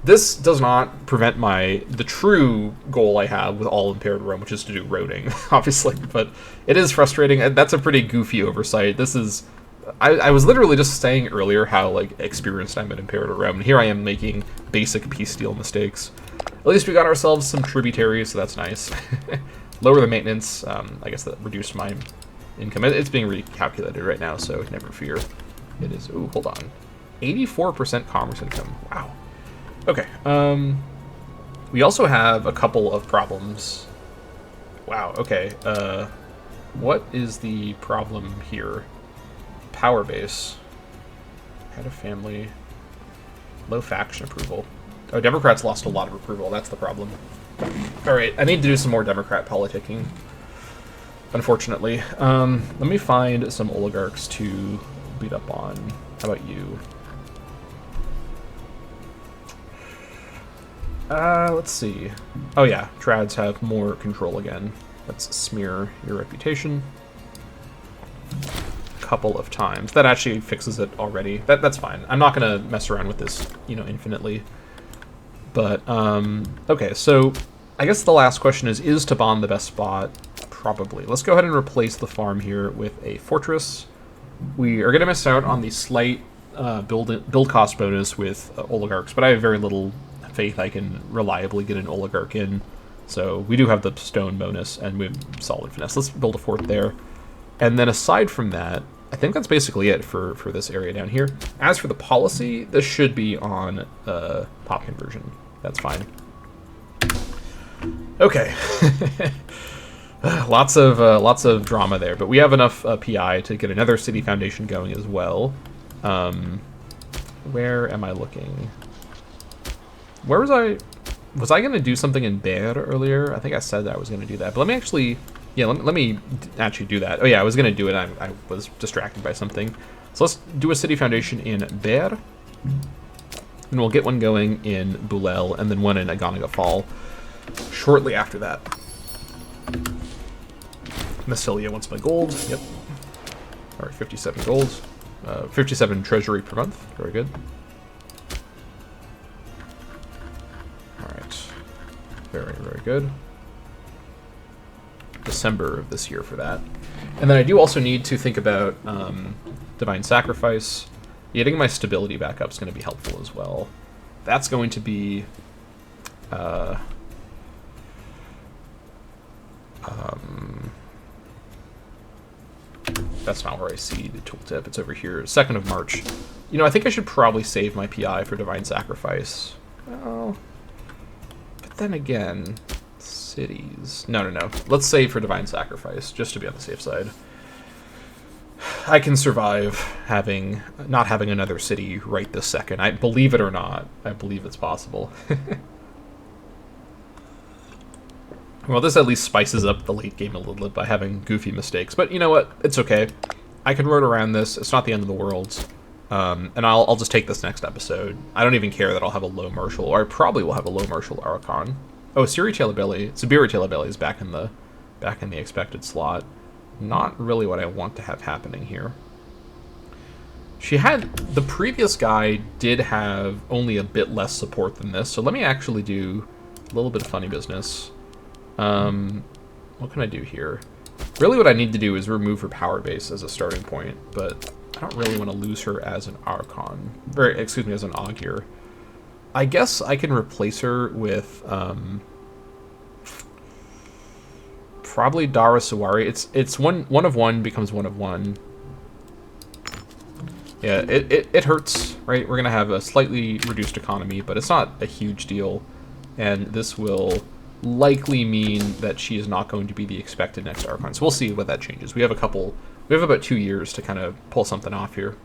this does not prevent the true goal I have with all Imperator Rome, which is to do roading, obviously, but it is frustrating, and that's a pretty goofy oversight. This is... I was literally just saying earlier how like experienced I'm at Imperator Rome, and here I am making basic peace steal mistakes. At least we got ourselves some tributaries, so that's nice. Lower the maintenance. I guess that reduced my income. It's being recalculated right now, so never fear. It is... Ooh, hold on. 84% commerce income. Wow. Okay. We also have a couple of problems. Wow. Okay. What is the problem here? Power base. Head of family. Low faction approval. Oh, Democrats lost a lot of approval. That's the problem. All right. I need to do some more Democrat politicking, unfortunately. Let me find some oligarchs to beat up on. How about you? Let's see. Oh yeah, Trads have more control again. Let's smear your reputation a couple of times. That actually fixes it already. That's fine. I'm not gonna mess around with this, infinitely. But, okay, so I guess the last question is Taban the best spot? Probably. Let's go ahead and replace the farm here with a fortress. We are gonna miss out on the slight build cost bonus with oligarchs, but I have very little faith I can reliably get an oligarch in. So we do have the stone bonus, and we have solid finesse. Let's build a fort there. And then aside from that, I think that's basically it for this area down here. As for the policy, this should be on pop conversion. That's fine. Okay. Lots of drama there, but we have enough PI to get another city foundation going as well. Where am I looking? Where was I? Was I going to do something in Bear earlier? I think I said that I was going to do that. But let me actually... Yeah, let me actually do that. Oh yeah, I was going to do it. I was distracted by something. So let's do a city foundation in Bear. And we'll get one going in Bulel, and then one in Aganaga Fall shortly after that. Massilia wants my gold. Yep. All right, 57 gold. 57 treasury per month. Very good. Very, very good. December of this year for that. And then I do also need to think about Divine Sacrifice. Getting my stability back up is going to be helpful as well. That's going to be... that's not where I see the tooltip. It's over here. 2nd of March. I think I should probably save my PI for Divine Sacrifice. Well... Then again, cities... No. Let's save for Divine Sacrifice, just to be on the safe side. I can survive not having another city right this second. I believe it or not. I believe it's possible. Well, this at least spices up the late game a little bit by having goofy mistakes. But you know what? It's okay. I can road around this. It's not the end of the world. And I'll just take this next episode. I don't even care that I'll have a low martial, or I probably will have a low martial Archon. Oh, Siri Talabelli is back in the expected slot. Not really what I want to have happening here. The previous guy did have only a bit less support than this, so let me actually do a little bit of funny business. What can I do here? Really what I need to do is remove her power base as a starting point, but I don't really want to lose her as an Archon. As an Augur. I guess I can replace her with, Probably Darasawari. It's one of one becomes one of one. Yeah, it hurts, right? We're gonna have a slightly reduced economy, but it's not a huge deal, and this will likely mean that she is not going to be the expected next Archon. So we'll see what that changes. We have about 2 years to kind of pull something off here.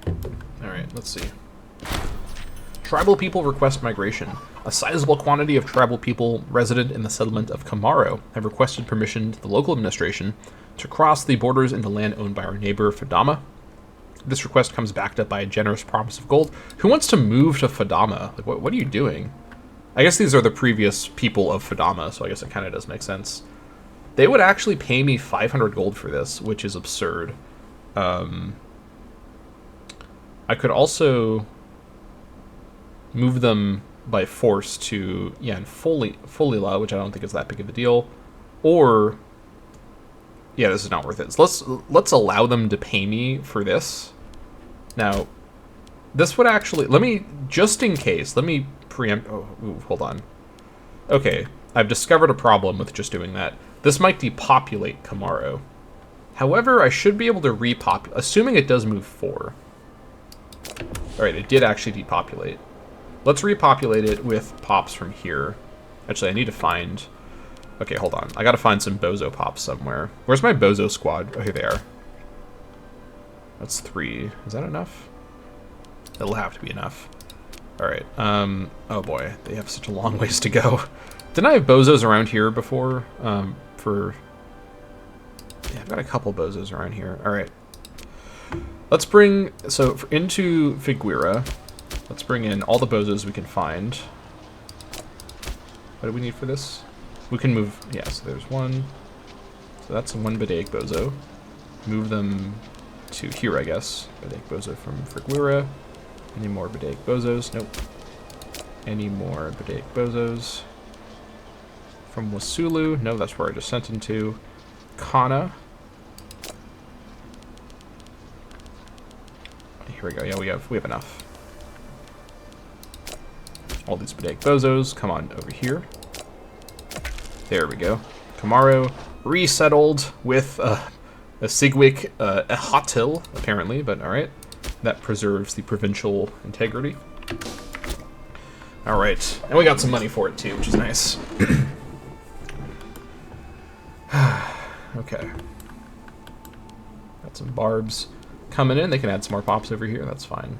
All right, let's see. Tribal people request migration. A sizable quantity of tribal people resident in the settlement of Kamaro have requested permission to the local administration to cross the borders into land owned by our neighbor Fadama. This request comes backed up by a generous promise of gold. Who wants to move to Fadama? Like, what are you doing? I guess these are the previous people of Fadama, so I guess it kind of does make sense. They would actually pay me 500 gold for this, which is absurd. I could also move them by force to, yeah, Folila, which I don't think is that big of a deal. Or, yeah, this is not worth it. So let's allow them to pay me for this. Now, this would actually, just in case, let me preempt, hold on. Okay, I've discovered a problem with just doing that. This might depopulate Kamaro. However, I should be able to repopulate, assuming it does move 4. Alright, it did actually depopulate. Let's repopulate it with pops from here. Actually, I need to find... Okay, hold on. I gotta find some bozo pops somewhere. Where's my bozo squad? Oh, here they are. That's 3. Is that enough? It'll have to be enough. Alright, oh boy. They have such a long ways to go. Didn't I have bozos around here before? Yeah, I've got a couple bozos around here. Alright. Let's bring... So, into Figuera... Let's bring in all the bozos we can find. What do we need for this? We can move... Yeah, so there's one. So that's one Badaic bozo. Move them to here, I guess. Badaic bozo from Figuera. Any more Badaic bozos? Nope. Any more Badaic bozos? From Wasulu? No, that's where I just sent him to. Kana. Here we go. Yeah, we have enough. All these Badaic bozos, come on over here. There we go. Kamaro resettled with a Sigwick Ehatil, apparently, but alright. That preserves the provincial integrity. Alright, and we got some money for it too, which is nice. Okay. Got some barbs coming in. They can add some more pops over here, that's fine.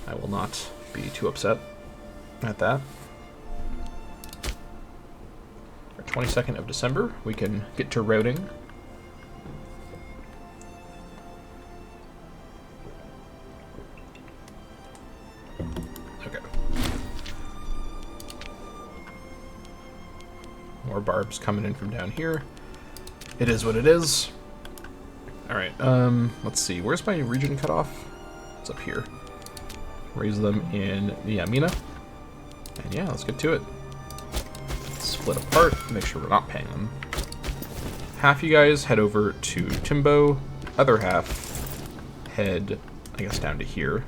I will not be too upset at that. For 22nd of December, we can get to routing. Okay. More barbs coming in from down here. It is what it is. Alright, let's see. Where's my region cutoff? It's up here. Raise them in the Amina. And yeah, let's get to it. Split apart, make sure we're not paying them. Half you guys head over to Timbo. Other half head, I guess, down to here.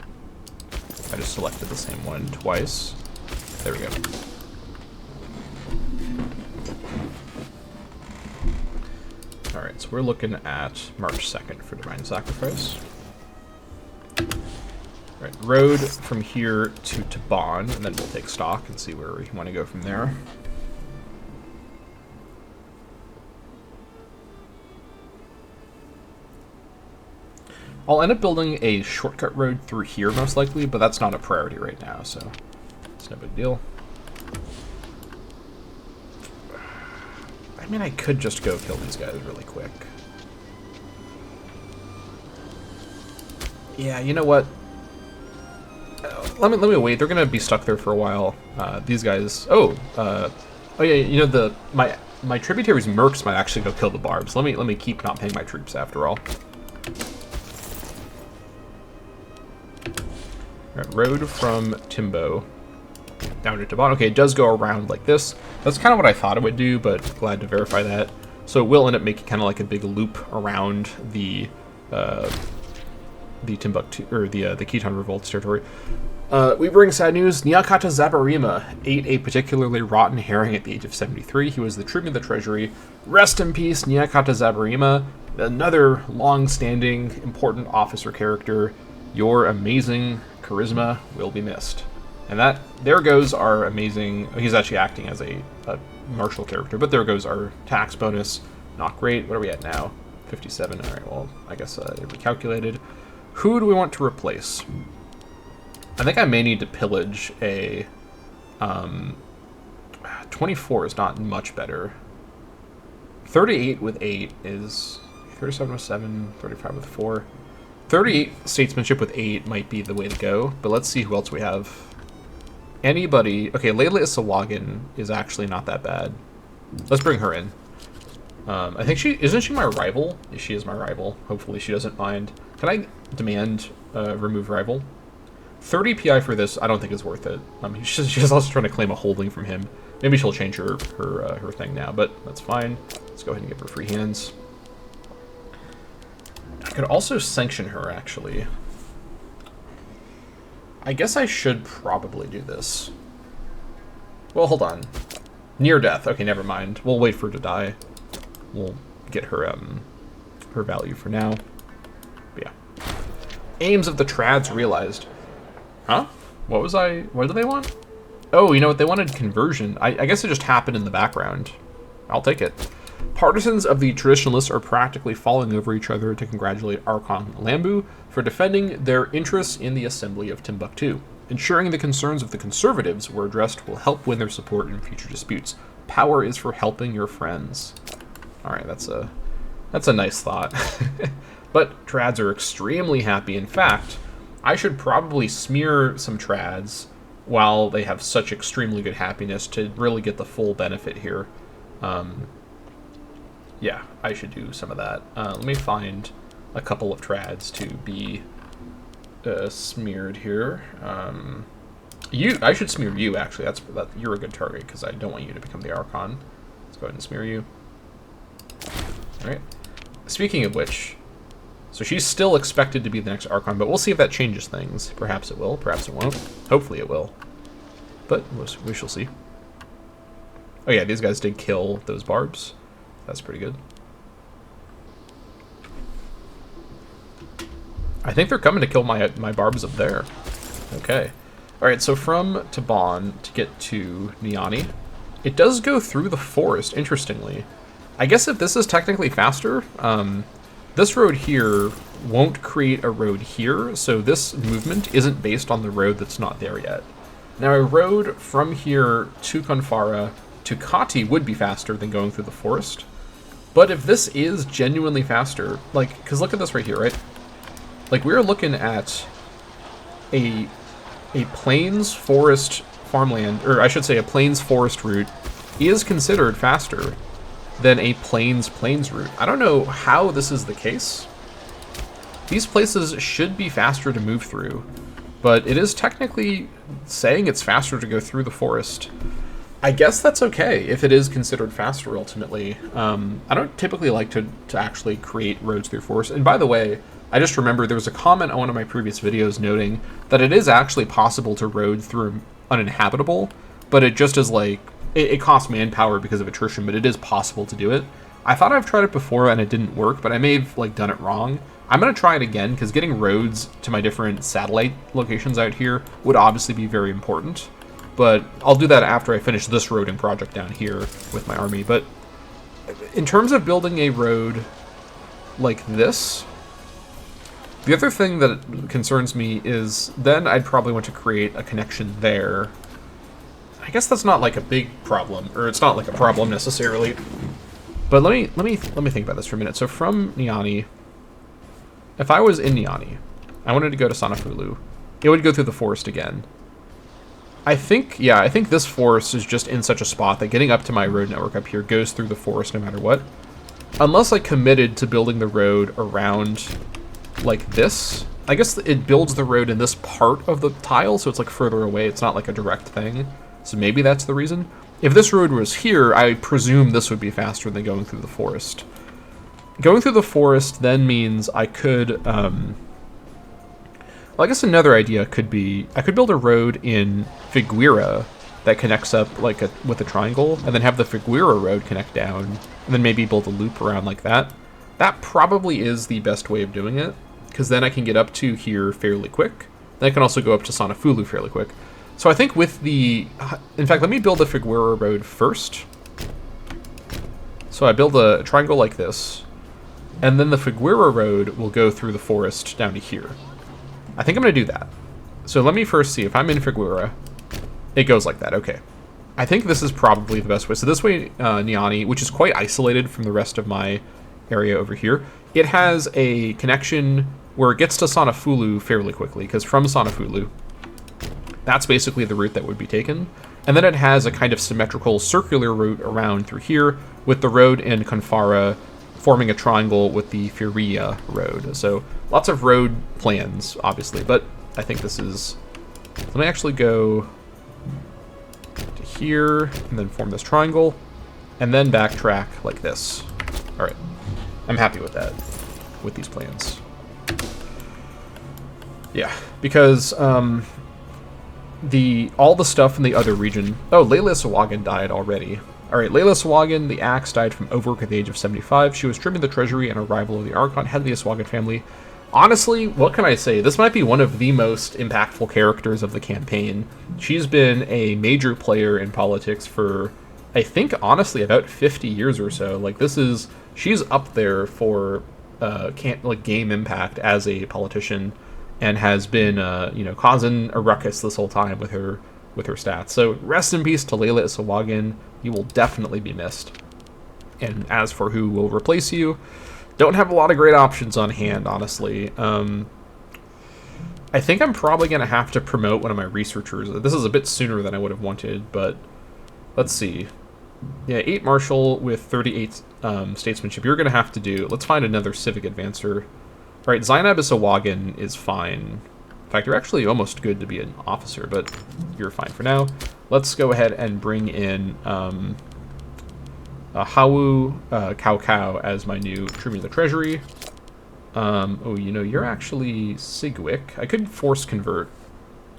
I just selected the same one twice. There we go. Alright, so we're looking at March 2nd for Divine Sacrifice. Right, road from here to Taban, and then we'll take stock and see where we want to go from there. I'll end up building a shortcut road through here most likely, but that's not a priority right now, so it's no big deal. I mean, I could just go kill these guys really quick. Yeah, you know what? Let me wait. They're gonna be stuck there for a while. These guys. Oh yeah. You know my tributaries mercs might actually go kill the barbs. Let me keep not paying my troops after all. Right, road from Timbo down to Taban. Okay, it does go around like this. That's kind of what I thought it would do, but glad to verify that. So it will end up making kind of like a big loop around the Timbuktu, or the Khitan Revolt's territory. We bring sad news. Nyakata Zabarima ate a particularly rotten herring at the age of 73. He was the tribune of the treasury. Rest in peace, Nyakata Zabarima. Another long-standing, important officer character. Your amazing charisma will be missed. And that, there goes our amazing... He's actually acting as a martial character, but there goes our tax bonus. Not great. What are we at now? 57. All right, well, I guess it recalculated. Who do we want to replace? I think I may need to pillage a... 24 is not much better. 38 with 8 is... 37 with 7, 35 with 4. 38 statesmanship with 8 might be the way to go, but let's see who else we have. Anybody... Okay, Layla Isawagan is actually not that bad. Let's bring her in. I think she... Isn't she my rival? She is my rival. Hopefully she doesn't mind. Can I demand remove rival? 30 PI for this, I don't think is worth it. She's also trying to claim a holding from him. Maybe she'll change her thing now, but that's fine. Let's go ahead and give her free hands. I could also sanction her, actually. I guess I should probably do this. Well, hold on. Near death. Okay, never mind. We'll wait for her to die. We'll get her her value for now. But yeah. Aims of the trads realized. Huh? What do they want? Oh, you know what? They wanted conversion. I guess it just happened in the background. I'll take it. Partisans of the traditionalists are practically falling over each other to congratulate Archon Lambu for defending their interests in the Assembly of Timbuktu. Ensuring the concerns of the conservatives were addressed will help win their support in future disputes. Power is for helping your friends. Alright, that's a nice thought. But trads are extremely happy. In fact, I should probably smear some trads while they have such extremely good happiness to really get the full benefit here. Yeah, I should do some of that. Let me find a couple of trads to be smeared here. I should smear you, actually. You're a good target, because I don't want you to become the Archon. Let's go ahead and smear you. Alright. Speaking of which, so she's still expected to be the next Archon, but we'll see if that changes things. Perhaps it will, perhaps it won't. Hopefully it will. But we shall see. Oh yeah, these guys did kill those barbs. That's pretty good. I think they're coming to kill my barbs up there. Okay. Alright, so from Taban to get to Niani, it does go through the forest, interestingly. I guess if this is technically faster, this road here won't create a road here, so this movement isn't based on the road that's not there yet. Now, a road from here to Konfara to Kati would be faster than going through the forest. But if this is genuinely faster, like, because look at this right here, right? Like, we're looking at a plains forest farmland, or I should say a plains forest route is considered faster than a plains route. I don't know how this is the case. These places should be faster to move through, but it is technically saying it's faster to go through the forest. I guess that's okay if it is considered faster ultimately. I don't typically like to actually create roads through forest. And by the way, I just remember there was a comment on one of my previous videos noting that it is actually possible to road through uninhabitable, but it just is like, it costs manpower because of attrition, but it is possible to do it. I thought I've tried it before and it didn't work, but I may have like done it wrong. I'm going to try it again because getting roads to my different satellite locations out here would obviously be very important. But I'll do that after I finish this roading project down here with my army. But in terms of building a road like this, the other thing that concerns me is then I'd probably want to create a connection there. I guess that's not like a big problem, or it's not like a problem necessarily. But let me think about this for a minute. So from Niani, if I was in Niani, I wanted to go to Sanafulu, it would go through the forest again. I think this forest is just in such a spot that getting up to my road network up here goes through the forest no matter what. Unless I committed to building the road around like this. I guess it builds the road in this part of the tile, so it's like further away. It's not like a direct thing. So maybe that's the reason. If this road was here, I presume this would be faster than going through the forest. Going through the forest then means I could Well, I guess another idea could be I could build a road in Figueira that connects up like with a triangle, and then have the Figueira road connect down, and then maybe build a loop around like that. That probably is the best way of doing it, because then I can get up to here fairly quick. Then I can also go up to Sanafulu fairly quick. So I think with the... In fact, let me build the Figueira road first. So I build a triangle like this, and then the Figueira road will go through the forest down to here. I think I'm going to do that. So let me first see if I'm in Figueira. It goes like that, okay. I think this is probably the best way. So this way, Niani, which is quite isolated from the rest of my area over here, it has a connection where it gets to Sanafulu fairly quickly, because from Sanafulu, that's basically the route that would be taken. And then it has a kind of symmetrical circular route around through here, with the road in Confara forming a triangle with the Furia road. So lots of road plans, obviously, but I think this is... Let me actually go to here, and then form this triangle, and then backtrack like this. All right, I'm happy with that, with these plans. Yeah, because all the stuff in the other region... Oh, Layla Sawagan died already. Alright, Layla Sawagan, the axe, died from overwork at the age of 75. She was trimming the treasury and a rival of the Archon, head of the Sawagan family. Honestly, what can I say? This might be one of the most impactful characters of the campaign. She's been a major player in politics for, I think, honestly, about 50 years or so. Like, this is... She's up there for game impact as a politician, and has been, causing a ruckus this whole time with her stats. So rest in peace to Layla Sawagan. You will definitely be missed. And as for who will replace you, don't have a lot of great options on hand, honestly. I think I'm probably going to have to promote one of my researchers. This is a bit sooner than I would have wanted, but let's see. Yeah, 8 Marshal with 38 Statesmanship. You're going to have to do... Let's find another Civic Advancer. All right, Zainab Sawagan is fine. In fact, you're actually almost good to be an officer, but you're fine for now. Let's go ahead and bring in Hawu Cao as my new Trimming the Treasury. You're actually Sigwick. I could force convert.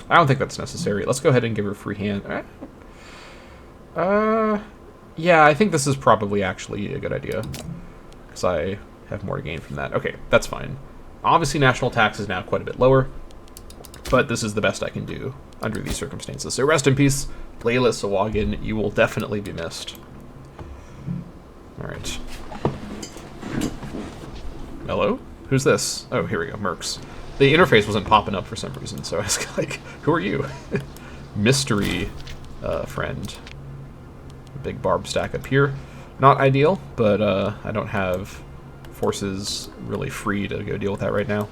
I don't think that's necessary. Let's go ahead and give her free hand. Yeah, I think this is probably actually a good idea, because I have more to gain from that. Okay, that's fine. Obviously, national tax is now quite a bit lower, but this is the best I can do under these circumstances. So rest in peace, Layla Sawagan. You will definitely be missed. All right. Hello? Who's this? Oh, here we go, Mercs. The interface wasn't popping up for some reason, so I was like, who are you? Mystery friend. A big barb stack up here. Not ideal, but I don't have forces really free to go deal with that right now.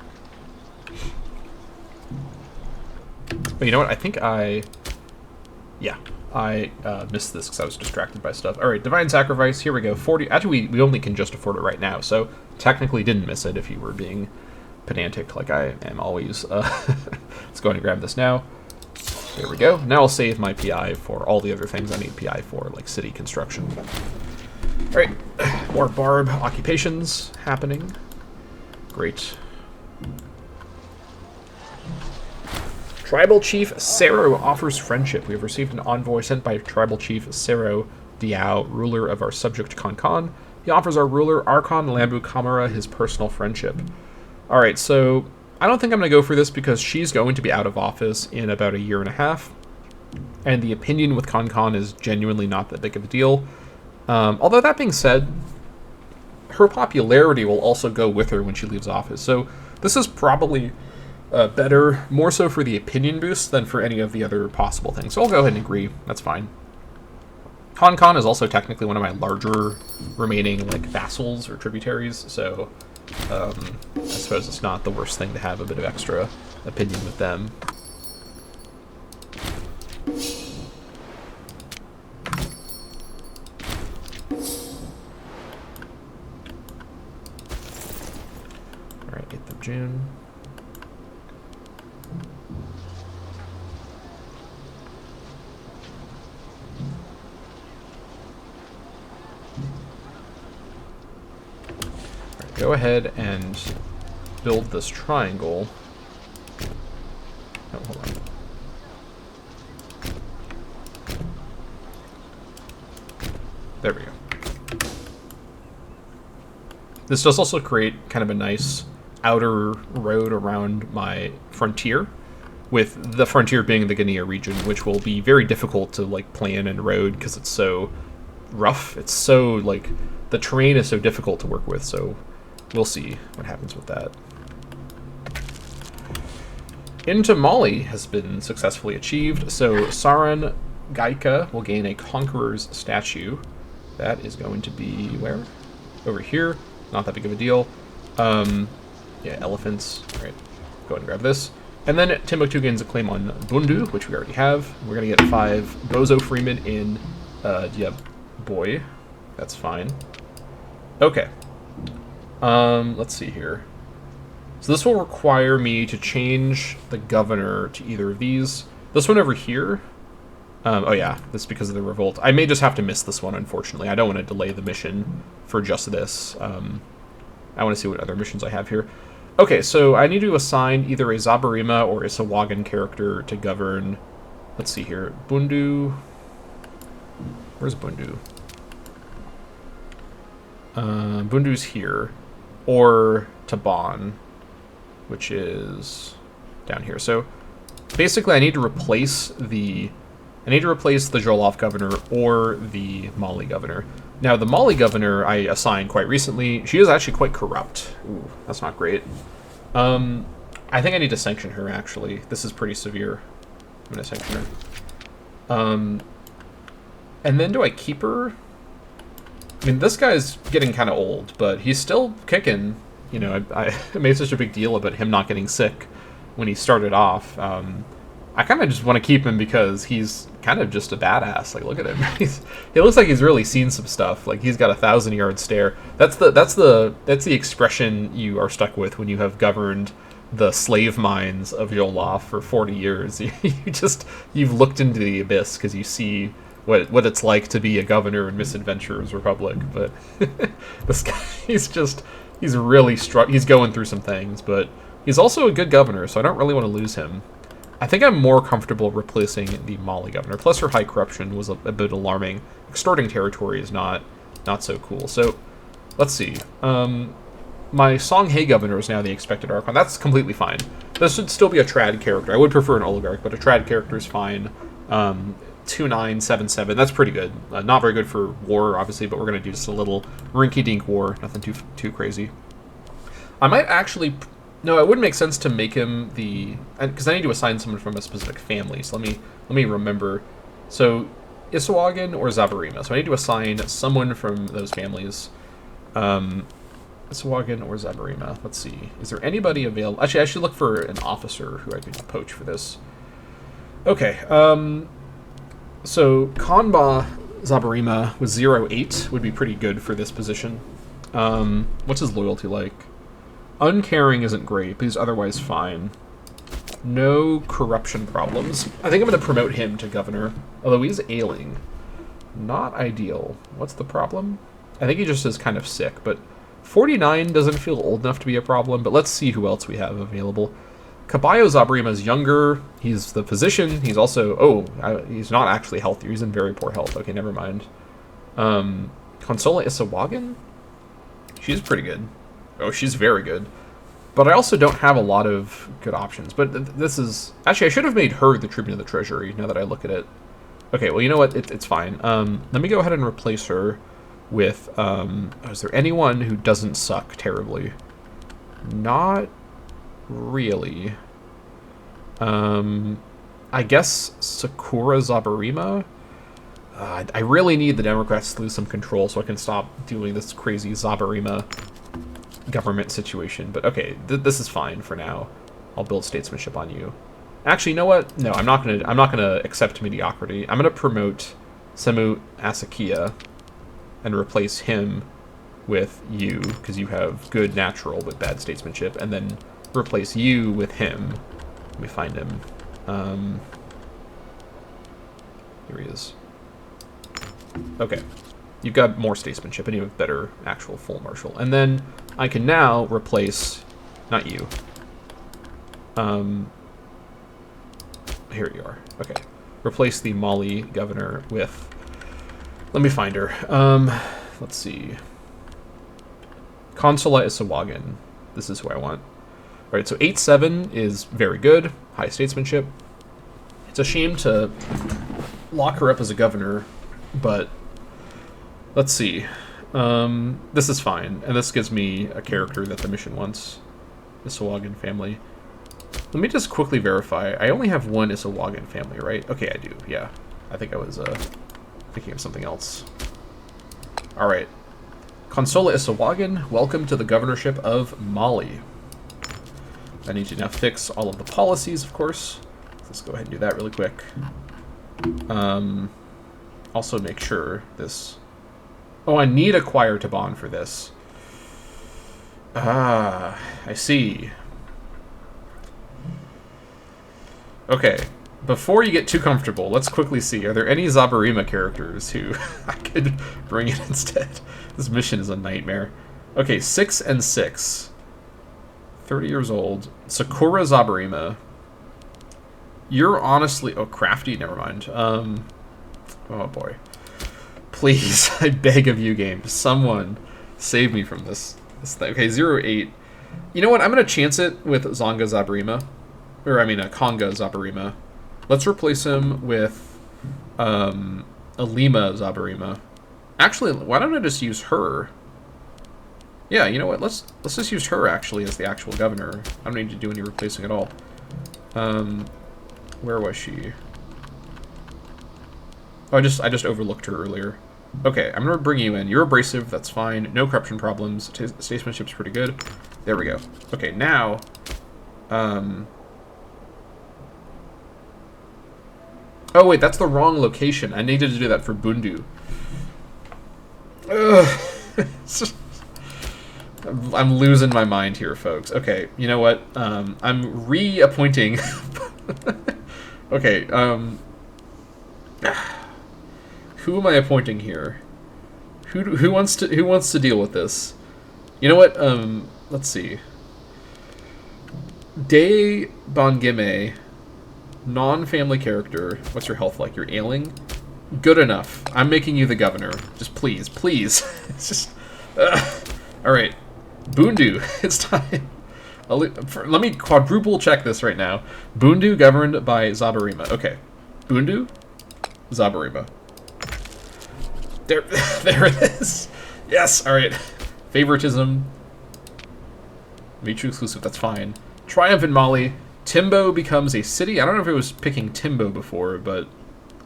But you know what? I think I missed this because I was distracted by stuff. All right, Divine Sacrifice. Here we go. 40. Actually, we only can just afford it right now, so technically didn't miss it if you were being pedantic like I am always. Let's go ahead and grab this now. There we go. Now I'll save my PI for all the other things I need PI for, like city construction. All right, more barb occupations happening. Great. Tribal Chief Sero offers friendship. We have received an envoy sent by Tribal Chief Sero Diao, ruler of our subject Kankan. He offers our ruler Archon Lambu Kamara his personal friendship. All right, so I don't think I'm going to go for this because she's going to be out of office in about a year and a half, and the opinion with Kankan is genuinely not that big of a deal. Although that being said, her popularity will also go with her when she leaves office. So this is probably better, more so for the opinion boost than for any of the other possible things. So I'll go ahead and agree. That's fine. Kankan is also technically one of my larger remaining vassals or tributaries, so I suppose it's not the worst thing to have a bit of extra opinion with them. Alright, 8th of June. Go ahead and build this triangle. There we go. This does also create kind of a nice outer road around my frontier, with the frontier being the Guinea region, which will be very difficult to like plan and road because it's so rough. It's so like the terrain is so difficult to work with. So we'll see what happens with that. Into Mali has been successfully achieved. So Saran Gaika will gain a Conqueror's statue. That is going to be where? Over here. Not that big of a deal. Yeah, elephants. All right, go ahead and grab this. And then Timbuktu gains a claim on Bundu, which we already have. We're going to get 5 Bozo Freemen in yeah, boy. That's fine. Okay. Let's see here. So this will require me to change the governor to either of these. This one over here. Oh yeah, this is because of the revolt. I may just have to miss this one, unfortunately. I don't want to delay the mission for just this. I want to see what other missions I have here. Okay, so I need to assign either a Zabarima or a Sawagan character to govern. Let's see here. Bundu. Where's Bundu? Bundu's here. Or Taban, which is down here. So basically I need to replace the Jollof governor or the Mali governor. Now, the Mali governor I assigned quite recently. She is actually quite corrupt. Ooh, that's not great. I think I need to sanction her, actually. This is pretty severe. I'm going to sanction her. And then do I keep her? I mean, this guy's getting kind of old, but he's still kicking. You know, I made such a big deal about him not getting sick when he started off. I kind of just want to keep him because he's kind of just a badass. Like, look at him. He looks like he's really seen some stuff. Like, he's got a 1,000-yard stare. That's the expression you are stuck with when you have governed the slave mines of Jollof for 40 years. You've looked into the abyss because you see what it's like to be a governor in Misadventurers Republic. But this guy, he's really he's going through some things, but he's also a good governor, so I don't really want to lose him. I think I'm more comfortable replacing the Mali governor. Plus her high corruption was a bit alarming. Extorting territory is not so cool. So, let's see. My Songhai governor is now the expected Archon. That's completely fine. This should still be a trad character. I would prefer an oligarch, but a trad character is fine. 2977, that's pretty good. Not very good for war, obviously, but we're going to do just a little rinky-dink war. Nothing too crazy. I might actually... No, it would make sense to make him the... Because I need to assign someone from a specific family, so let me remember. So, Isawagan or Zabarima. So I need to assign someone from those families. Isawagan or Zabarima. Let's see. Is there anybody available? Actually, I should look for an officer who I could poach for this. Okay, so Kanba Zabarima with 0-8 would be pretty good for this position. What's his loyalty like? Uncaring isn't great, but he's otherwise fine. No corruption problems. I think I'm going to promote him to governor, although he's ailing. Not ideal. What's the problem? I think he just is kind of sick, but 49 doesn't feel old enough to be a problem, but let's see who else we have available. Kabayo Zabarima is younger. He's the physician. He's also... he's not actually healthy. He's in very poor health. Okay, never mind. Consola Isawagan? She's pretty good. Oh, she's very good. But I also don't have a lot of good options. But this is... Actually, I should have made her the Tribune of the Treasury, now that I look at it. Okay, well, you know what? It's fine. Let me go ahead and replace her with... is there anyone who doesn't suck terribly? Not really. I guess Sakura Zabarima? I really need the Democrats to lose some control so I can stop doing this crazy Zabarima government situation. But okay, this is fine for now. I'll build statesmanship on you. Actually, you know what? No, I'm not gonna accept mediocrity. I'm gonna promote Semu Asakia and replace him with you, because you have good natural but bad statesmanship, and then replace you with him. Let me find him. Here he is. Okay. You've got more statesmanship, and you have better actual full marshal. And then I can now replace... Not you. Here you are. Okay. Replace the Mali governor with Let me find her. Let's see. Consola Isawagan. This is who I want. Alright, so 8-7 is very good. High statesmanship. It's a shame to lock her up as a governor, but let's see. This is fine, and this gives me a character that the mission wants. Isawagan family. Let me just quickly verify. I only have one Isawagan family, right? Okay, I do, yeah. I think I was thinking of something else. Alright. Consola Isawagan, welcome to the governorship of Mali. I need to now fix all of the policies, of course. Let's go ahead and do that really quick. Also make sure this... Oh, I need acquire to bond for this. Ah, I see. Okay, before you get too comfortable, let's quickly see. Are there any Zabarima characters who I could bring in instead? This mission is a nightmare. Okay, 6 and 6. 30 years old. Sakura Zabarima. You're honestly... Oh, crafty? Never mind. Oh, boy. Please, I beg of you, game. Someone save me from this thing. Okay, 0-8. You know what? I'm going to chance it with Zonga Zabarima. Or, I mean, Konga Zabarima. Let's replace him with Alima Zabarima. Actually, why don't I just use her? Yeah, you know what? Let's just use her, actually, as the actual governor. I don't need to do any replacing at all. Where was she? Oh, I just overlooked her earlier. Okay, I'm gonna bring you in. You're abrasive, that's fine. No corruption problems. Statesmanship's pretty good. There we go. Okay, now... Oh, wait, that's the wrong location. I needed to do that for Bundu. Ugh. I'm losing my mind here, folks. Okay, you know what? I'm reappointing... Okay, who am I appointing here? Who wants to deal with this? You know what? Let's see. De Bangime, non-family character. What's your health like? You're ailing. Good enough. I'm making you the governor. Just please, please. It's just. All right, Bundu. It's time. Let me quadruple check this right now. Bundu governed by Zabarima. Okay. Bundu, Zabarima. There it is. Yes, alright. Favoritism. Mutually exclusive, that's fine. Triumph in Mali. Timbo becomes a city. I don't know if it was picking Timbo before, but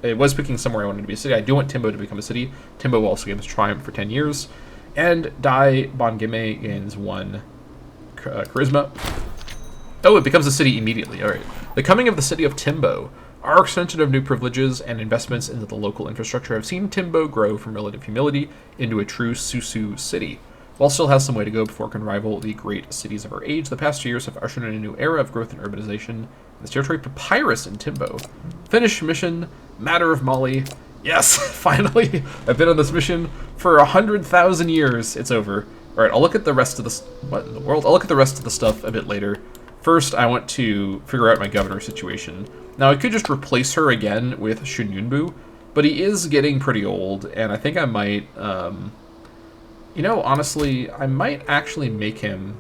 it was picking somewhere I wanted to be a city. I do want Timbo to become a city. Timbo also gives Triumph for 10 years. And Dai Bangime gains 1 charisma. Oh, it becomes a city immediately. Alright. The coming of the city of Timbo. Our extension of new privileges and investments into the local infrastructure have seen Timbo grow from relative humility into a true Susu city. While still has some way to go before it can rival the great cities of our age, the past 2 years have ushered in a new era of growth and urbanization in this territory. Papyrus in Timbo. Finish mission. Matter of Mali. Yes, finally. I've been on this mission for 100,000 years. It's over. All right, I'll look at the rest of this. What in the world? I'll look at the rest of the stuff a bit later. First, I want to figure out my governor situation. Now, I could just replace her again with Shunyunbu, but he is getting pretty old, and I think I might, you know, honestly, I might actually make him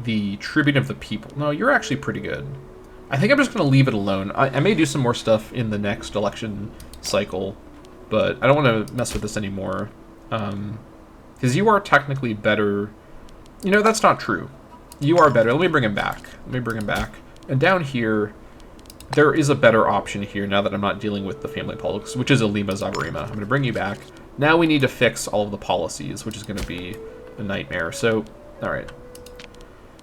the tribune of the people. No, you're actually pretty good. I think I'm just going to leave it alone. I may do some more stuff in the next election cycle, but I don't want to mess with this anymore. Because you are technically better. You know, that's not true. You are better. Let me bring him back. Let me bring him back. And down here, there is a better option here now that I'm not dealing with the family politics, which is Alima Zabarima. I'm going to bring you back. Now we need to fix all of the policies, which is going to be a nightmare. So, all right.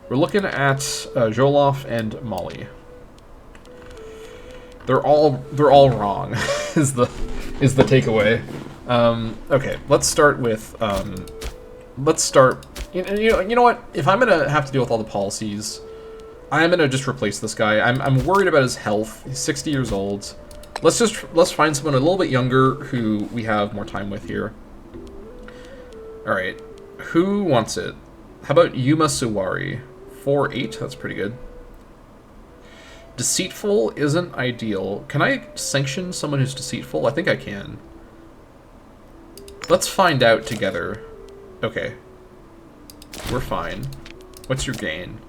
We're looking at Jolof and Mali. They're all wrong. is the takeaway. Okay, let's start with you know what? If I'm gonna have to deal with all the policies, I'm gonna just replace this guy. I'm worried about his health. He's 60 years old. Let's find someone a little bit younger who we have more time with here. All right, who wants it? How about Yuma Suwari? 4-8. That's pretty good. Deceitful isn't ideal. Can I sanction someone who's deceitful? I think I can. Let's find out together. Okay. We're fine. What's your gain?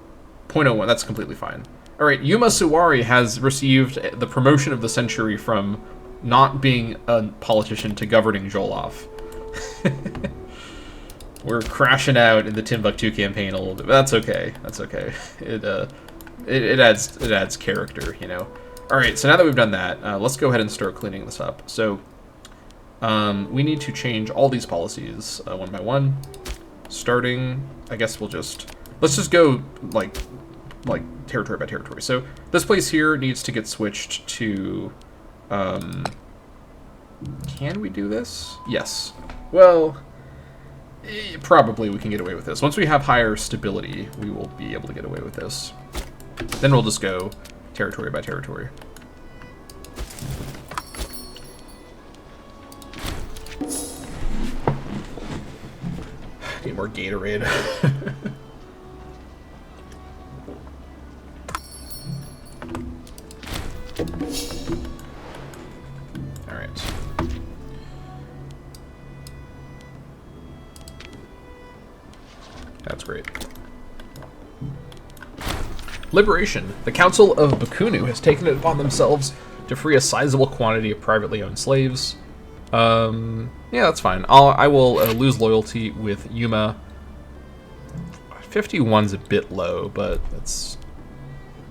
0.01, that's completely fine. Alright, Yuma Suwari has received the promotion of the century from not being a politician to governing Jollof. We're crashing out in the Timbuktu campaign a little bit, but that's okay. That's okay. It adds character, you know. Alright, so now that we've done that, let's go ahead and start cleaning this up. So, we need to change all these policies one by one. Starting, I guess let's just go like territory by territory. So this place here needs to get switched to, can we do this? Yes. Well, probably we can get away with this. Once we have higher stability, we will be able to get away with this. Then we'll just go territory by territory. Need more Gatorade. Alright. That's great. Liberation. The Council of Bakunu has taken it upon themselves to free a sizable quantity of privately owned slaves. Yeah, that's fine. I will lose loyalty with Yuma. 51's a bit low, but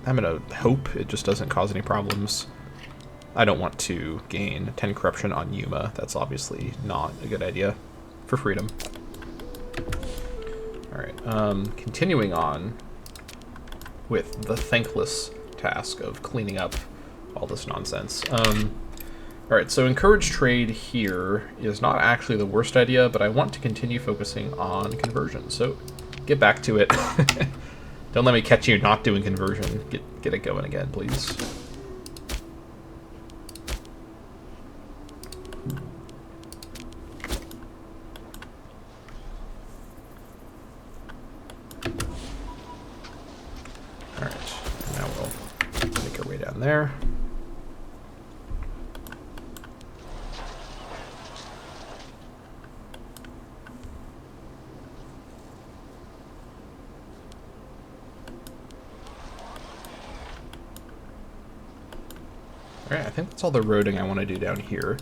I'm gonna hope it just doesn't cause any problems. I don't want to gain 10 corruption on Yuma. That's obviously not a good idea for freedom. Alright, continuing on with the thankless task of cleaning up all this nonsense. Alright, so encourage trade here is not actually the worst idea, but I want to continue focusing on conversion. So get back to it. Don't let me catch you not doing conversion. Get it going again, please. Alright, now we'll make our way down there. Alright, I think that's all the roading I want to do down here.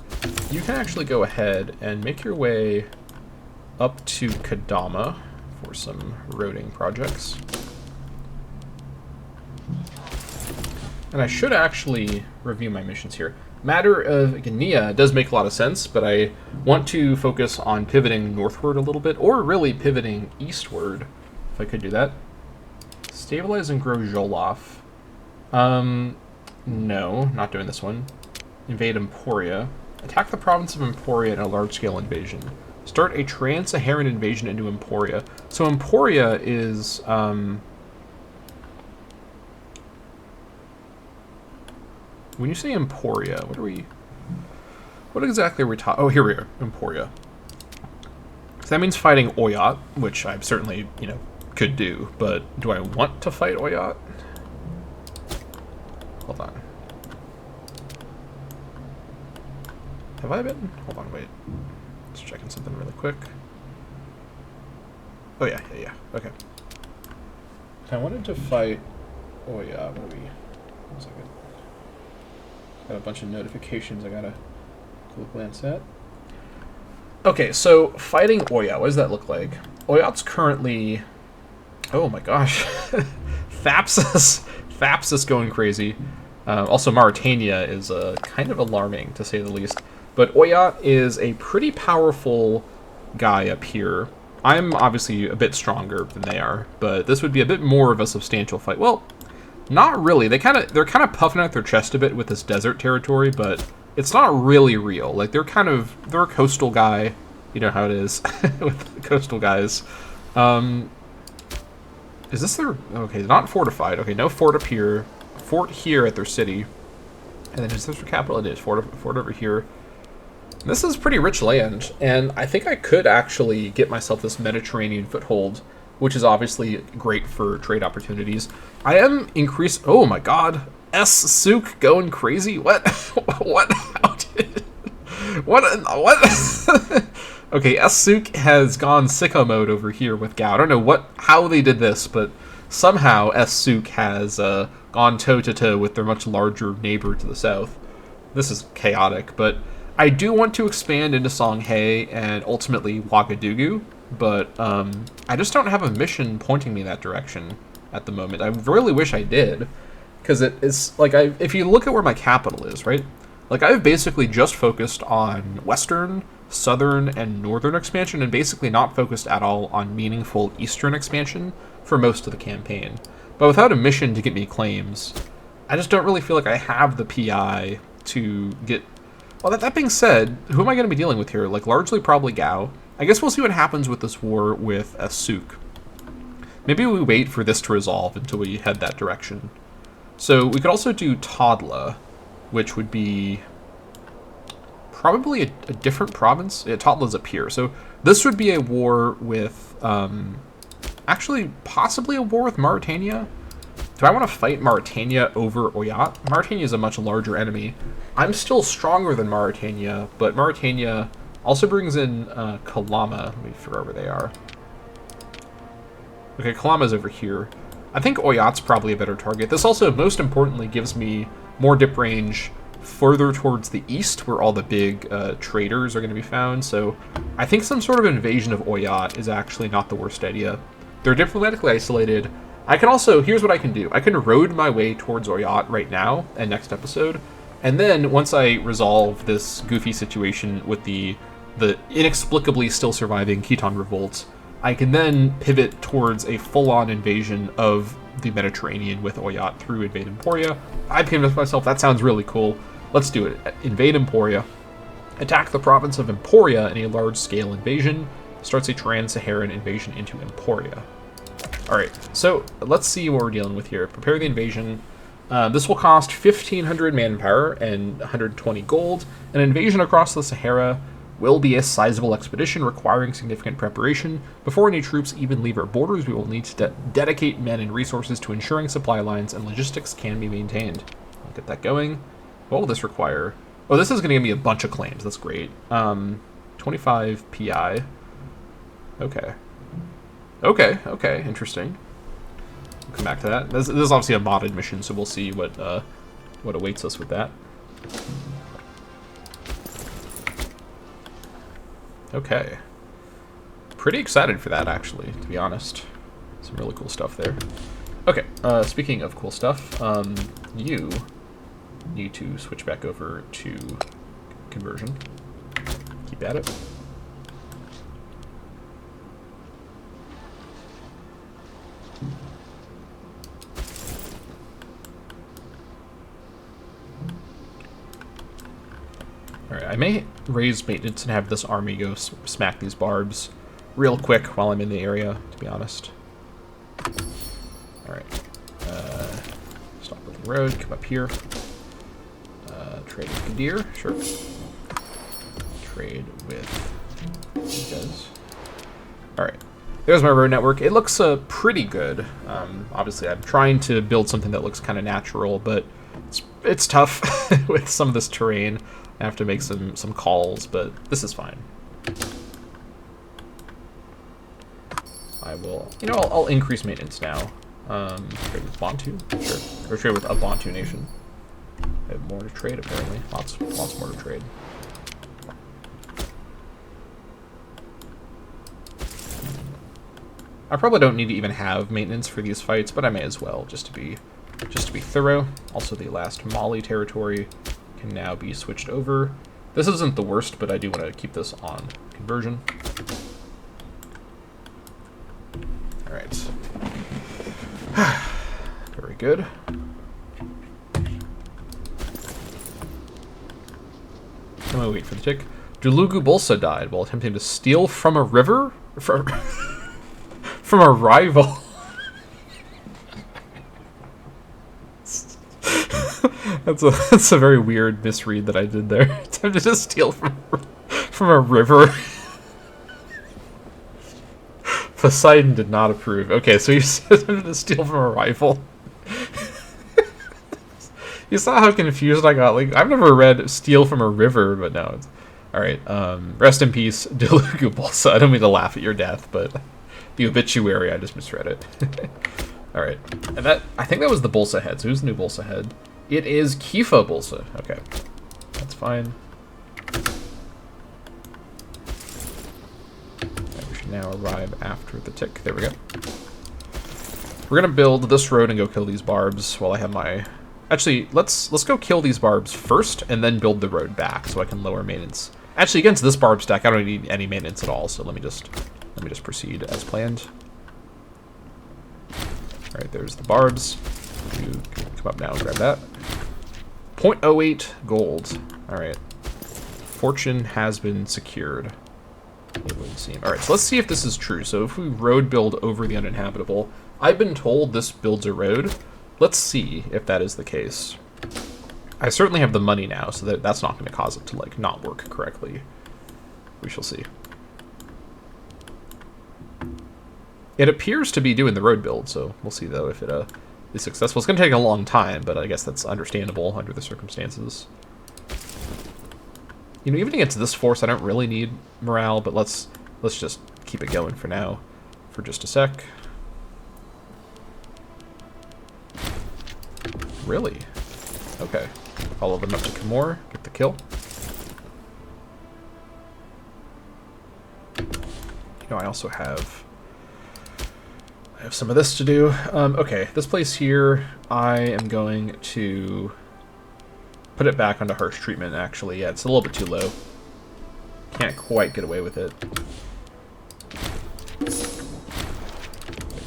You can actually go ahead and make your way up to Kadama for some roading projects. And I should actually review my missions here. Matter of Guinea does make a lot of sense, but I want to focus on pivoting northward a little bit, or really pivoting eastward, if I could do that. Stabilize and grow Jollof. No, not doing this one. Invade Emporia. Attack the province of Emporia in a large-scale invasion. Start a trans-Saharan invasion into Emporia. So Emporia is, when you say Emporia, what exactly are we talking? Oh, here we are, Emporia. So that means fighting Oyat, which I certainly, could do, but do I want to fight Oyat? Hold on. Have I been? Hold on, wait. Just checking something really quick. Oh, yeah. Okay. I wanted to fight... Oh, yeah, what are we... 1 second. Got a bunch of notifications I gotta glance at. Okay, so fighting Oyat, what does that look like? Oyat's currently... Oh my gosh. Thapsus going crazy. Also, Mauritania is kind of alarming, to say the least. But Oyat is a pretty powerful guy up here. I'm obviously a bit stronger than they are, but this would be a bit more of a substantial fight. Well, not really. They're kind of puffing out their chest a bit with this desert territory, but it's not really real. Like, they're a coastal guy. You know how it is with the coastal guys. Is this their... Okay, not fortified. Okay, no fort up here. Fort here at their city. And then is this their capital? It is. Fort over here. This is pretty rich land, and I think I could actually get myself this Mediterranean foothold, which is obviously great for trade opportunities. I am increased... Oh my god. S-Souk going crazy? What? What? How did... What? Okay, S-Suk has gone sicko mode over here with Gao. I don't know how they did this, but somehow S-Suk has gone toe-to-toe with their much larger neighbor to the south. This is chaotic, but I do want to expand into Songhai and ultimately Ouagadougou, but I just don't have a mission pointing me that direction at the moment. I really wish I did, because it's like if you look at where my capital is, right? Like I've basically just focused on Western, Southern, and Northern expansion, and basically not focused at all on meaningful Eastern expansion for most of the campaign. But without a mission to get me claims, I just don't really feel like I have the PI to get... Well, that being said, who am I going to be dealing with here? Like, largely probably Gao. I guess we'll see what happens with this war with S-Suk. Maybe we wait for this to resolve until we head that direction. So we could also do Tadla, which would be probably a different province. Yeah, Tadla's up here. So this would be a war with, actually, possibly a war with Mauritania. Do I want to fight Mauritania over Oyat? Mauritania is a much larger enemy. I'm still stronger than Mauritania, but Mauritania also brings in Kalama. Let me figure out where they are. Okay, Kalama's over here. I think Oyat's probably a better target. This also, most importantly, gives me more dip range further towards the east, where all the big traders are going to be found. So I think some sort of invasion of Oyat is actually not the worst idea. They're diplomatically isolated. I can also, here's what I can do. I can road my way towards Oyat right now and next episode. And then once I resolve this goofy situation with the inexplicably still surviving Khitan revolt, I can then pivot towards a full-on invasion of the Mediterranean with Oyat through Invade Emporia. I convinced myself that sounds really cool. Let's do it. Invade Emporia. Attack the province of Emporia in a large-scale invasion. Starts a trans-Saharan invasion into Emporia. Alright, so let's see what we're dealing with here. Prepare the invasion. This will cost 1,500 manpower and 120 gold. An invasion across the Sahara will be a sizable expedition requiring significant preparation. Before any troops even leave our borders, we will need to dedicate men and resources to ensuring supply lines and logistics can be maintained. I'll get that going. What will this require? Oh, this is going to give me a bunch of claims. That's great. 25 PI. Okay. Okay, interesting. We'll come back to that. This is obviously a modded mission, so we'll see what awaits us with that. Okay. Pretty excited for that, actually, to be honest. Some really cool stuff there. Okay, speaking of cool stuff, you need to switch back over to conversion. Keep at it. Alright, I may raise maintenance and have this army go smack these barbs real quick while I'm in the area, to be honest. Alright. Stop with the road, come up here. Trade with Gadir, sure. Trade with these guys. Alright. There's my road network. It looks pretty good. Obviously, I'm trying to build something that looks kind of natural, but it's tough with some of this terrain. I have to make some calls, but this is fine. I will, I'll increase maintenance now. Trade with Bantu, sure. Or trade with a Bantu nation. I have more to trade, apparently. Lots more to trade. I probably don't need to even have maintenance for these fights, but I may as well, just to be thorough. Also, the last Mali territory can now be switched over. This isn't the worst, but I do want to keep this on conversion. All right. Very good. I'm gonna wait for the tick. Dulugu Bolsa died while attempting to steal from a river? From a rival. That's a very weird misread that I did there. Attempted to steal from a river. Poseidon did not approve. Okay, so you attempted to steal from a rival. You saw how confused I got. Like, I've never read steal from a river, but no. Alright, rest in peace, Dilugu Bulsa. I don't mean to laugh at your death, but the obituary, I just misread it. Alright, and that, I think that was the Bulsa head, so who's the new Bulsa head? It is Kifo Bulsa. Okay, that's fine. Okay, we should now arrive after the tick. There we go. We're gonna build this road and go kill these barbs while I have my... Actually, let's go kill these barbs first and then build the road back so I can lower maintenance. Actually, against this barb stack, I don't need any maintenance at all, so let me just proceed as planned. All right, there's the barbs. You can come up now and grab that. 0.08 gold. All right. Fortune has been secured. It would seem. All right, so let's see if this is true. So if we road build over the uninhabitable, I've been told this builds a road. Let's see if that is the case. I certainly have the money now, so that's not going to cause it to like not work correctly. We shall see. It appears to be doing the road build, so we'll see though if it is successful. It's going to take a long time, but I guess that's understandable under the circumstances. You know, even against this force, I don't really need morale, but let's just keep it going for now, for just a sec. Really? Okay. Follow them up to Kimor, get the kill. You know, I also have some of this to do. Okay, this place here, I am going to put it back onto harsh treatment, actually. Yeah, it's a little bit too low. Can't quite get away with it.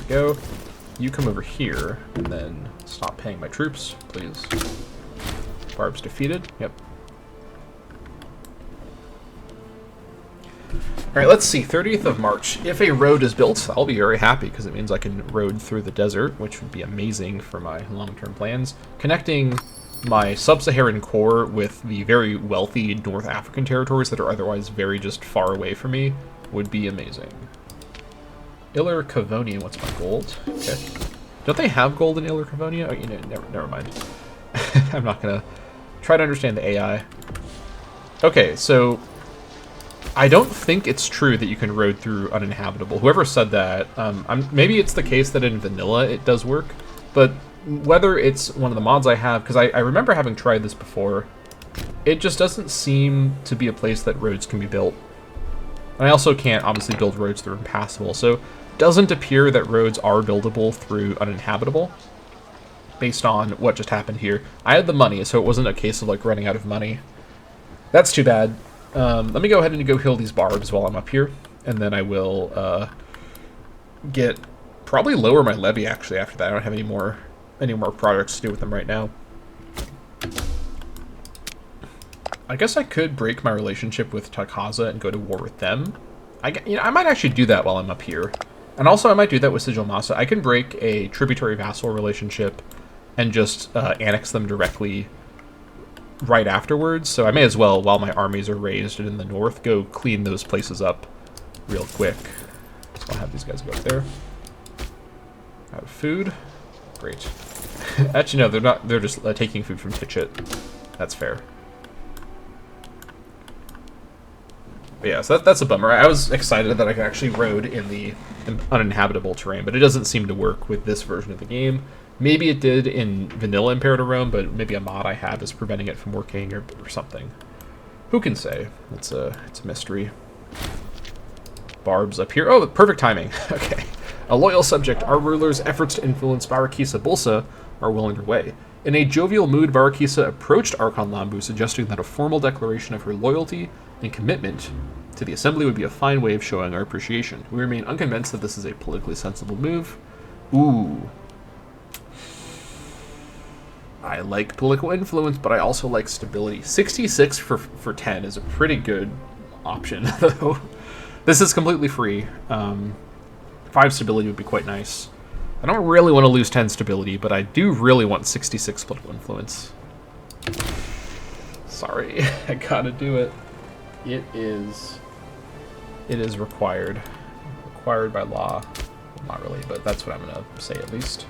There we go. You come over here, and then stop paying my troops, please. Barb's defeated. Yep. Alright, let's see. 30th of March. If a road is built, I'll be very happy, because it means I can road through the desert, which would be amazing for my long-term plans. Connecting my sub-Saharan core with the very wealthy North African territories that are otherwise very just far away from me would be amazing. Ilir Cavonia, what's my gold? Okay. Don't they have gold in Ilir Cavonia? Oh, you know, never mind. I'm not gonna try to understand the AI. Okay, so I don't think it's true that you can road through uninhabitable. Whoever said that, maybe it's the case that in vanilla it does work, but whether it's one of the mods I have, because I remember having tried this before, it just doesn't seem to be a place that roads can be built. And I also can't obviously build roads that are impassable, so it doesn't appear that roads are buildable through uninhabitable based on what just happened here. I had the money, so it wasn't a case of like running out of money. That's too bad. Let me go ahead and go heal these barbs while I'm up here, and then I will probably lower my levy actually after that. I don't have any more projects to do with them right now. I guess I could break my relationship with Takaza and go to war with them. I might actually do that while I'm up here. And also I might do that with Sigil Masa. I can break a tributary vassal relationship and just annex them directly right afterwards. So I may as well, while my armies are raised in the north, go clean those places up real quick. So I'll have these guys go up there. Out of food. Great. Actually, no, they're not. They're just taking food from Titchit. That's fair. But yeah, so that's a bummer. I was excited that I could actually road in the uninhabitable terrain, but it doesn't seem to work with this version of the game. Maybe it did in vanilla Imperator Rome, but maybe a mod I have is preventing it from working or something. Who can say? It's a mystery. Barbs up here. Oh, perfect timing. Okay. A loyal subject, our ruler's efforts to influence Varakisa Bulsa are well underway. In a jovial mood, Varakisa approached Archon Lambu, suggesting that a formal declaration of her loyalty and commitment to the assembly would be a fine way of showing our appreciation. We remain unconvinced that this is a politically sensible move. Ooh. I like political influence, but I also like stability. 66 for 10 is a pretty good option, though. This is completely free. 5 stability would be quite nice. I don't really want to lose 10 stability, but I do really want 66 political influence. Sorry, I gotta do it. It is required. Required by law. Well, not really, but that's what I'm gonna say at least.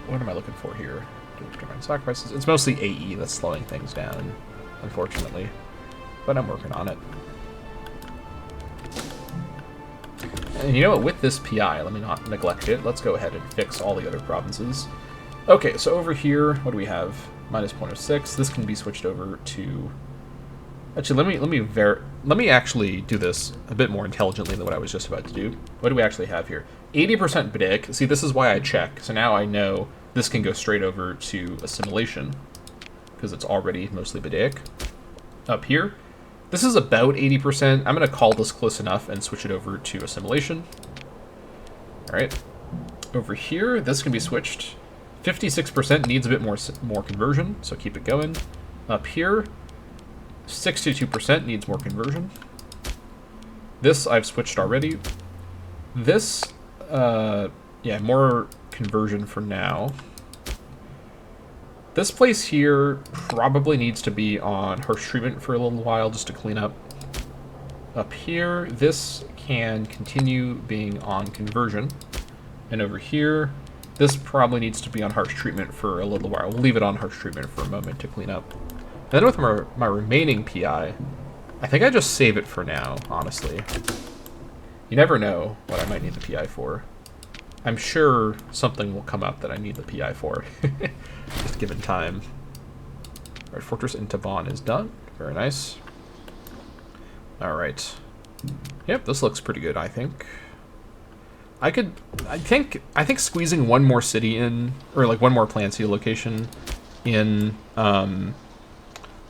What am I looking for here? Divine sacrifices. It's mostly AE that's slowing things down. unfortunately. But I'm working on it. And you know what, with this PI, let me not neglect it. Let's go ahead and fix all the other provinces. Okay, so over here, what do we have? Minus 0.06. This can be switched over to... Actually, let me actually do this a bit more intelligently than what I was just about to do. What do we actually have here? 80% Bedic. See, this is why I check. So now I know this can go straight over to assimilation because it's already mostly Bedic. Up here, this is about 80%. I'm going to call this close enough and switch it over to assimilation. All right. Over here, this can be switched. 56% needs a bit more conversion, so keep it going. Up here, 62% needs more conversion. This I've switched already. This, yeah, more conversion for now. This place here probably needs to be on harsh treatment for a little while just to clean up. Up here, this can continue being on conversion. And over here, this probably needs to be on harsh treatment for a little while. We'll leave it on harsh treatment for a moment to clean up. And then with my remaining PI, I think I just save it for now, honestly. You never know what I might need the PI for. I'm sure something will come up that I need the PI for, just given time. All right, Fortress in Taban is done. Very nice. All right. Yep, this looks pretty good, I think. I think squeezing one more city in, or like one more planned city location in,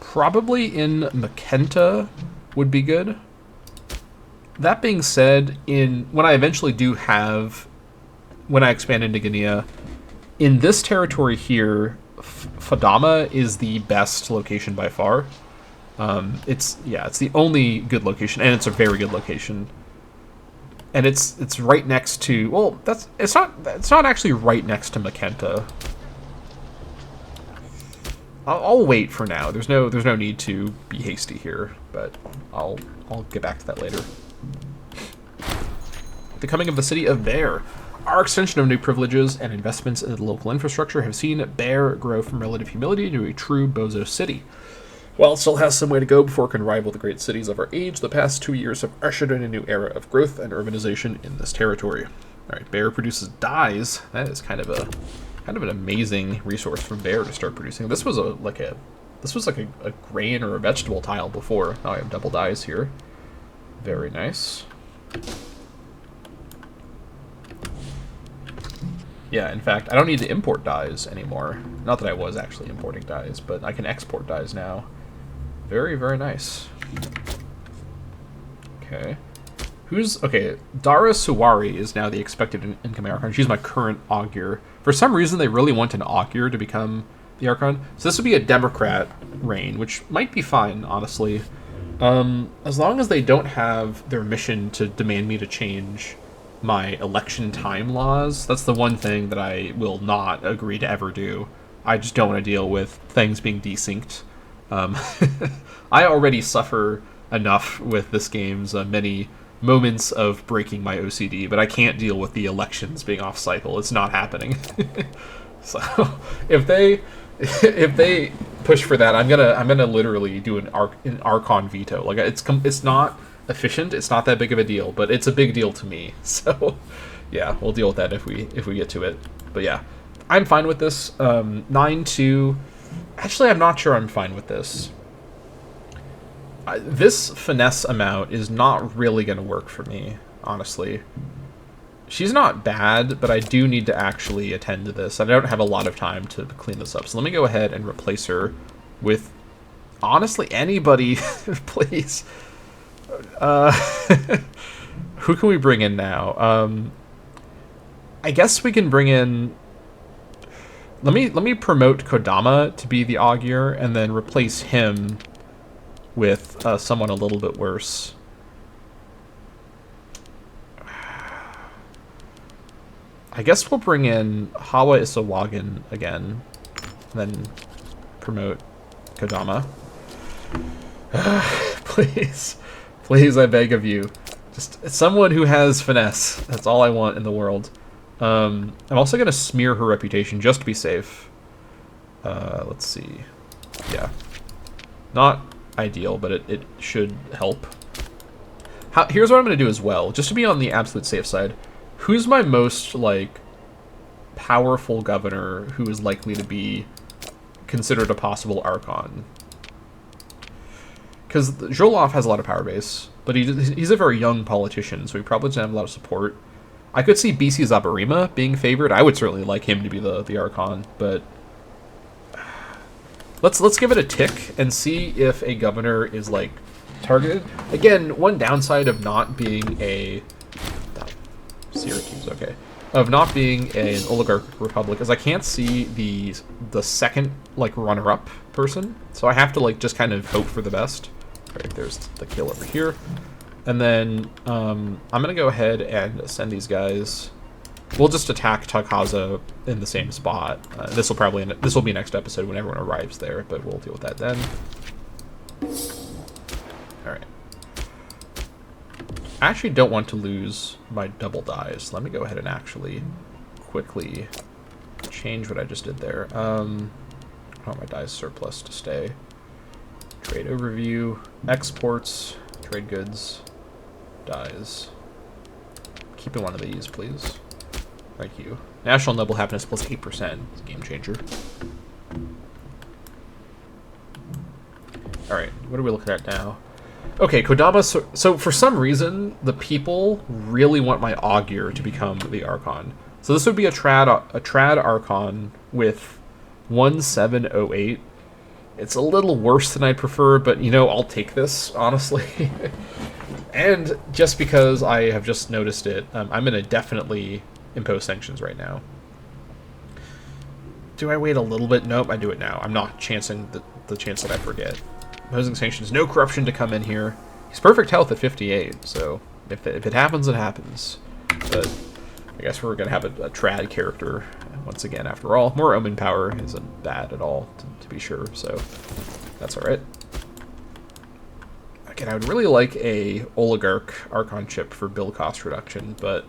probably in Makenta would be good. That being said, when I eventually do have, when I expand into Guinea, in this territory here, Fadama is the best location by far. It's the only good location, and it's a very good location. And it's right next to, well, it's not actually right next to Makenta. I'll wait for now. There's no need to be hasty here, but I'll get back to that later. The coming of the city of Bear. Our extension of new privileges and investments in the local infrastructure have seen Bear grow from relative humility into a true bozo city. While it still has some way to go before it can rival the great cities of our age, the past 2 years have ushered in a new era of growth and urbanization in this territory. All right, Bear produces dyes. That is kind of an amazing resource from Bear to start producing. This was like a grain or a vegetable tile before. Now I have double dyes here. Very nice. Yeah, in fact, I don't need to import dyes anymore. Not that I was actually importing dyes, but I can export dyes now. Very, very nice. Okay. Okay, Dara Suwari is now the expected incoming Archon. She's my current Augur. For some reason, they really want an Augur to become the Archon. So this would be a Democrat reign, which might be fine, honestly. As long as they don't have their mission to demand me to change my election time laws. That's the one thing that I will not agree to ever do. I just don't want to deal with things being desynced. I already suffer enough with this game's many moments of breaking my OCD, but I can't deal with the elections being off cycle. It's not happening. So if they push for that, I'm gonna literally do an Archon veto. Like it's not efficient, it's not that big of a deal, but it's a big deal to me. So yeah, we'll deal with that if we get to it. But yeah, I'm fine with this. 9-2. Actually, I'm not sure I'm fine with this. This finesse amount is not really going to work for me, honestly. She's not bad, but I do need to actually attend to this. I don't have a lot of time to clean this up. So let me go ahead and replace her with, honestly, anybody, please. Who can we bring in now? I guess we can bring in... Let me promote Kodama to be the Augur, and then replace him with someone a little bit worse. I guess we'll bring in Hawa Isawagan again, and then promote Kodama. Please. Please, I beg of you. Just someone who has finesse. That's all I want in the world. I'm also going to smear her reputation just to be safe. Let's see. Yeah. Not ideal, but it should help. Here's what I'm going to do as well, just to be on the absolute safe side. Who's my most, like, powerful governor who is likely to be considered a possible Archon? Because Zholov has a lot of power base, but he's a very young politician, so he probably doesn't have a lot of support. I could see BC Zabarima being favored. I would certainly like him to be the Archon, but let's give it a tick and see if a governor is, like, targeted. Again, one downside of not being a Syracuse, okay, of not being an oligarchic republic is I can't see the second, like, runner-up person, so I have to, like, just kind of hope for the best. All right, there's the kill over here, and then I'm gonna go ahead and send these guys. We'll just attack Taghaza in the same spot. This will be next episode when everyone arrives there, but we'll deal with that then. All right. I actually don't want to lose my double dies. Let me go ahead and actually quickly change what I just did there. I want my dies surplus to stay. Trade overview, exports, trade goods, dies. Keeping one of these, please. Thank you. National Noble Happiness plus 8%. It's a game changer. Alright, what are we looking at now? Okay, Kodama, so for some reason, the people really want my Augur to become the Archon. So this would be a trad Archon with 1708. It's a little worse than I'd prefer, but, you know, I'll take this, honestly. And just because I have just noticed it, I'm going to definitely impose sanctions right now. Do I wait a little bit? Nope, I do it now. I'm not chancing the chance that I forget. Imposing sanctions, no corruption to come in here. He's perfect health at 58, so if it happens, it happens. But I guess we're going to have a trad character once again, after all. More omen power isn't bad at all, to be sure, so that's alright. Again, I would really like a oligarch Archon chip for build cost reduction, but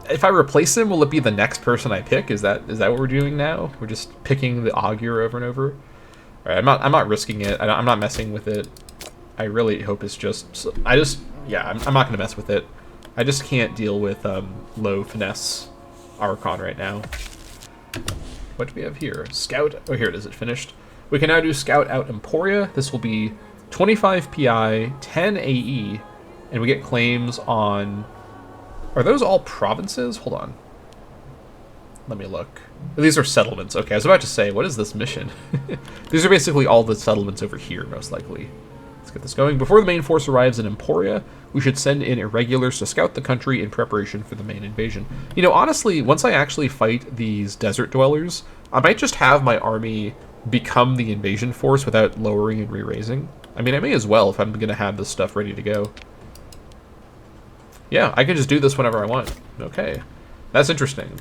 if I replace him, will it be the next person I pick? Is that what we're doing now? We're just picking the Augur over and over? Alright, I'm not risking it. I'm not messing with it. I really hope it's just... yeah, I'm not going to mess with it. I just can't deal with low finesse Archon right now. What do we have here? Scout. Oh, here it is. It finished. We can now do Scout out Emporia. This will be 25 PI, 10 AE, and we get claims on... Are those all provinces? Hold on. Let me look. These are settlements. Okay, I was about to say, what is this mission? These are basically all the settlements over here, most likely. Let's get this going. Before the main force arrives in Emporia, we should send in irregulars to scout the country in preparation for the main invasion. You know, honestly, once I actually fight these desert dwellers, I might just have my army become the invasion force without lowering and re-raising. I mean, I may as well if I'm going to have this stuff ready to go. Yeah, I can just do this whenever I want. Okay. That's interesting.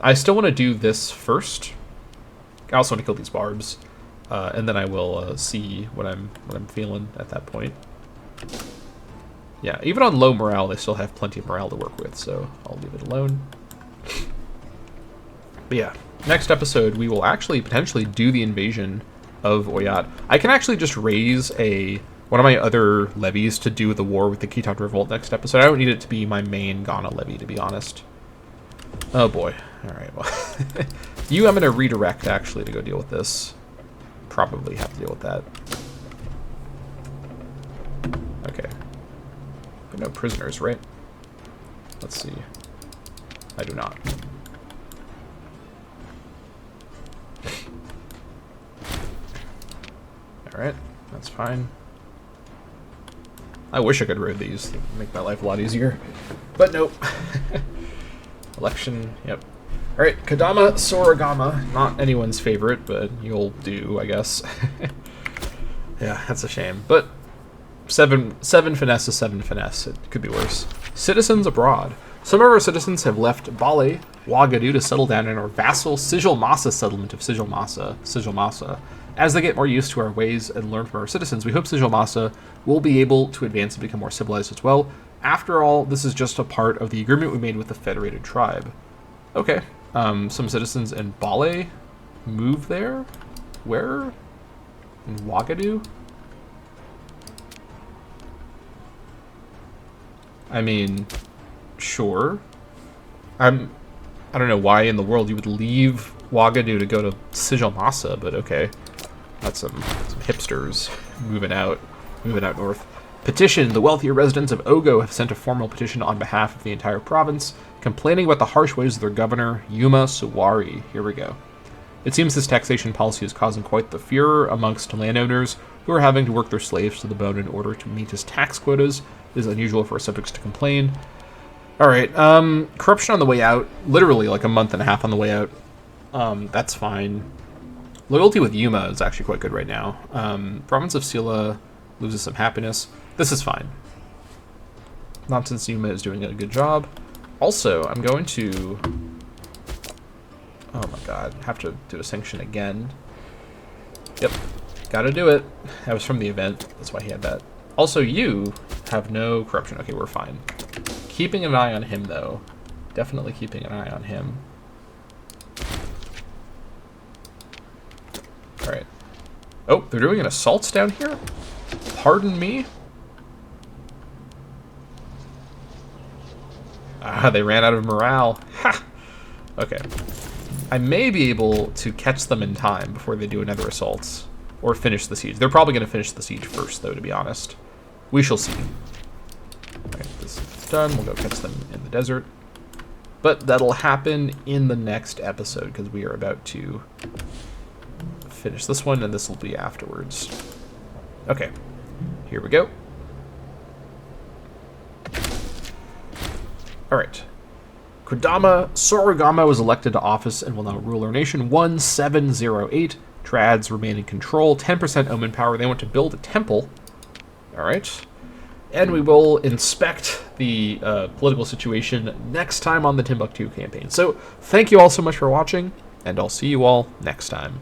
I still want to do this first. I also want to kill these barbs. And then I will see what I'm feeling at that point. Yeah, even on low morale, they still have plenty of morale to work with, so I'll leave it alone. But yeah, next episode we will actually potentially do the invasion of Oyat. I can actually just raise one of my other levies to do the war with the Khitan Revolt next episode. I don't need it to be my main Ghana levy, to be honest. Oh boy. Alright, well. I'm going to redirect, actually, to go deal with this. Probably have to deal with that. Okay. But no prisoners, right? Let's see. I do not. Alright, that's fine. I wish I could raid these. They make my life a lot easier. But nope. Election, yep. Alright, Kodama Soragama. Not anyone's favorite, but you'll do, I guess. Yeah, that's a shame. But seven finesse is 7 finesse. It could be worse. Citizens abroad. Some of our citizens have left Bale, Wagadu to settle down in our vassal Sigil Masa settlement of Sigil Masa. As they get more used to our ways and learn from our citizens, we hope Sigil Masa will be able to advance and become more civilized as well. After all, this is just a part of the agreement we made with the Federated Tribe. Okay. Some citizens in Bale move there? Where? In Ouagadougou? I mean, sure. I don't know why in the world you would leave Ouagadougou to go to Sijilmassa, but okay. That's some hipsters moving out north. Petition. The wealthier residents of Ogo have sent a formal petition on behalf of the entire province, complaining about the harsh ways of their governor, Yuma Suwari. Here we go. It seems this taxation policy is causing quite the furor amongst landowners who are having to work their slaves to the bone in order to meet his tax quotas. It is unusual for subjects to complain. Alright, corruption on the way out. Literally like a month and a half on the way out. That's fine. Loyalty with Yuma is actually quite good right now. Province of Sila loses some happiness. This is fine. Not since Yuma is doing a good job. Also, I'm going to... Oh my god, have to do a sanction again. Yep, gotta do it. That was from the event, that's why he had that. Also, you have no corruption. Okay, we're fine. Keeping an eye on him, though. Definitely keeping an eye on him. Alright. Oh, they're doing an assault down here? Pardon me? Ah, they ran out of morale. Ha! Okay. I may be able to catch them in time before they do another assault. Or finish the siege. They're probably going to finish the siege first, though, to be honest. We shall see. Alright, this is done. We'll go catch them in the desert. But that'll happen in the next episode, because we are about to finish this one, and this will be afterwards. Okay. Here we go. Alright. Kodama Sorogama was elected to office and will now rule our nation. 1708. Trads remain in control. 10% omen power. They want to build a temple. Alright. And we will inspect the political situation next time on the Timbuktu campaign. So, thank you all so much for watching, and I'll see you all next time.